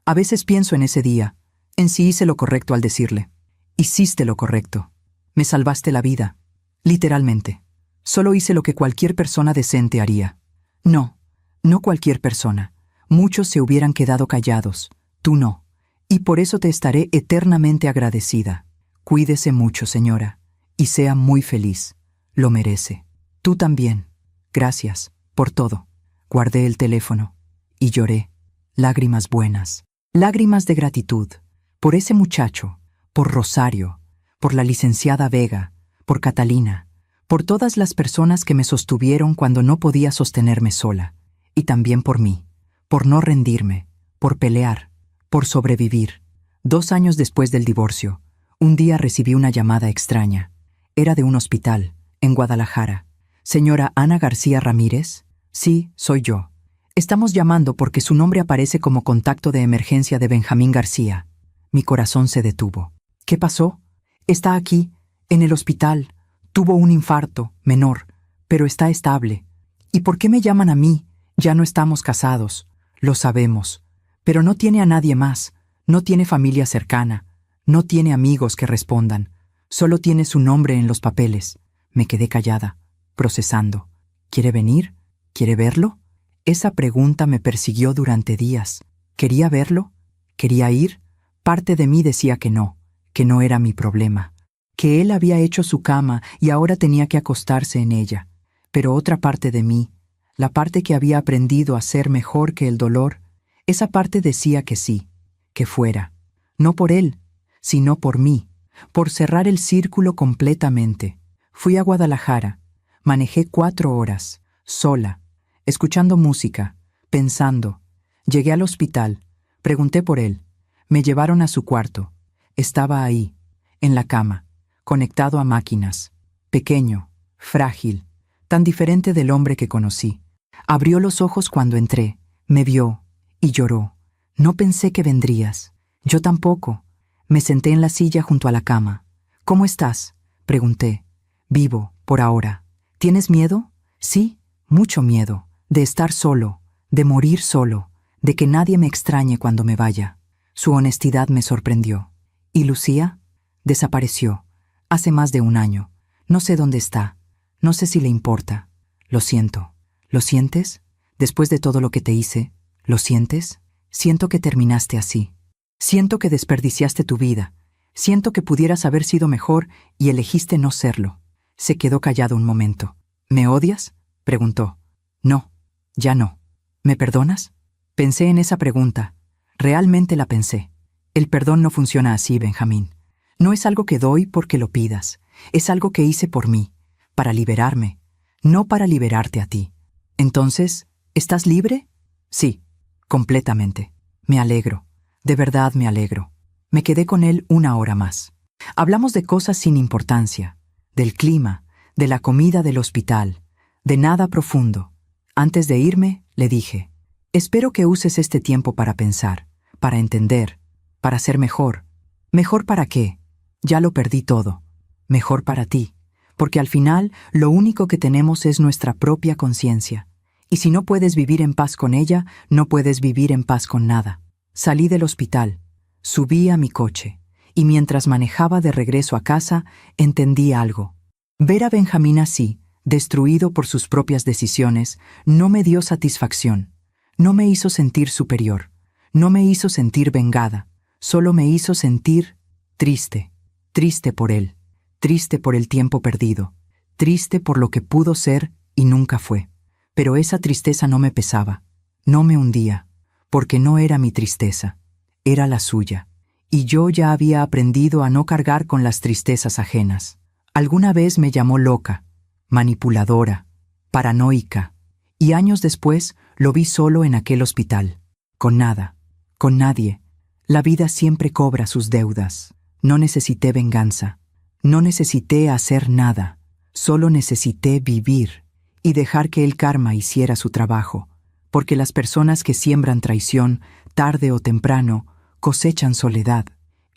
A veces pienso en ese día, en si hice lo correcto al decirle. Hiciste lo correcto. Me salvaste la vida. Literalmente. Solo hice lo que cualquier persona decente haría. No cualquier persona. Muchos se hubieran quedado callados. Tú no. Y por eso te estaré eternamente agradecida. Cuídese mucho, señora, y sea muy feliz. Lo merece. Tú también. Gracias por todo. Guardé el teléfono y lloré. Lágrimas buenas. Lágrimas de gratitud. Por ese muchacho, por Rosario, por la licenciada Vega, por Catalina, por todas las personas que me sostuvieron cuando no podía sostenerme sola. Y también por mí, por no rendirme, por pelear, por sobrevivir. 2 años después del divorcio, un día recibí una llamada extraña. Era de un hospital, en Guadalajara. ¿Señora Ana García Ramírez? Sí, soy yo. Estamos llamando porque su nombre aparece como contacto de emergencia de Benjamín García. Mi corazón se detuvo. ¿Qué pasó? Está aquí, en el hospital. Tuvo un infarto, menor, pero está estable. ¿Y por qué me llaman a mí? Ya no estamos casados, lo sabemos, pero no tiene a nadie más, no tiene familia cercana, no tiene amigos que respondan, solo tiene su nombre en los papeles. Me quedé callada, procesando. ¿Quiere venir? ¿Quiere verlo? Esa pregunta me persiguió durante días. ¿Quería verlo? ¿Quería ir? Parte de mí decía que no era mi problema, que él había hecho su cama y ahora tenía que acostarse en ella, pero otra parte de mí, la parte que había aprendido a ser mejor que el dolor, esa parte decía que sí, que fuera. No por él, sino por mí, por cerrar el círculo completamente. Fui a Guadalajara, manejé 4 horas, sola, escuchando música, pensando. Llegué al hospital, pregunté por él. Me llevaron a su cuarto. Estaba ahí, en la cama, conectado a máquinas, pequeño, frágil, tan diferente del hombre que conocí. Abrió los ojos cuando entré, me vio y lloró. No pensé que vendrías. Yo tampoco. Me senté en la silla junto a la cama. ¿Cómo estás?, pregunté. Vivo, por ahora. ¿Tienes miedo? Sí, mucho miedo. De estar solo, de morir solo, de que nadie me extrañe cuando me vaya. Su honestidad me sorprendió. ¿Y Lucía? Desapareció. Hace más de 1 año. No sé dónde está. No sé si le importa. Lo siento. ¿Lo sientes? Después de todo lo que te hice, ¿lo sientes? Siento que terminaste así. Siento que desperdiciaste tu vida. Siento que pudieras haber sido mejor y elegiste no serlo. Se quedó callado un momento. ¿Me odias?, preguntó. No, ya no. ¿Me perdonas? Pensé en esa pregunta. Realmente la pensé. El perdón no funciona así, Benjamín. No es algo que doy porque lo pidas. Es algo que hice por mí, para liberarme, no para liberarte a ti. Entonces, ¿estás libre? Sí, completamente. Me alegro. De verdad me alegro. Me quedé con él 1 hora más. Hablamos de cosas sin importancia, del clima, de la comida del hospital, de nada profundo. Antes de irme, le dije, espero que uses este tiempo para pensar, para entender, para ser mejor. ¿Mejor para qué? Ya lo perdí todo. Mejor para ti, porque al final lo único que tenemos es nuestra propia conciencia. Y si no puedes vivir en paz con ella, no puedes vivir en paz con nada. Salí del hospital, subí a mi coche, y mientras manejaba de regreso a casa, entendí algo. Ver a Benjamín así, destruido por sus propias decisiones, no me dio satisfacción. No me hizo sentir superior. No me hizo sentir vengada. Solo me hizo sentir triste. Triste por él. Triste por el tiempo perdido. Triste por lo que pudo ser y nunca fue. Pero esa tristeza no me pesaba. No me hundía. Porque no era mi tristeza. Era la suya. Y yo ya había aprendido a no cargar con las tristezas ajenas. Alguna vez me llamó loca, manipuladora, paranoica, y años después lo vi solo en aquel hospital, con nada, con nadie. La vida siempre cobra sus deudas. No necesité venganza, no necesité hacer nada, solo necesité vivir y dejar que el karma hiciera su trabajo, porque las personas que siembran traición, tarde o temprano, cosechan soledad,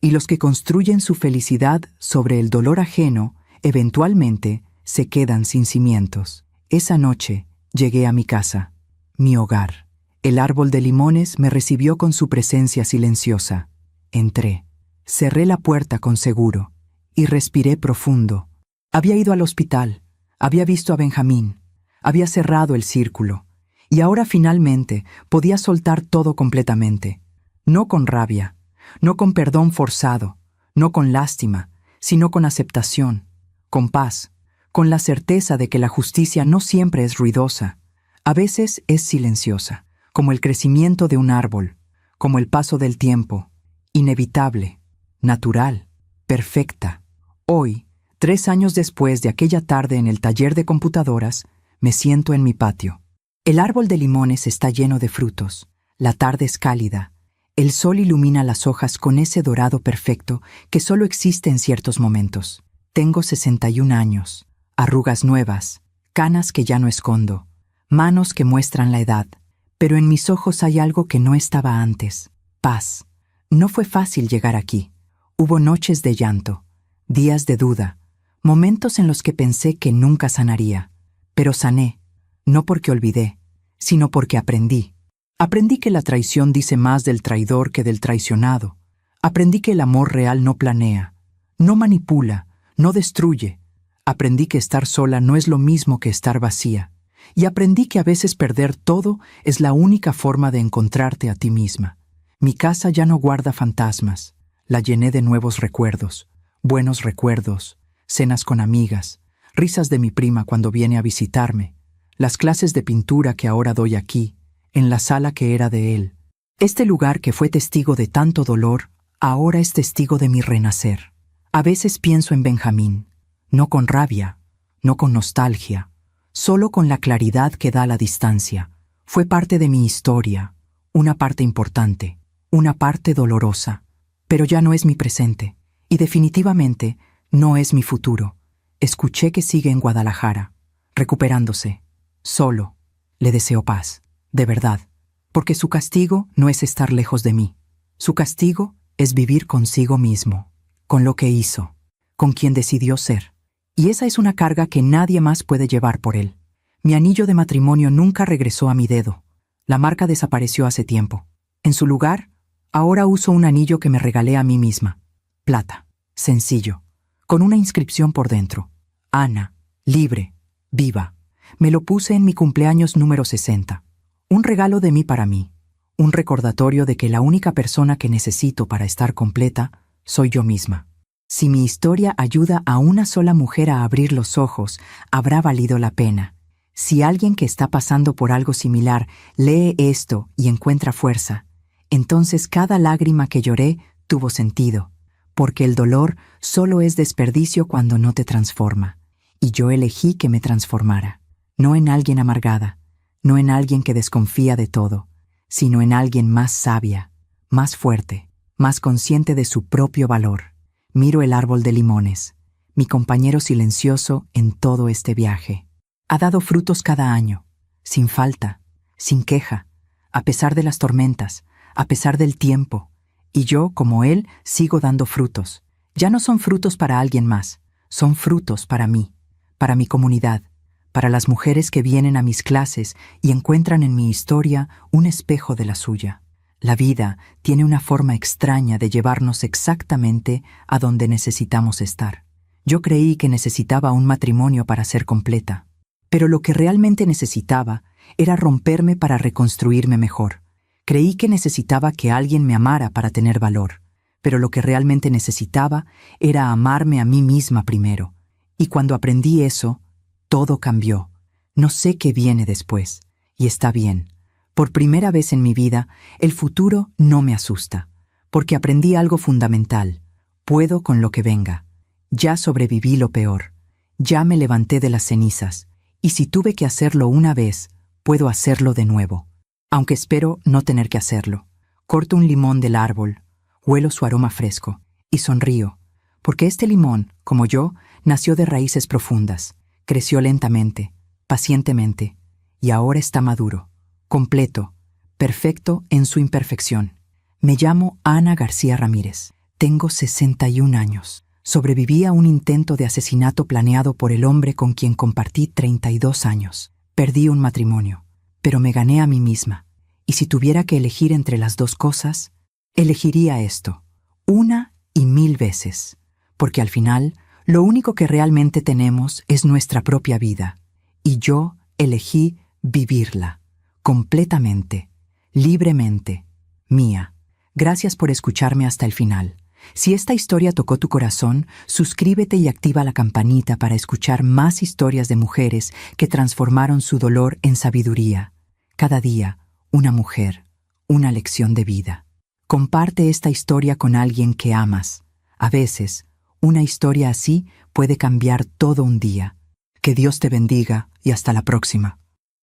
y los que construyen su felicidad sobre el dolor ajeno, eventualmente se quedan sin cimientos. Esa noche llegué a mi casa, mi hogar. El árbol de limones me recibió con su presencia silenciosa. Entré, cerré la puerta con seguro y respiré profundo. Había ido al hospital, había visto a Benjamín, había cerrado el círculo, y ahora finalmente podía soltar todo completamente. No con rabia, no con perdón forzado, no con lástima, sino con aceptación, con paz, con la certeza de que la justicia no siempre es ruidosa, a veces es silenciosa, como el crecimiento de un árbol, como el paso del tiempo, inevitable, natural, perfecta. Hoy, 3 años después de aquella tarde en el taller de computadoras, me siento en mi patio. El árbol de limones está lleno de frutos, la tarde es cálida, el sol ilumina las hojas con ese dorado perfecto que solo existe en ciertos momentos. Tengo 61 años, arrugas nuevas, canas que ya no escondo, manos que muestran la edad, pero en mis ojos hay algo que no estaba antes, paz. No fue fácil llegar aquí. Hubo noches de llanto, días de duda, momentos en los que pensé que nunca sanaría, pero sané, no porque olvidé, sino porque aprendí. Aprendí que la traición dice más del traidor que del traicionado. Aprendí que el amor real no planea, no manipula, no destruye. Aprendí que estar sola no es lo mismo que estar vacía. Y aprendí que a veces perder todo es la única forma de encontrarte a ti misma. Mi casa ya no guarda fantasmas. La llené de nuevos recuerdos, buenos recuerdos, cenas con amigas, risas de mi prima cuando viene a visitarme, las clases de pintura que ahora doy aquí, en la sala que era de él. Este lugar que fue testigo de tanto dolor, ahora es testigo de mi renacer. A veces pienso en Benjamín, no con rabia, no con nostalgia, solo con la claridad que da la distancia. Fue parte de mi historia, una parte importante, una parte dolorosa, pero ya no es mi presente, y definitivamente no es mi futuro. Escuché que sigue en Guadalajara, recuperándose, solo. Le deseo paz, de verdad, porque su castigo no es estar lejos de mí. Su castigo es vivir consigo mismo, con lo que hizo, con quien decidió ser. Y esa es una carga que nadie más puede llevar por él. Mi anillo de matrimonio nunca regresó a mi dedo. La marca desapareció hace tiempo. En su lugar, ahora uso un anillo que me regalé a mí misma. Plata, sencillo, con una inscripción por dentro. Ana, libre, viva. Me lo puse en mi cumpleaños número 60. Un regalo de mí para mí. un recordatorio de que la única persona que necesito para estar completa soy yo misma. Si mi historia ayuda a una sola mujer a abrir los ojos, habrá valido la pena. Si alguien que está pasando por algo similar lee esto y encuentra fuerza, entonces cada lágrima que lloré tuvo sentido, porque el dolor solo es desperdicio cuando no te transforma. Y yo elegí que me transformara, no en alguien amargada, no en alguien que desconfía de todo, sino en alguien más sabia, más fuerte, más consciente de su propio valor. Miro el árbol de limones, mi compañero silencioso en todo este viaje. Ha dado frutos cada año, sin falta, sin queja, a pesar de las tormentas, a pesar del tiempo. Y yo, como él, sigo dando frutos. Ya no son frutos para alguien más, son frutos para mí, para mi comunidad, para las mujeres que vienen a mis clases y encuentran en mi historia un espejo de la suya. La vida tiene una forma extraña de llevarnos exactamente a donde necesitamos estar. Yo creí que necesitaba un matrimonio para ser completa, pero lo que realmente necesitaba era romperme para reconstruirme mejor. Creí que necesitaba que alguien me amara para tener valor, pero lo que realmente necesitaba era amarme a mí misma primero. Y cuando aprendí eso, todo cambió. No sé qué viene después, y está bien. Por primera vez en mi vida, el futuro no me asusta, porque aprendí algo fundamental. Puedo con lo que venga. Ya sobreviví lo peor. Ya me levanté de las cenizas, y si tuve que hacerlo una vez, puedo hacerlo de nuevo. Aunque espero no tener que hacerlo. Corto un limón del árbol, huelo su aroma fresco, y sonrío, porque este limón, como yo, nació de raíces profundas, creció lentamente, pacientemente, y ahora está maduro, completo, perfecto en su imperfección. Me llamo Ana García Ramírez. Tengo 61 años. Sobreviví a un intento de asesinato planeado por el hombre con quien compartí 32 años. Perdí un matrimonio, pero me gané a mí misma. Y si tuviera que elegir entre las dos cosas, elegiría esto, 1,000 veces, porque al final, lo único que realmente tenemos es nuestra propia vida, y yo elegí vivirla, completamente, libremente, mía. Gracias por escucharme hasta el final. Si esta historia tocó tu corazón, suscríbete y activa la campanita para escuchar más historias de mujeres que transformaron su dolor en sabiduría. Cada día, una mujer, una lección de vida. Comparte esta historia con alguien que amas. A veces, una historia así puede cambiar todo un día. Que Dios te bendiga y hasta la próxima.